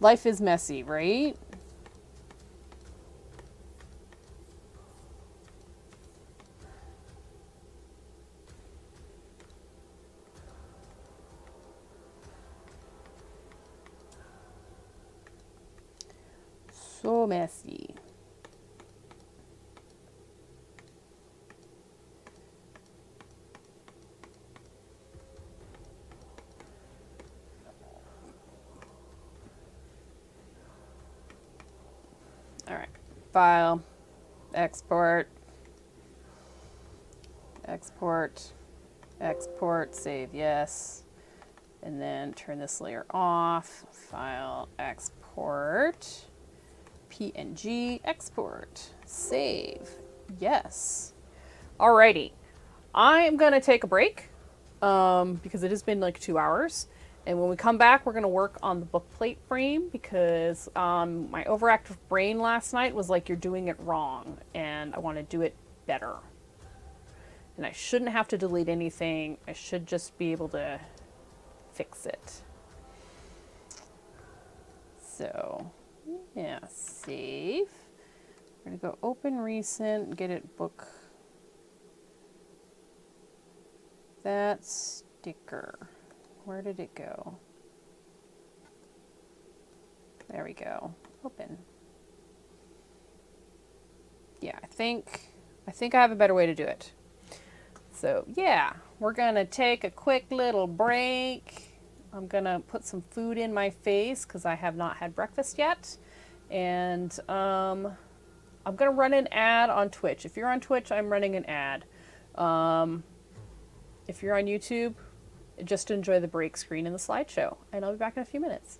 Life is messy, right? So messy. All right, file, export, export, export, save, yes. And then turn this layer off, file, export, PNG, export, save, yes. Alrighty, I'm gonna take a break because it has been like 2 hours. And when we come back, we're going to work on the bookplate frame because my overactive brain last night was like, you're doing it wrong, and I want to do it better. And I shouldn't have to delete anything. I should just be able to fix it. So, yeah, save. We're going to go open recent, get it book. That sticker. Where did it go? There we go. Open. Yeah, I think I have a better way to do it. So yeah, we're gonna take a quick little break. I'm gonna put some food in my face because I have not had breakfast yet. And I'm gonna run an ad on Twitch. If you're on Twitch, I'm running an ad. If you're on YouTube, just enjoy the break screen in the slideshow, and I'll be back in a few minutes.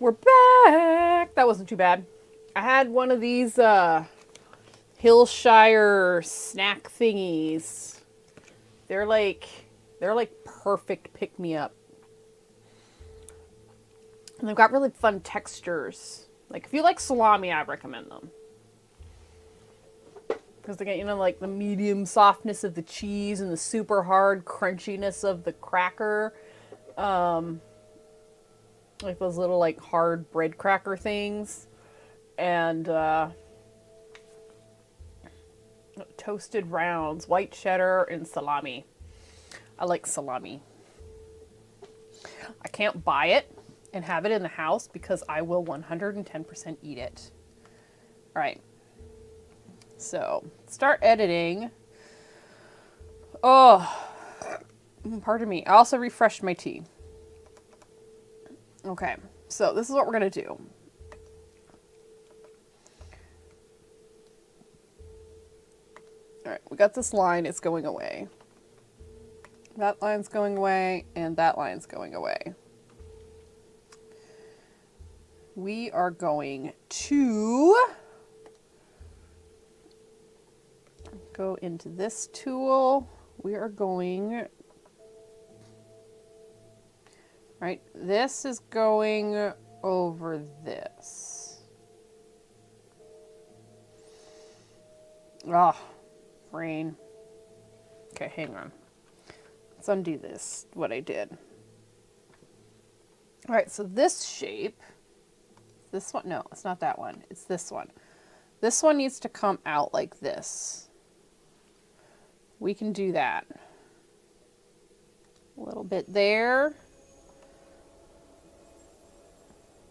We're back. That wasn't too bad. I had one of these Hillshire snack thingies. They're like perfect pick me up. And they've got really fun textures. Like if you like salami, I recommend them. Because they get, you know, like the medium softness of the cheese and the super hard crunchiness of the cracker. Like those little like hard bread cracker things. And toasted rounds, white cheddar and salami. I like salami. I can't buy it and have it in the house because I will 110% eat it. All right. So, start editing. Oh, pardon me. I also refreshed my tea. Okay, so this is what we're going to do. All right, we got this line. It's going away. That line's going away, and that line's going away. We are going to go into this tool. We are going, right, this is going over this. Ah, brain. Okay, hang on. Let's undo this, what I did. All right, so this shape, this one, no, it's not that one. It's this one. This one needs to come out like this. We can do that. A little bit there.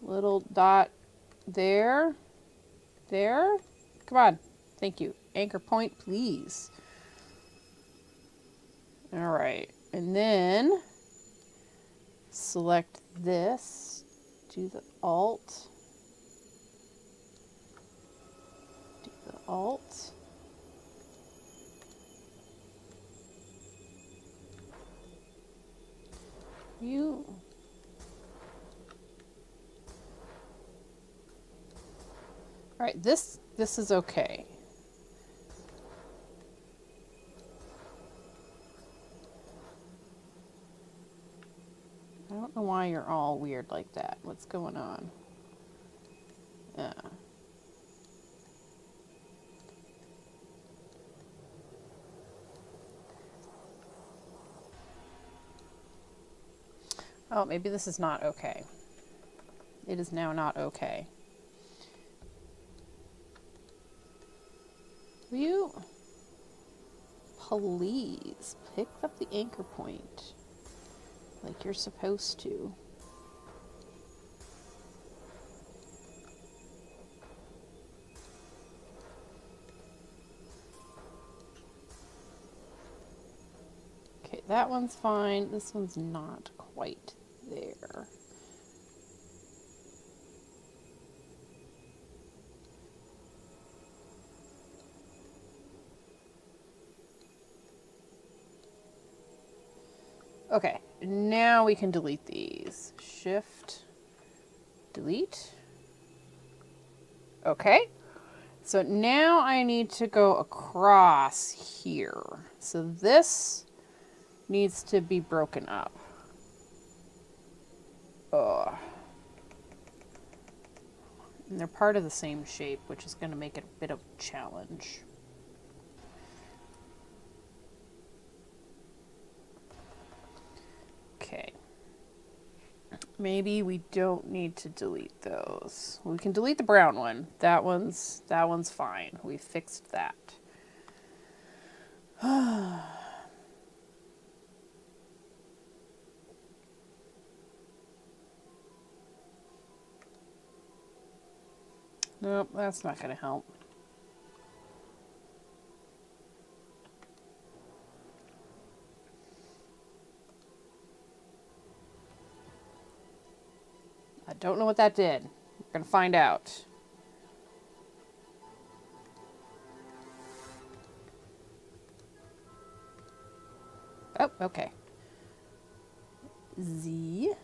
Little dot there. There. Come on. Thank you. Anchor point, please. All right. And then select this. Do the Alt. Do the Alt. You. All right, this is okay. I don't know why you're all weird like that. What's going on? Yeah. Oh, maybe this is not okay. It is now not okay. Will you please pick up the anchor point like you're supposed to? Okay, that one's fine. This one's not quite there. Okay, now we can delete these. Shift, delete. Okay, so now I need to go across here. So this needs to be broken up. Ugh. And they're part of the same shape, which is going to make it a bit of a challenge. Okay. Maybe we don't need to delete those. We can delete the brown one. That one's fine. We fixed that. Nope, that's not going to help. I don't know what that did. We're going to find out. Oh, okay. Z.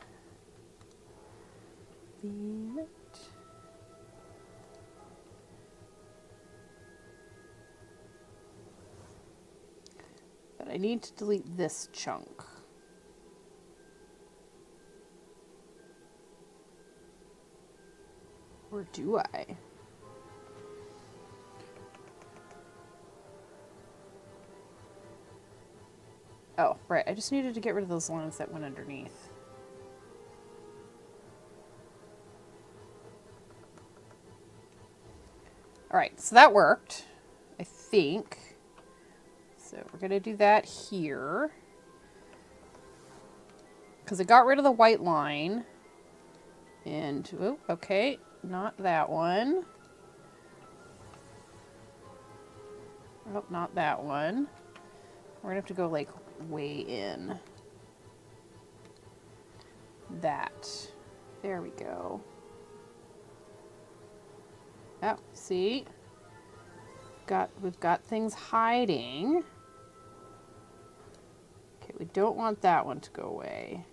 Damn it. But I need to delete this chunk. Or do I? Oh, right. I just needed to get rid of those lines that went underneath. All right, so that worked, I think. So we're going to do that here. Because I got rid of the white line. And, oh, okay, not that one. Oh, not that one. We're going to have to go, like, way in. That. There we go. Oh, see? We've got things hiding. Okay, we don't want that one to go away.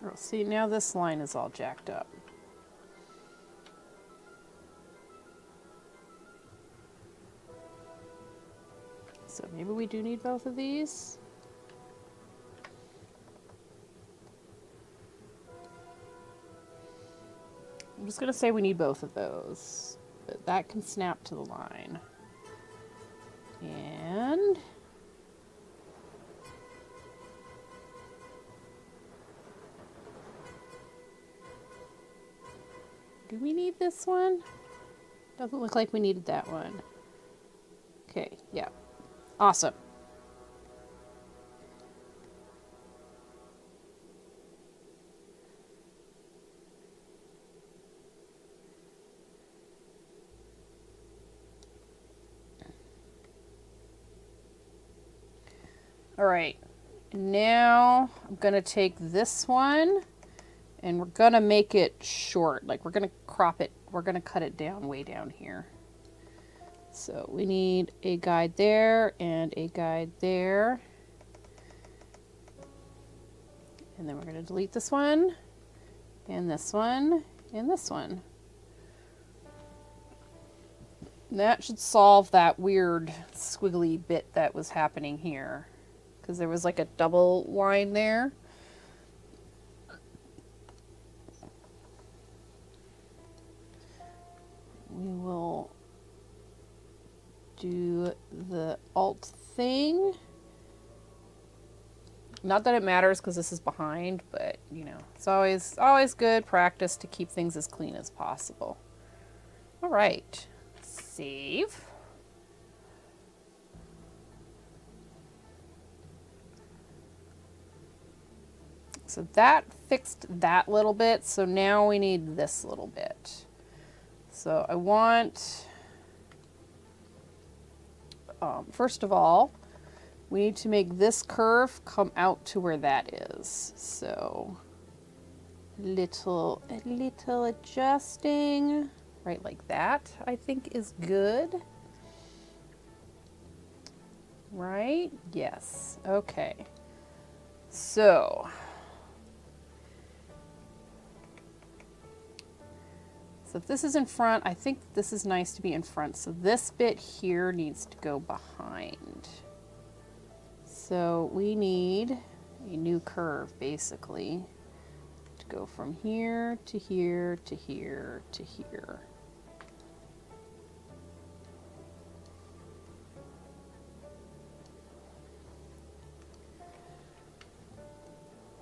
Oh, see, now this line is all jacked up. So maybe we do need both of these. I'm just going to say we need both of those. But that can snap to the line. And do we need this one? Doesn't look like we needed that one. Okay, yeah. Awesome. All right, now I'm gonna take this one and we're gonna make it short. Like we're gonna crop it, we're gonna cut it down way down here. So we need a guide there and a guide there. And then we're gonna delete this one and this one and this one. And that should solve that weird squiggly bit that was happening here. Because there was like a double line there. We will do the alt thing. Not that it matters because this is behind, but you know, it's always good practice to keep things as clean as possible. All right, save. So that fixed that little bit, so now we need this little bit. So I want, first of all, we need to make this curve come out to where that is. So a little adjusting, right like that, I think is good. Right? Yes. Okay. So if this is in front, I think this is nice to be in front. So this bit here needs to go behind. So we need a new curve, basically, to go from here to here to here to here.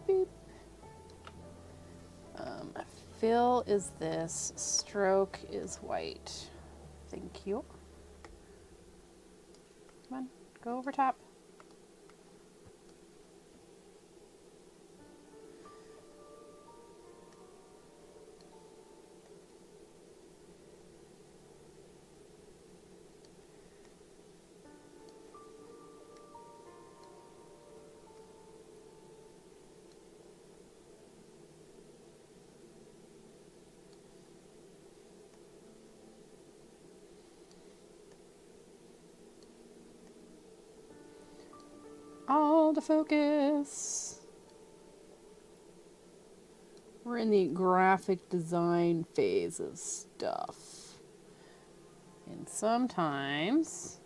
Beep. Fill is this, stroke is white. Thank you. Come on, go over top. Autofocus. We're in the graphic design phase of stuff. And sometimes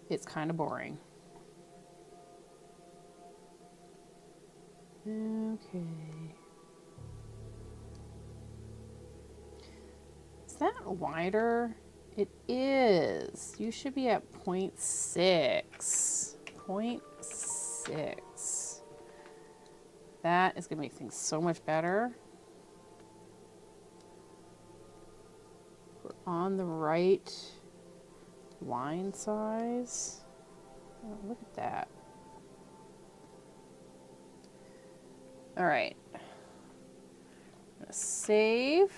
it's kind of boring. Okay. Is that wider? It is. You should be at 0.6. 0.6. That is going to make things so much better. We're on the right line size. Oh, look at that. All right. I'm going to save.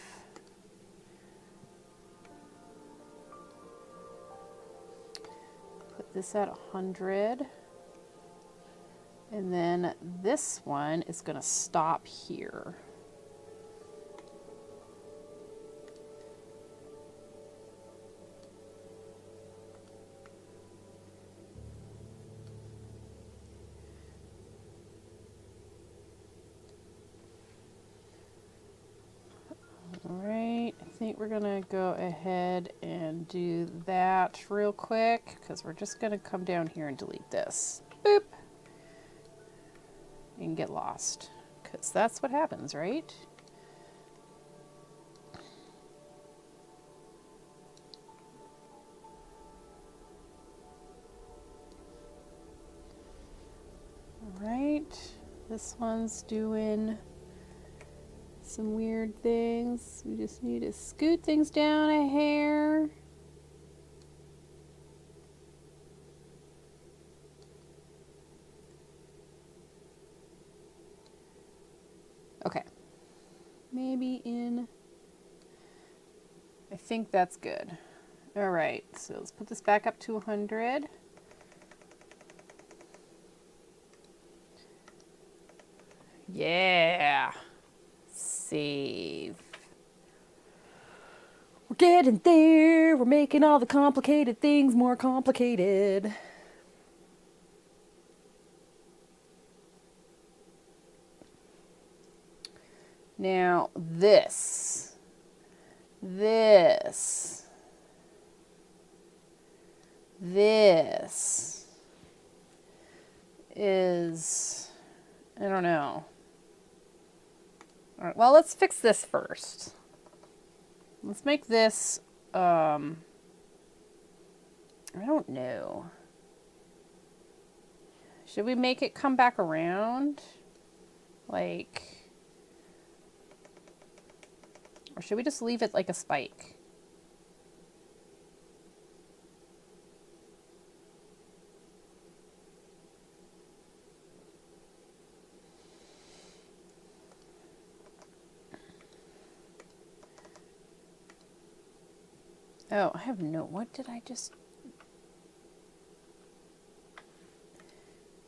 Put this at 100. And then this one is going to stop here. All right, I think we're going to go ahead and do that real quick because we're just going to come down here and delete this. Boop. And get lost because that's what happens, right? All right, this one's doing some weird things. We just need to scoot things down a hair. Okay, maybe in, I think that's good. All right, so let's put this back up to 100. Yeah, save. We're getting there. We're making all the complicated things more complicated. Now this is, I don't know. All right, well, let's fix this first. Let's make this, I don't know. Should we make it come back around? Like, or should we just leave it like a spike? Oh, I have no, what did I just?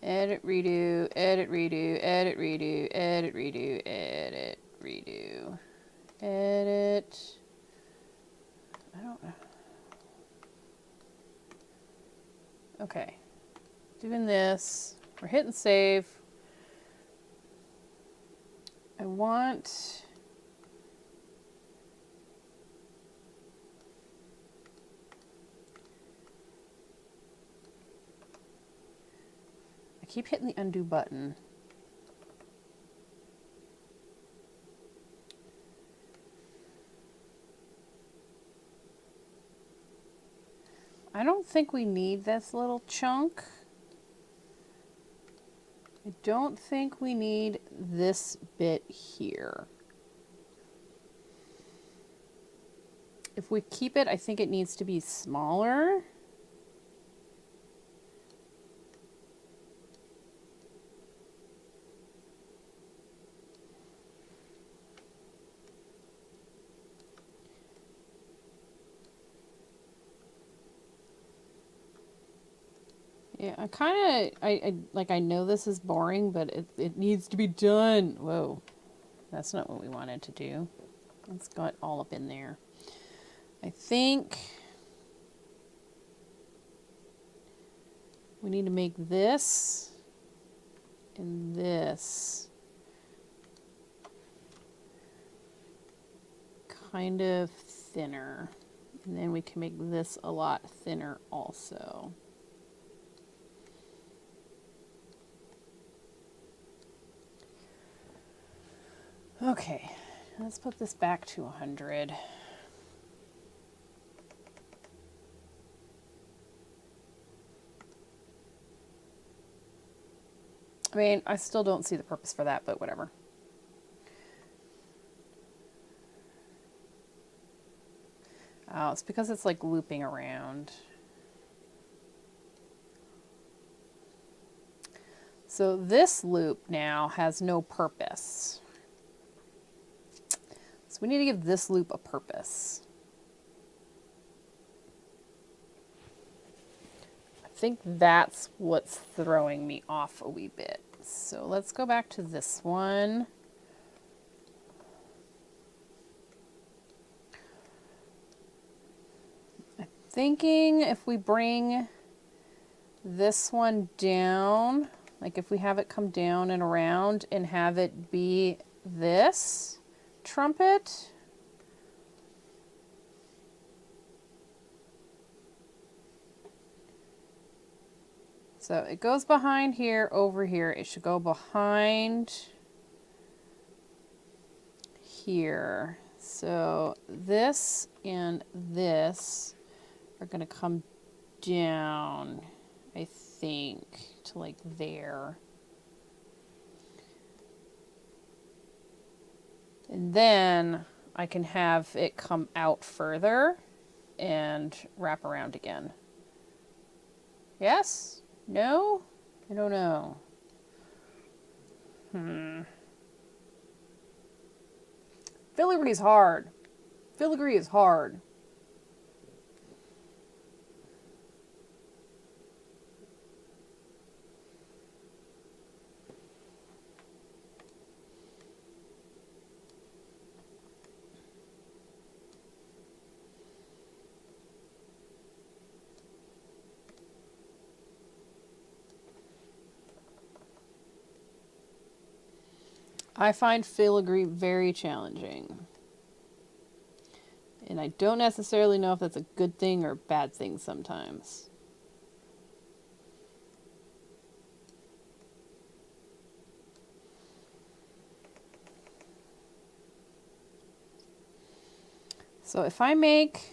Edit, redo, edit, redo, edit, redo, edit, redo, edit, redo, edit. I don't know. Okay, doing this. We're hitting save. I want. I keep hitting the undo button. I don't think we need this little chunk. I don't think we need this bit here. If we keep it, I think it needs to be smaller. Yeah, I know this is boring, but it needs to be done. Whoa, that's not what we wanted to do. It's got all up in there. I think we need to make this and this kind of thinner. And then we can make this a lot thinner also. Okay, let's put this back to 100. I mean, I still don't see the purpose for that, but whatever. Oh, it's because it's like looping around. So this loop now has no purpose. So we need to give this loop a purpose. I think that's what's throwing me off a wee bit. So let's go back to this one. I'm thinking if we bring this one down, like if we have it come down and around and have it be this trumpet. So it goes behind here, over here. It should go behind here. So this and this are going to come down, I think, to like there. And then I can have it come out further and wrap around again. Yes? No? I don't know. Filigree is hard. Filigree is hard. I find filigree very challenging. And I don't necessarily know if that's a good thing or a bad thing sometimes. So if I make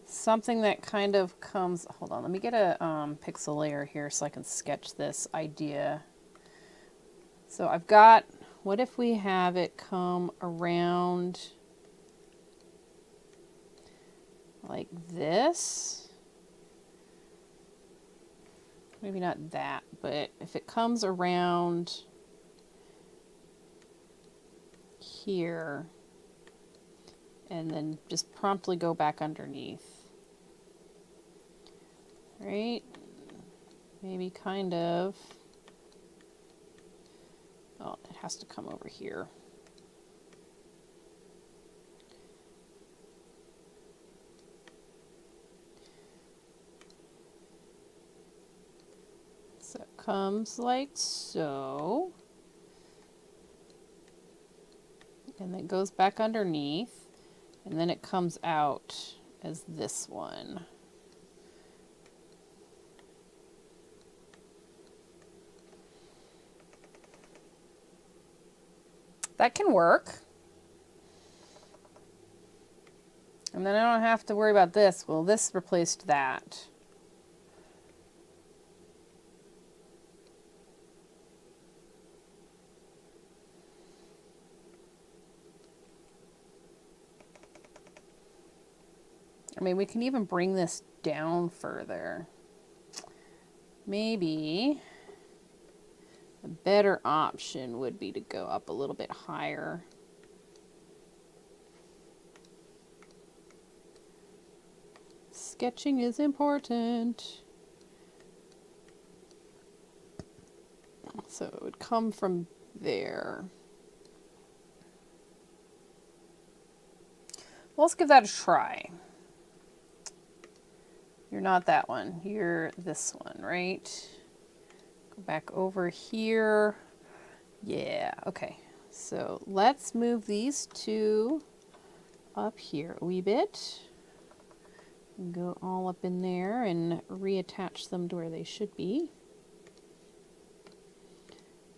something that kind of comes, hold on, let me get a pixel layer here so I can sketch this idea. So I've got, what if we have it come around like this? Maybe not that, but if it comes around here and then just promptly go back underneath. Right? Maybe kind of. Oh, it has to come over here. So it comes like so. And it goes back underneath. And then it comes out as this one. That can work. And then I don't have to worry about this. Well, this replaced that. I mean, we can even bring this down further. Maybe a better option would be to go up a little bit higher. Sketching is important. So it would come from there. Well, let's give that a try. You're not that one. You're this one, right? Go back over here. Yeah, okay. So let's move these two up here a wee bit. Go all up in there and reattach them to where they should be.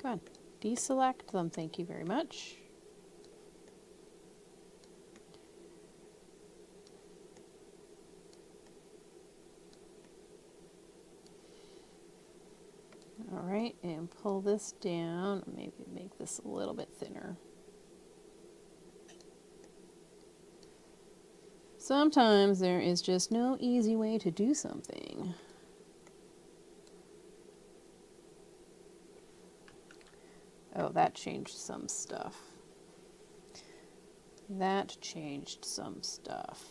Go on, deselect them, thank you very much. All right, and pull this down, maybe make this a little bit thinner. Sometimes there is just no easy way to do something. Oh, that changed some stuff. That changed some stuff.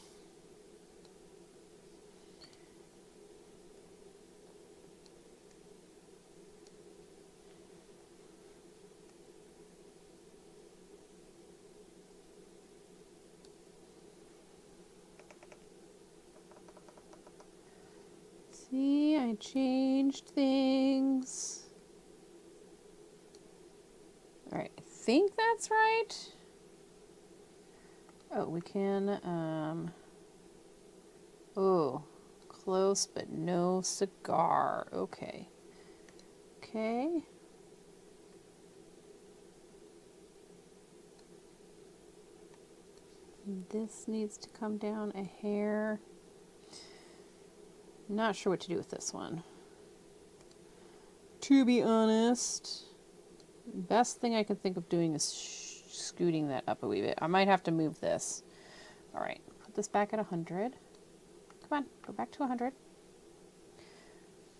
See, I changed things. All right, I think that's right. Oh, we can, oh, close but no cigar. Okay. Okay. This needs to come down a hair. Not sure what to do with this one. To be honest, best thing I can think of doing is scooting that up a wee bit. I might have to move this. All right, put this back at 100. Come on, go back to 100.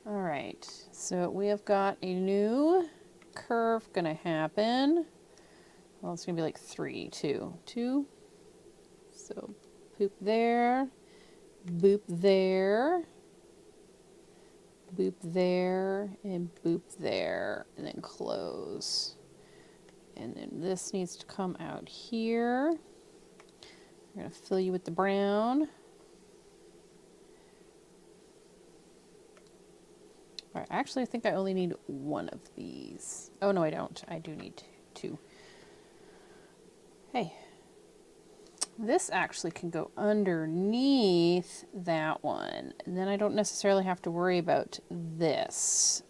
All right, so we have got a new curve gonna happen. Well, it's gonna be like 3, 2, 2. So poop there, boop there, boop there, and boop there, and then close. And then this needs to come out here. We're going to fill you with the brown. All right, actually, I think I only need one of these. Oh, no, I don't. I do need 2. Hey, this actually can go underneath that one. And then I don't necessarily have to worry about this.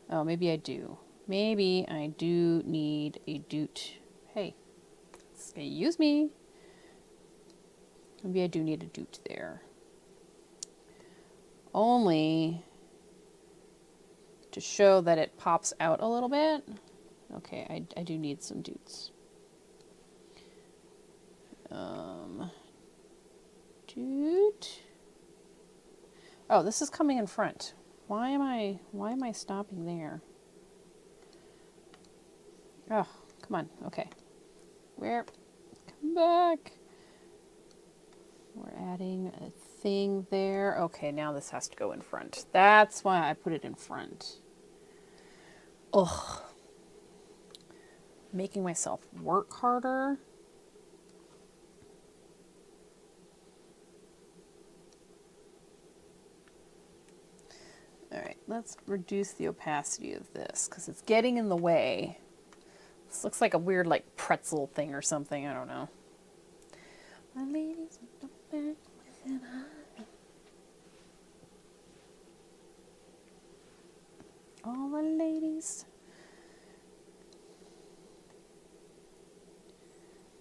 Oh, maybe I do. Maybe I do need a doot. Hey, excuse me. Maybe I do need a doot there. Only to show that it pops out a little bit. Okay, I do need some doots. Doot. Oh, this is coming in front. Why am I stopping there? Oh, come on. Okay. Come back. We're adding a thing there. Okay, now this has to go in front. That's why I put it in front. Ugh. Making myself work harder. All right, let's reduce the opacity of this because it's getting in the way. This looks like a weird like pretzel thing or something. I don't know. My ladies with the back with an eye. All the ladies.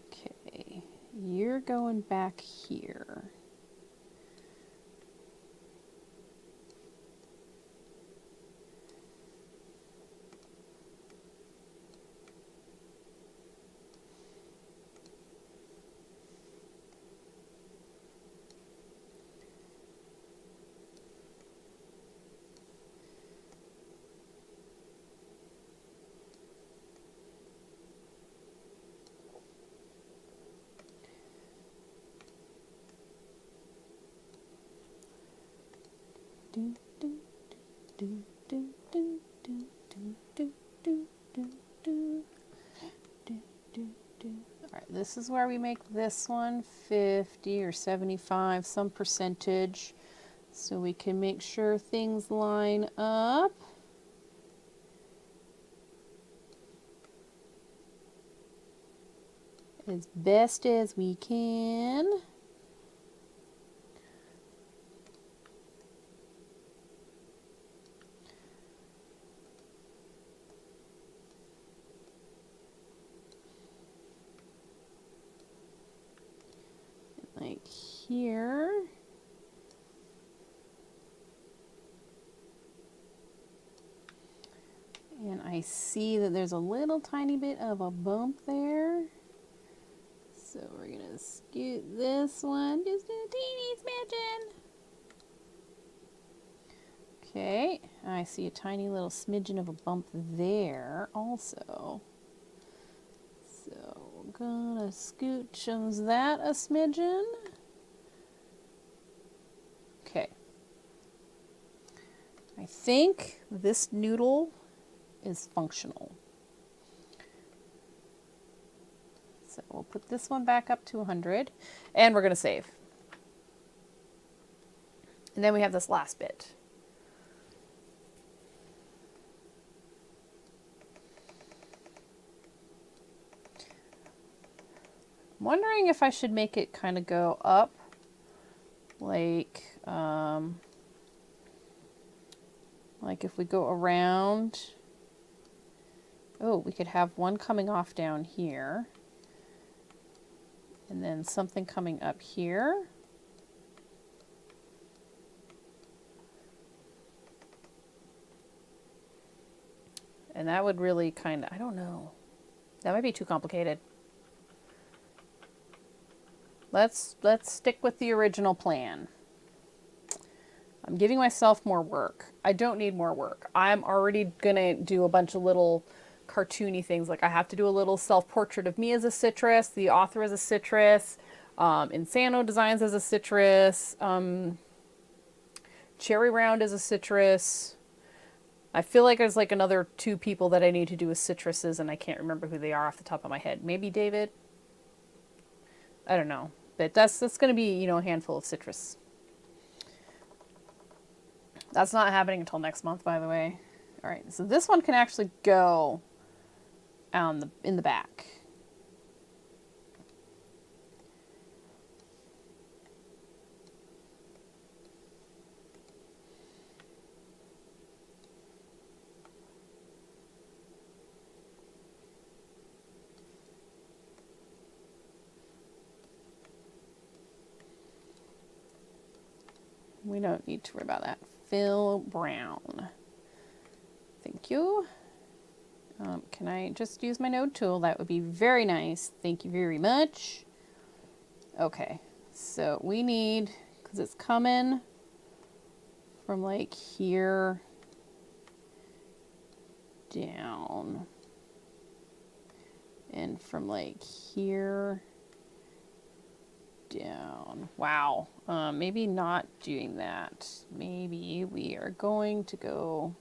Okay, you're going back here. Alright, this is where we make this one 50 or 75, some percentage. so we can make sure things line up. As best as we can. Like here. And I see that there's a little tiny bit of a bump there. So we're gonna scoot this one just a teeny smidgen. Okay, I see a tiny little smidgen of a bump there also. So we're gonna scooch that a smidgen. Okay. I think this noodle is functional. So we'll put this one back up to 100 and we're going to save. And then we have this last bit. I'm wondering if I should make it kind of go up like if we go around. Oh, we could have one coming off down here. And then something coming up here. And that would really kind of, I don't know. That might be too complicated. Let's stick with the original plan. I'm giving myself more work. I don't need more work. I'm already gonna do a bunch of little cartoony things. Like I have to do a little self-portrait of me as a citrus, the author as a citrus, Insano Designs as a citrus, Cherry Round as a citrus. I feel like there's like another 2 people that I need to do as citruses and I can't remember who they are off the top of my head. Maybe David? I don't know. But that's gonna be, you know, a handful of citrus. That's not happening until next month, by the way. All right, so this one can actually go in the back. We don't need to worry about that. Phil Brown. Thank you. Can I just use my node tool? That would be very nice. Thank you very much. Okay, so we need, because it's coming from like here down. And from like here down. Wow. Maybe not doing that. Maybe we are going to go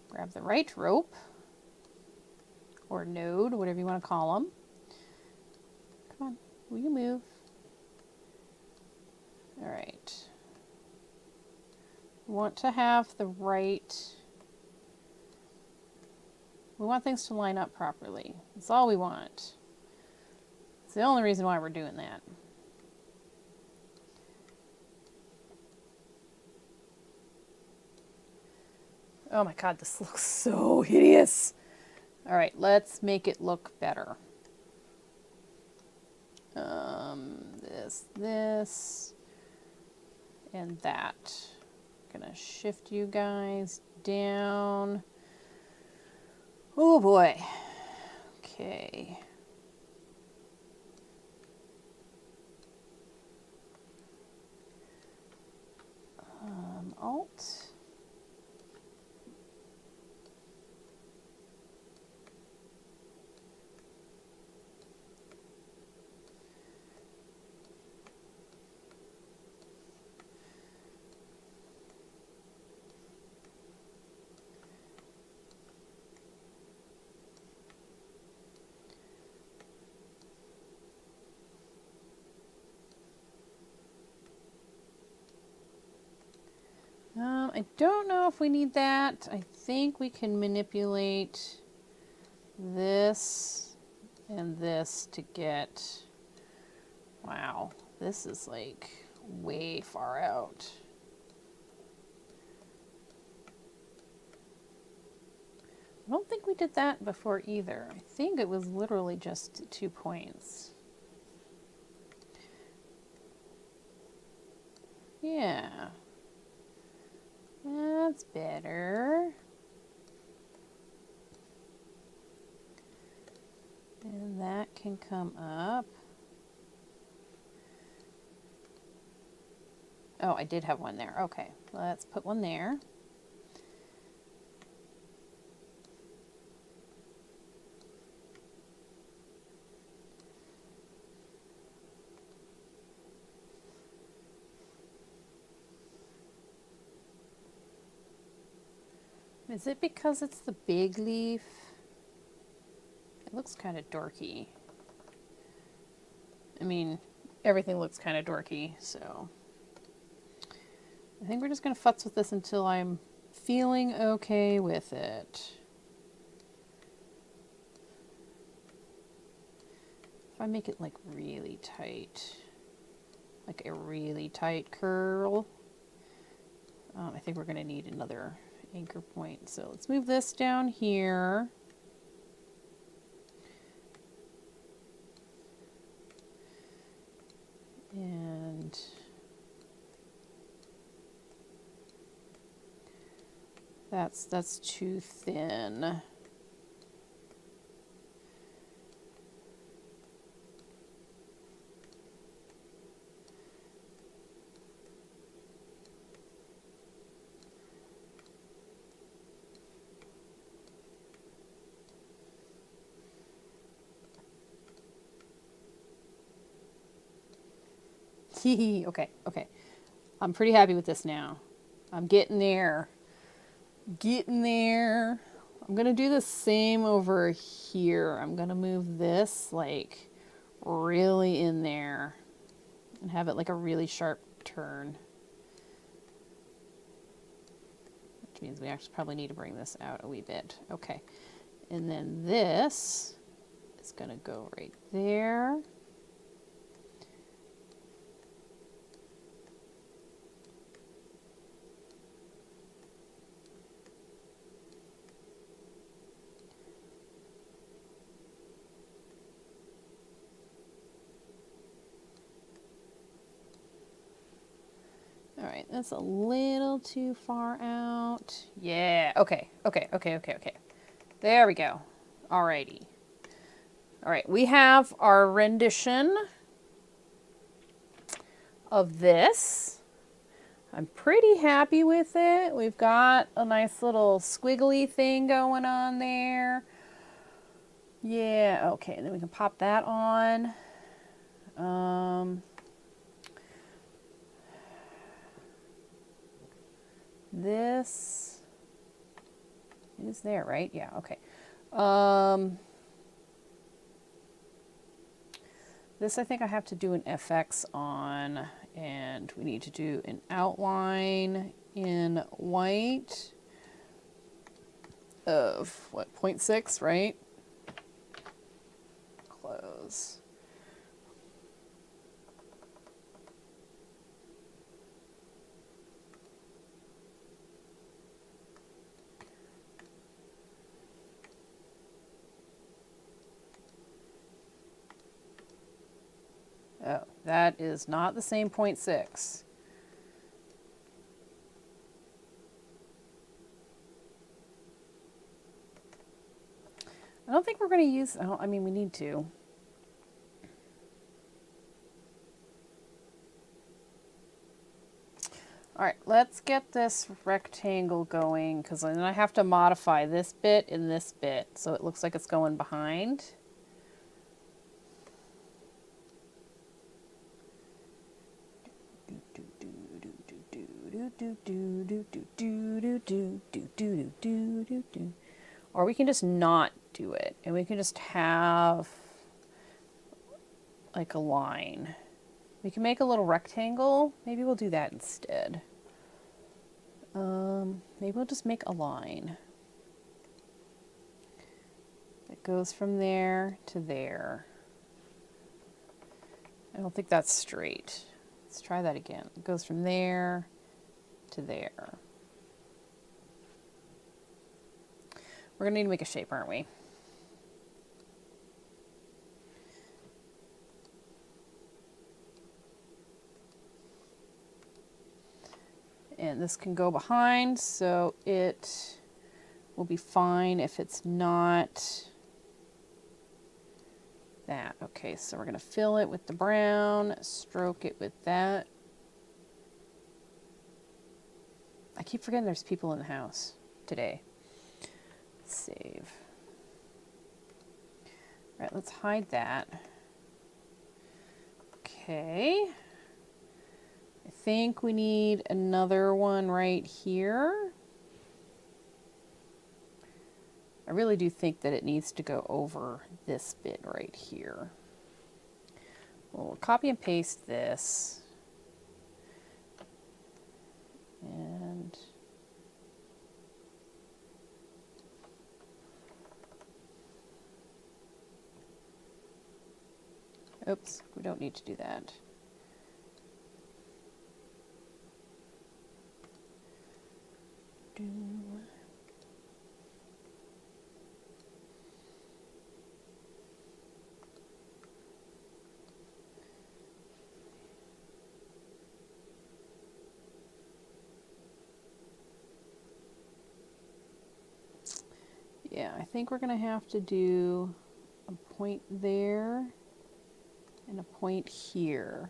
grab the right rope or node, whatever you want to call them. Come on, will you move? All right. We want to have the right, we want things to line up properly. That's all we want. It's the only reason why we're doing that. Oh my God, this looks so hideous. All right, let's make it look better. This, and that. Gonna shift you guys down. Oh boy. Okay. Alt. I don't know if we need that. I think we can manipulate this and this to get, wow, this is like way far out. I don't think we did that before either. I think it was literally just 2 points. Yeah. That's better. And that can come up. Oh, I did have one there. Okay, let's put one there. Is it because it's the big leaf? It looks kind of dorky. I mean, everything looks kind of dorky, so I think we're just going to futz with this until I'm feeling okay with it. If I make it like really tight, like a really tight curl, I think we're going to need another anchor point. So let's move this down here. And that's too thin. Okay, okay. I'm pretty happy with this now. I'm getting there. Getting there. I'm going to do the same over here. I'm going to move this like really in there and have it like a really sharp turn. Which means we actually probably need to bring this out a wee bit. Okay. And then this is going to go right there. All right, that's a little too far out. Yeah, okay. There we go. Alrighty. All right, we have our rendition of this. I'm pretty happy with it. We've got a nice little squiggly thing going on there. Yeah, okay, and then we can pop that on. This is there, right? Yeah, okay. This I think I have to do an FX on, and we need to do an outline in white of, what, 0.6, right? Close. Oh, that is not the same 0.6. I don't think we're going to use, I mean, we need to. All right, let's get this rectangle going, because then I have to modify this bit and this bit, so it looks like it's going behind. Or we can just not do it, and we can just have like a line. We can make a little rectangle. Maybe we'll do that instead. Maybe we'll just make a line that goes from there to there. I don't think that's straight. Let's try that again. It goes from there to there. We're gonna need to make a shape, aren't we? And this can go behind, so it will be fine if it's not that. Okay, so we're gonna fill it with the brown, stroke it with that. I keep forgetting there's people in the house today. Save. All right, let's hide that. Okay. I think we need another one right here. I really do think that it needs to go over this bit right here. We'll copy and paste this. And oops, we don't need to do that. Yeah, I think we're going to have to do a point there and a point here.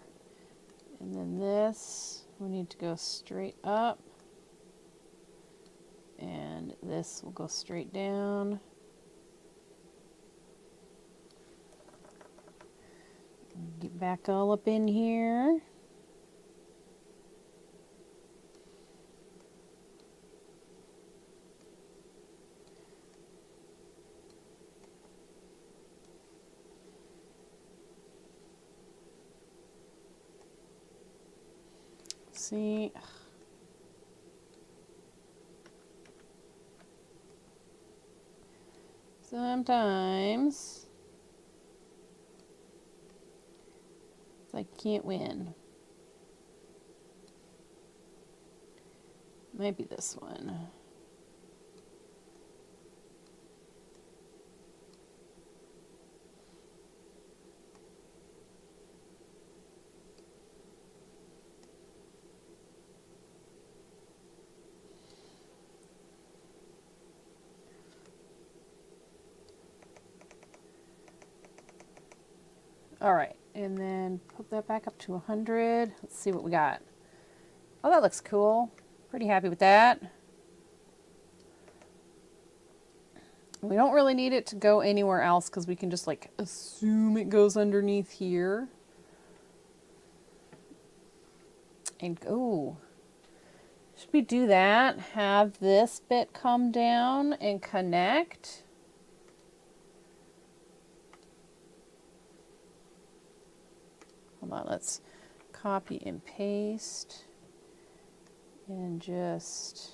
And then this, we need to go straight up. And this will go straight down. Get back all up in here. See, sometimes it's like can't win. Might be this one. All right, and then put that back up to 100. Let's see what we got. Oh, that looks cool. Pretty happy with that. We don't really need it to go anywhere else because we can just like assume it goes underneath here. And oh, should we do that? Have this bit come down and connect. Hold on, let's copy and paste and just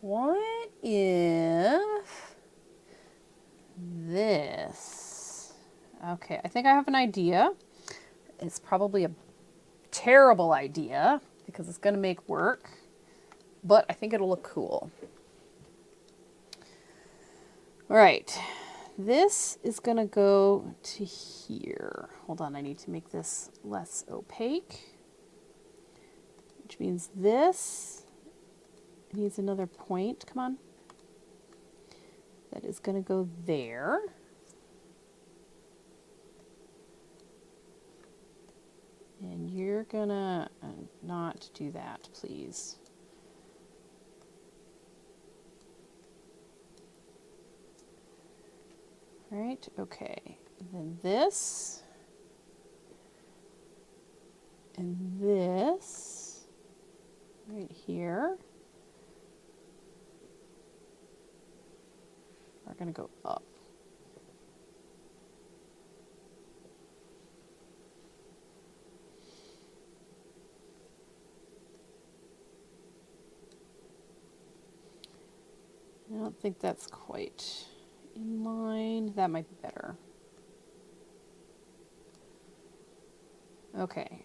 what if this? Okay, I think I have an idea. It's probably a terrible idea because it's going to make work, but I think it'll look cool. All right, this is going to go to here. Hold on, I need to make this less opaque, which means this needs another point. Come on. That is going to go there. And you're gonna not do that, please. Right, okay. And then this. And this. Right here. Are going to go up? I don't think that's quite in line. That might be better. Okay.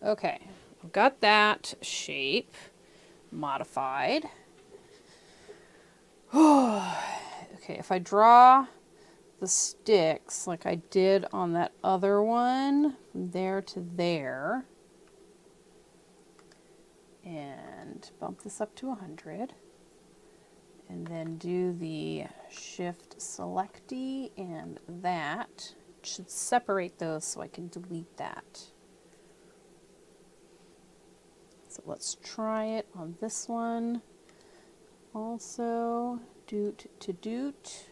Okay, I've got that shape modified. Okay, if I draw the sticks like I did on that other one, from there to there, and bump this up to 100, and then do the shift selecty, and that should separate those so I can delete that. So let's try it on this one. Also, doot to doot.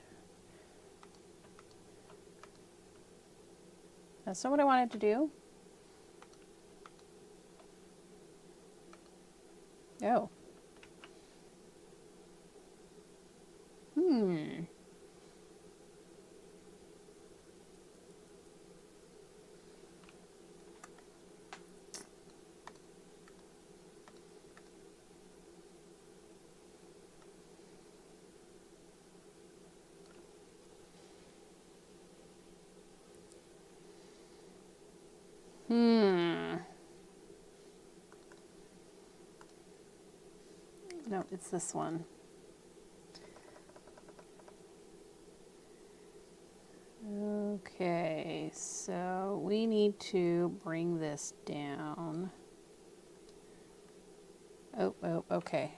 That's not what I wanted to do. Oh. No, it's this one. Okay, so we need to bring this down. Oh, okay.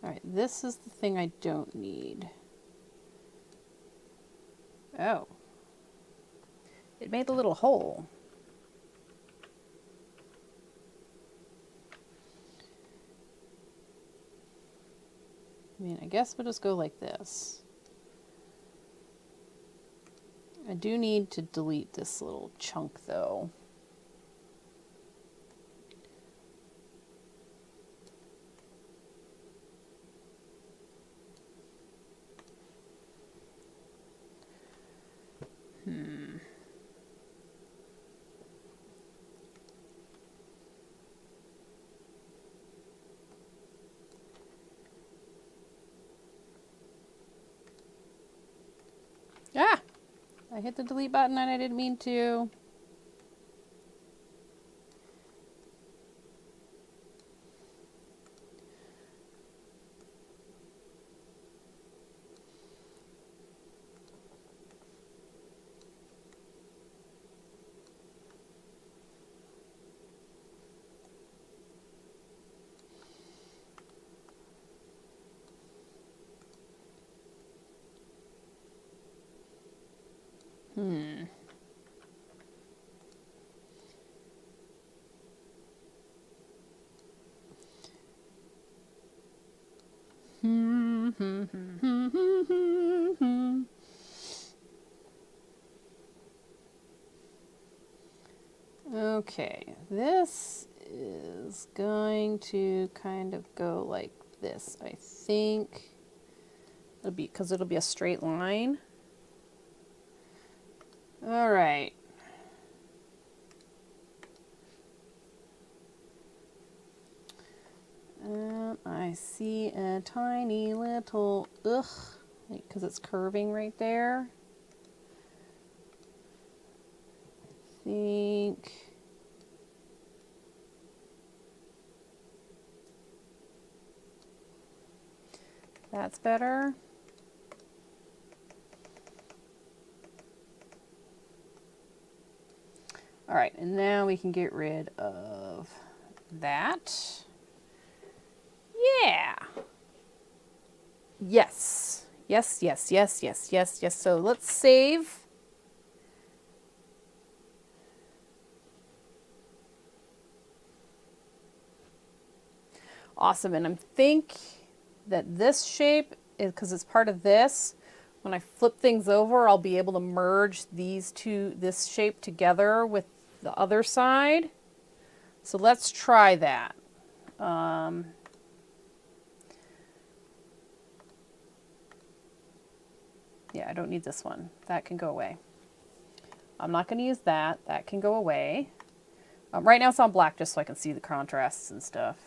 All right, this is the thing I don't need. Oh. It made a little hole. I mean, I guess we'll just go like this. I do need to delete this little chunk though. Ah! I hit the delete button and I didn't mean to. Okay, this is going to kind of go like this, I think. It'll be, because it'll be a straight line. All right. I see a tiny little, because it's curving right there. I think that's better. All right, and now we can get rid of that. Yeah. Yes. Yes, yes, yes, yes, yes, yes. So let's save. Awesome, and I think that this shape, is because it's part of this, when I flip things over, I'll be able to merge this shape together with the other side. So let's try that. Yeah, I don't need this one. That can go away. I'm not going to use that. That can go away. Right now it's on black just so I can see the contrasts and stuff.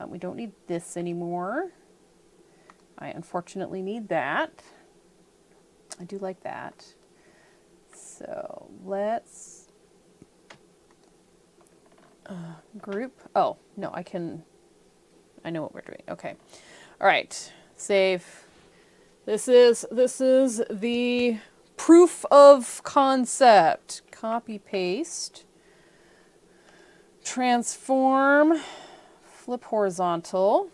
We don't need this anymore. I unfortunately need that. I do like that. So let's group. Oh, no, I know what we're doing. Okay. All right. Save. This is the proof of concept. Copy paste. Transform. Flip horizontal.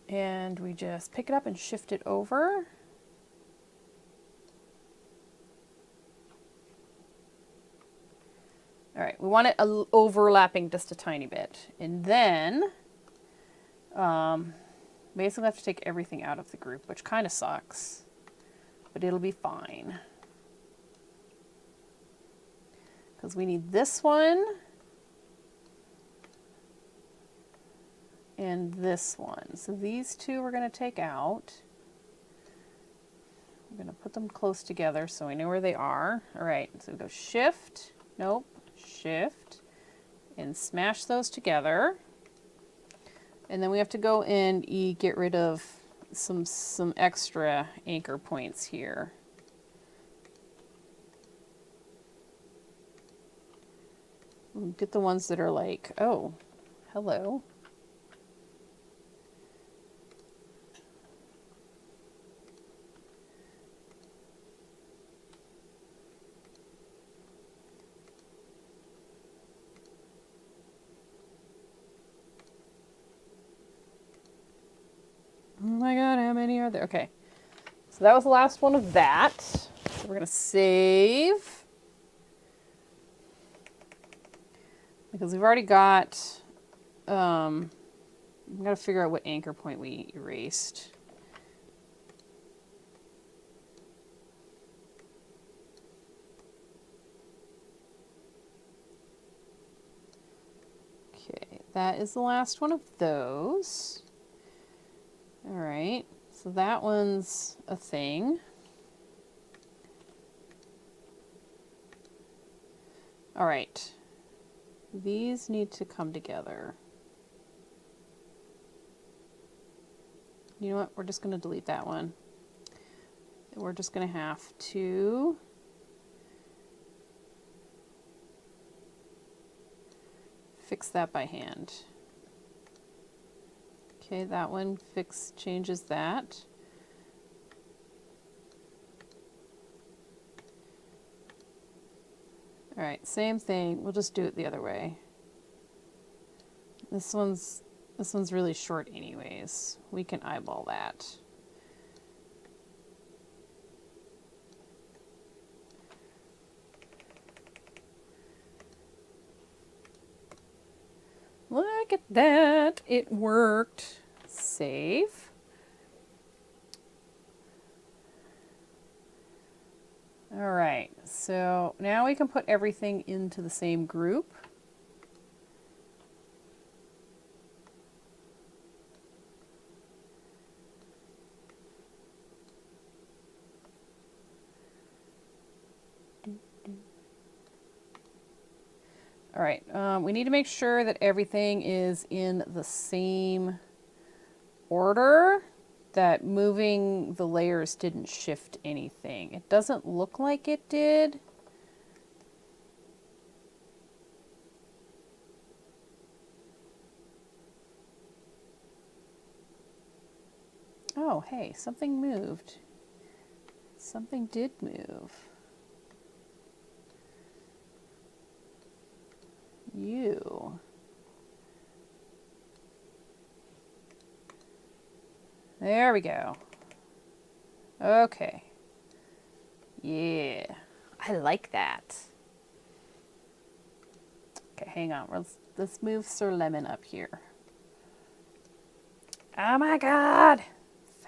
And we just pick it up and shift it over. All right, we want it overlapping just a tiny bit. And then basically have to take everything out of the group, which kind of sucks, but it'll be fine. Because we need this one and this one. So these two we're going to take out. I'm going to put them close together so I know where they are. All right, so we go shift, nope, shift, and smash those together. And then we have to go in and get rid of some extra anchor points here. We'll get the ones that are like, oh, hello. Oh my god, how many are there? Okay, so that was the last one of that. So we're going to save. Because we've already got, we've got to figure out what anchor point we erased. Okay, that is the last one of those. All right, so that one's a thing. All right, these need to come together. You know what, we're just going to delete that one. We're just going to have to fix that by hand. Okay, that one changes that. All right, same thing. We'll just do it the other way. This one's really short anyways. We can eyeball that. Look at that. It worked. Save. All right, so now we can put everything into the same group. All right, we need to make sure that everything is in the same order, that moving the layers didn't shift anything. It doesn't look like it did. Oh, hey, something moved. Something did move. you. There we go. Okay. Yeah, I like that. Okay, hang on. Let's move Sir Lemon up here. Oh my God,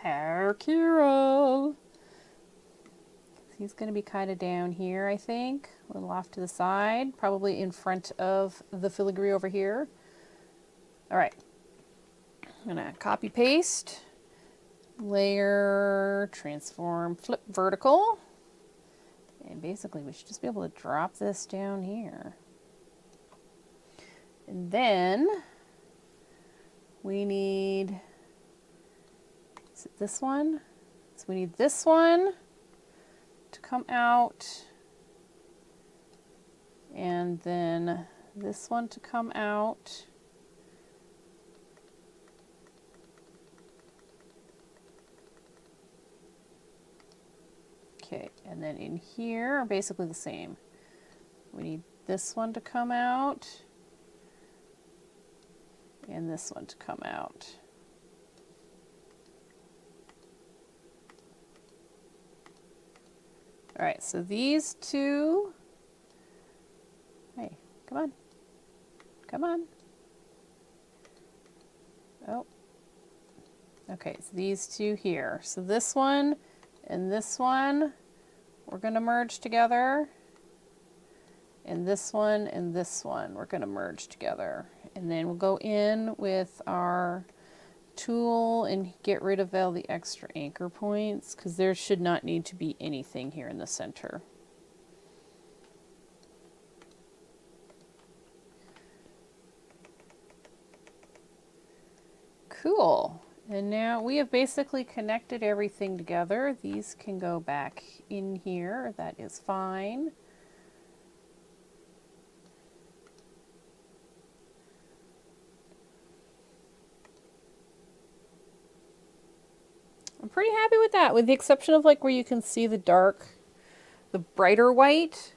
Fair Kirill. He's going to be kind of down here, I think. A little off to the side, probably in front of the filigree over here. All right. I'm going to copy paste, layer, transform, flip vertical. And basically we should just be able to drop this down here. And then we need, is it this one? So we need this one to come out, and then this one to come out. Okay, and then in here are basically the same. We need this one to come out, and this one to come out. All right, so these two, hey, come on, come on. Oh, okay, so these two here. So this one and this one, we're gonna merge together. And this one, we're gonna merge together. And then we'll go in with our tool and get rid of all the extra anchor points, because there should not need to be anything here in the center. Cool. And now we have basically connected everything together. These can go back in here. That is fine. I'm pretty happy with that, with the exception of like where you can see the dark, the brighter white.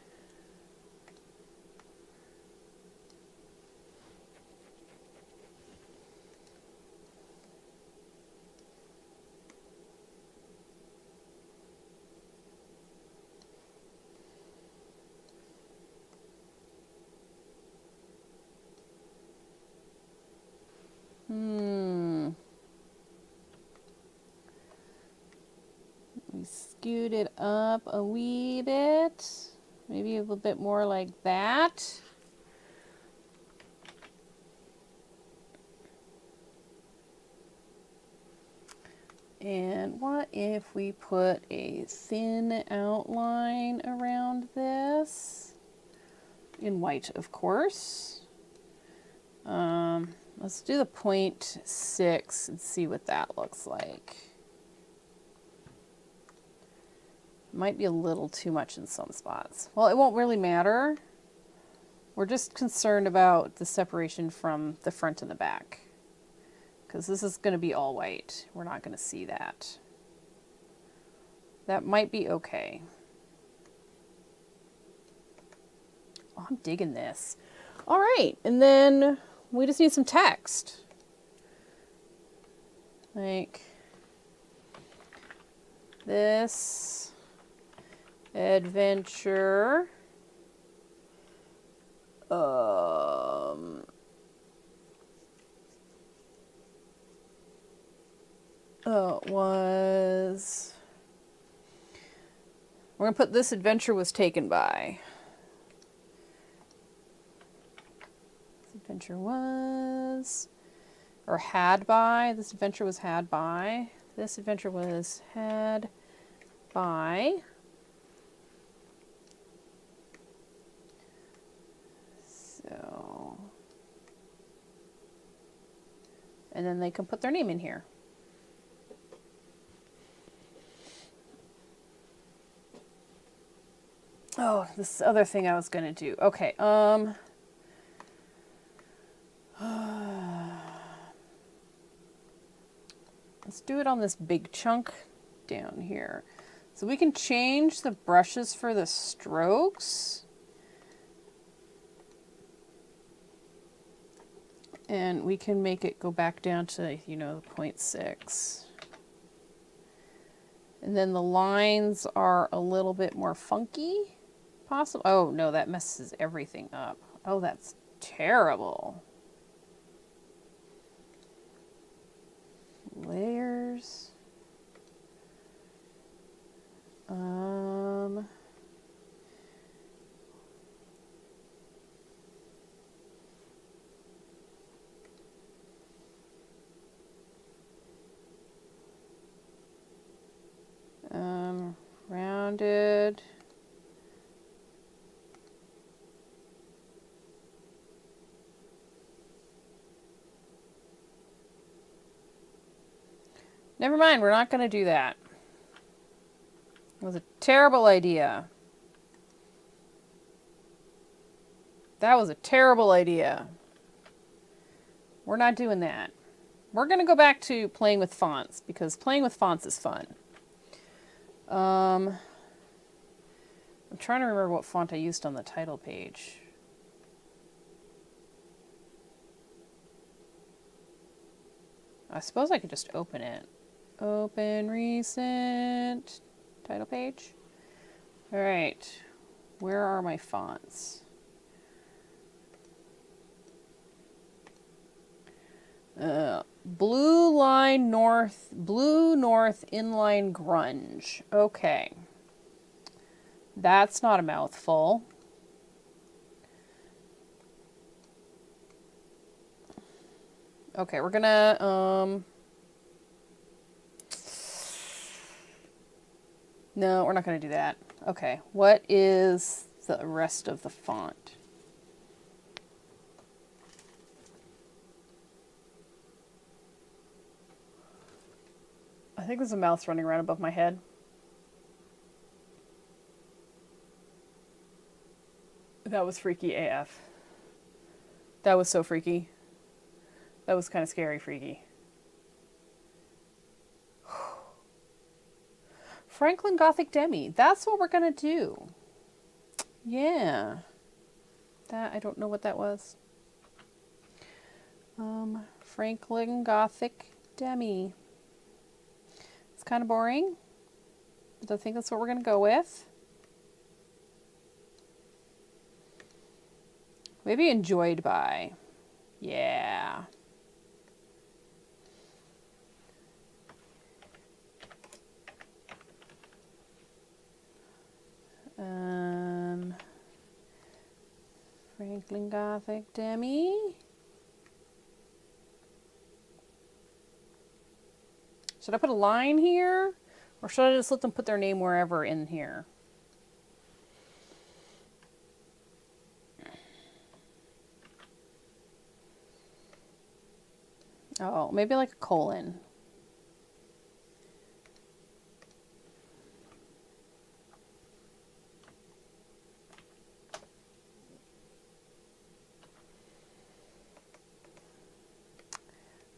We scoot it up a wee bit, maybe a little bit more like that. And what if we put a thin outline around this? In white, of course. Let's do the 0.6 and see what that looks like. Might be a little too much in some spots. Well, it won't really matter. We're just concerned about the separation from the front and the back, because this is going to be all white. We're not going to see that. That might be okay. Oh, I'm digging this. All right, and then we just need some text. Like this adventure was, we're gonna put this adventure was taken by. This adventure was, or had by, this adventure was had by, this adventure was had by. So, and then they can put their name in here. Oh, this other thing I was gonna do. Okay, let's do it on this big chunk down here. So we can change the brushes for the strokes. And we can make it go back down to, you know, 0.6. And then the lines are a little bit more funky. Possible. Oh, no, that messes everything up. Oh, that's terrible. Layers. Rounded. Never mind, we're not going to do that. It was a terrible idea. That was a terrible idea. We're not doing that. We're going to go back to playing with fonts because playing with fonts is fun. I'm trying to remember what font I used on the title page. I suppose I could just open it. Open recent title page. All right, where are my fonts? Blue North Inline Grunge. Okay. That's not a mouthful. Okay, we're gonna, no, we're not gonna do that. Okay, what is the rest of the font? I think there's a mouse running around above my head. That was freaky AF. That was so freaky. That was kind of scary freaky. Franklin Gothic Demi. That's what we're going to do. Yeah. That, I don't know what that was. Franklin Gothic Demi. It's kind of boring, but I think that's what we're going to go with. Maybe enjoyed by. Yeah. Franklin Gothic Demi. Should I put a line here? Or should I just let them put their name wherever in here? Oh, maybe like a colon.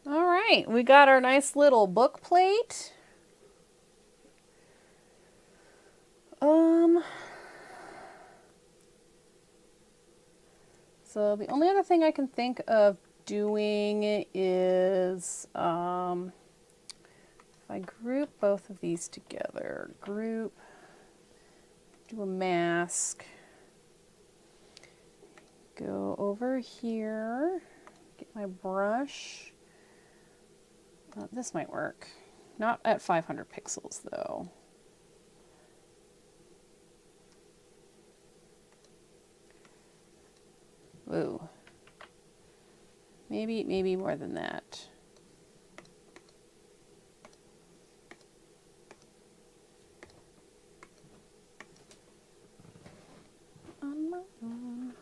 All right, we got our nice little book plate. So the only other thing I can think of doing is if I group both of these together, do a mask, go over here, get my brush. This might work. Not at 500 pixels though. Ooh. Maybe more than that. On my own.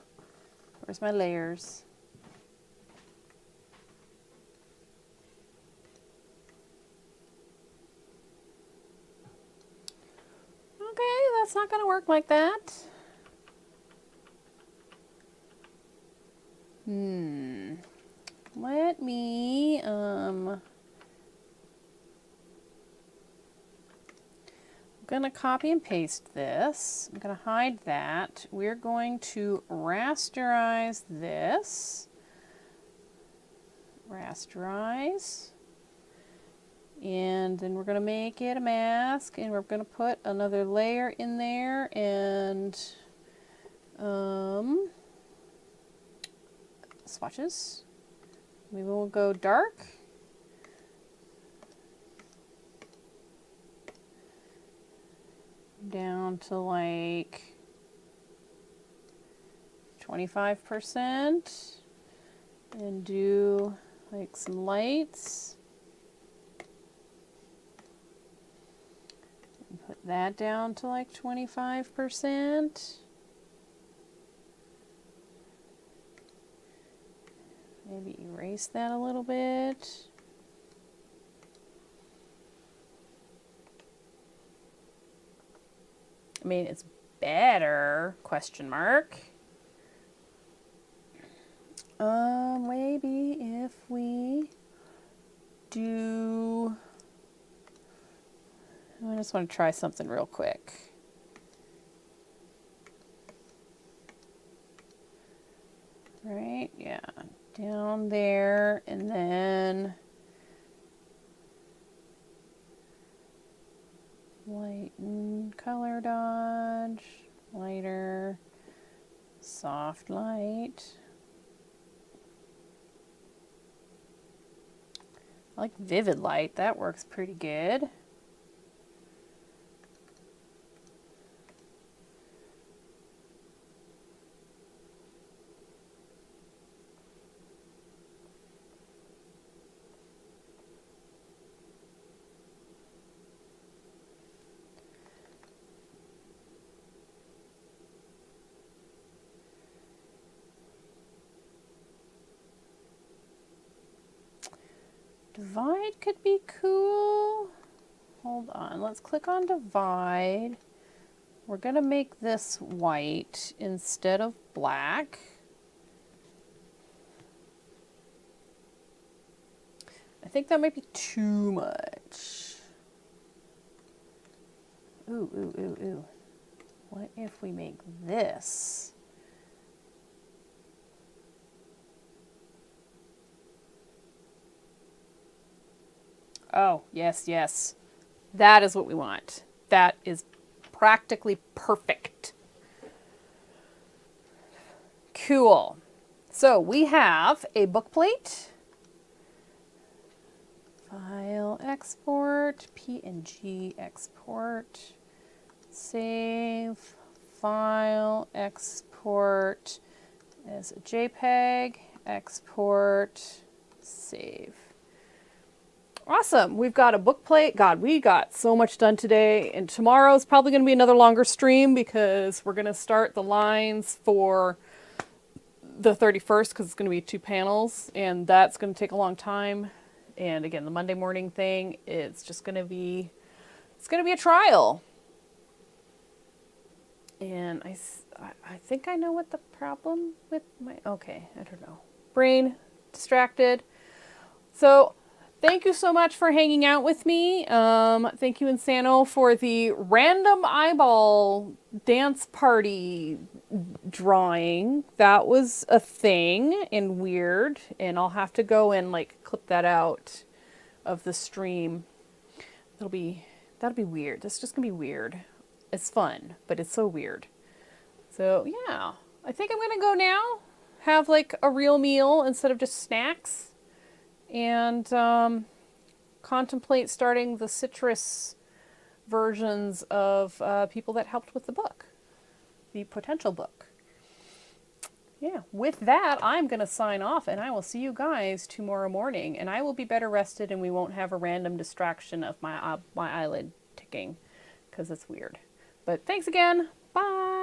Where's my layers? Okay, that's not gonna work like that. Let me, I'm gonna copy and paste this. I'm gonna hide that. We're going to rasterize this. rasterize. And then we're going to make it a mask, and we're going to put another layer in there, and swatches. We will go dark. Down to like 25%, and do like some lights. And put that down to like 25%. Maybe erase that a little bit. I mean, it's better, question mark. Maybe if we do, I just want to try something real quick. Right, yeah, down there, and then lighten color dodge, lighter, soft light. I like vivid light, that works pretty good. Divide could be cool. Hold on, let's click on divide. We're gonna make this white instead of black. I think that might be too much. Ooh, ooh, ooh, ooh. What if we make this? Oh, yes, yes. That is what we want. That is practically perfect. Cool. So we have a book plate. File export, PNG export, save, file export as a JPEG, export, save. Awesome. We've got a book plate. God, we got so much done today. And tomorrow's probably going to be another longer stream because we're going to start the lines for the 31st because it's going to be 2 panels. And that's going to take a long time. And again, the Monday morning thing, it's just going to be, it's going to be a trial. And I think I know what the problem with my, okay, I don't know. Brain distracted. So thank you so much for hanging out with me. Thank you, Insano, for the random eyeball dance party drawing. That was a thing and weird. And I'll have to go and like clip that out of the stream. That'll be weird. That's just gonna be weird. It's fun, but it's so weird. So yeah, I think I'm gonna go now. Have like a real meal instead of just snacks. And contemplate starting the citrus versions of people that helped with the book, the potential book. Yeah, with that, I'm going to sign off, and I will see you guys tomorrow morning, and I will be better rested, and we won't have a random distraction of my eyelid ticking, because it's weird. But thanks again. Bye.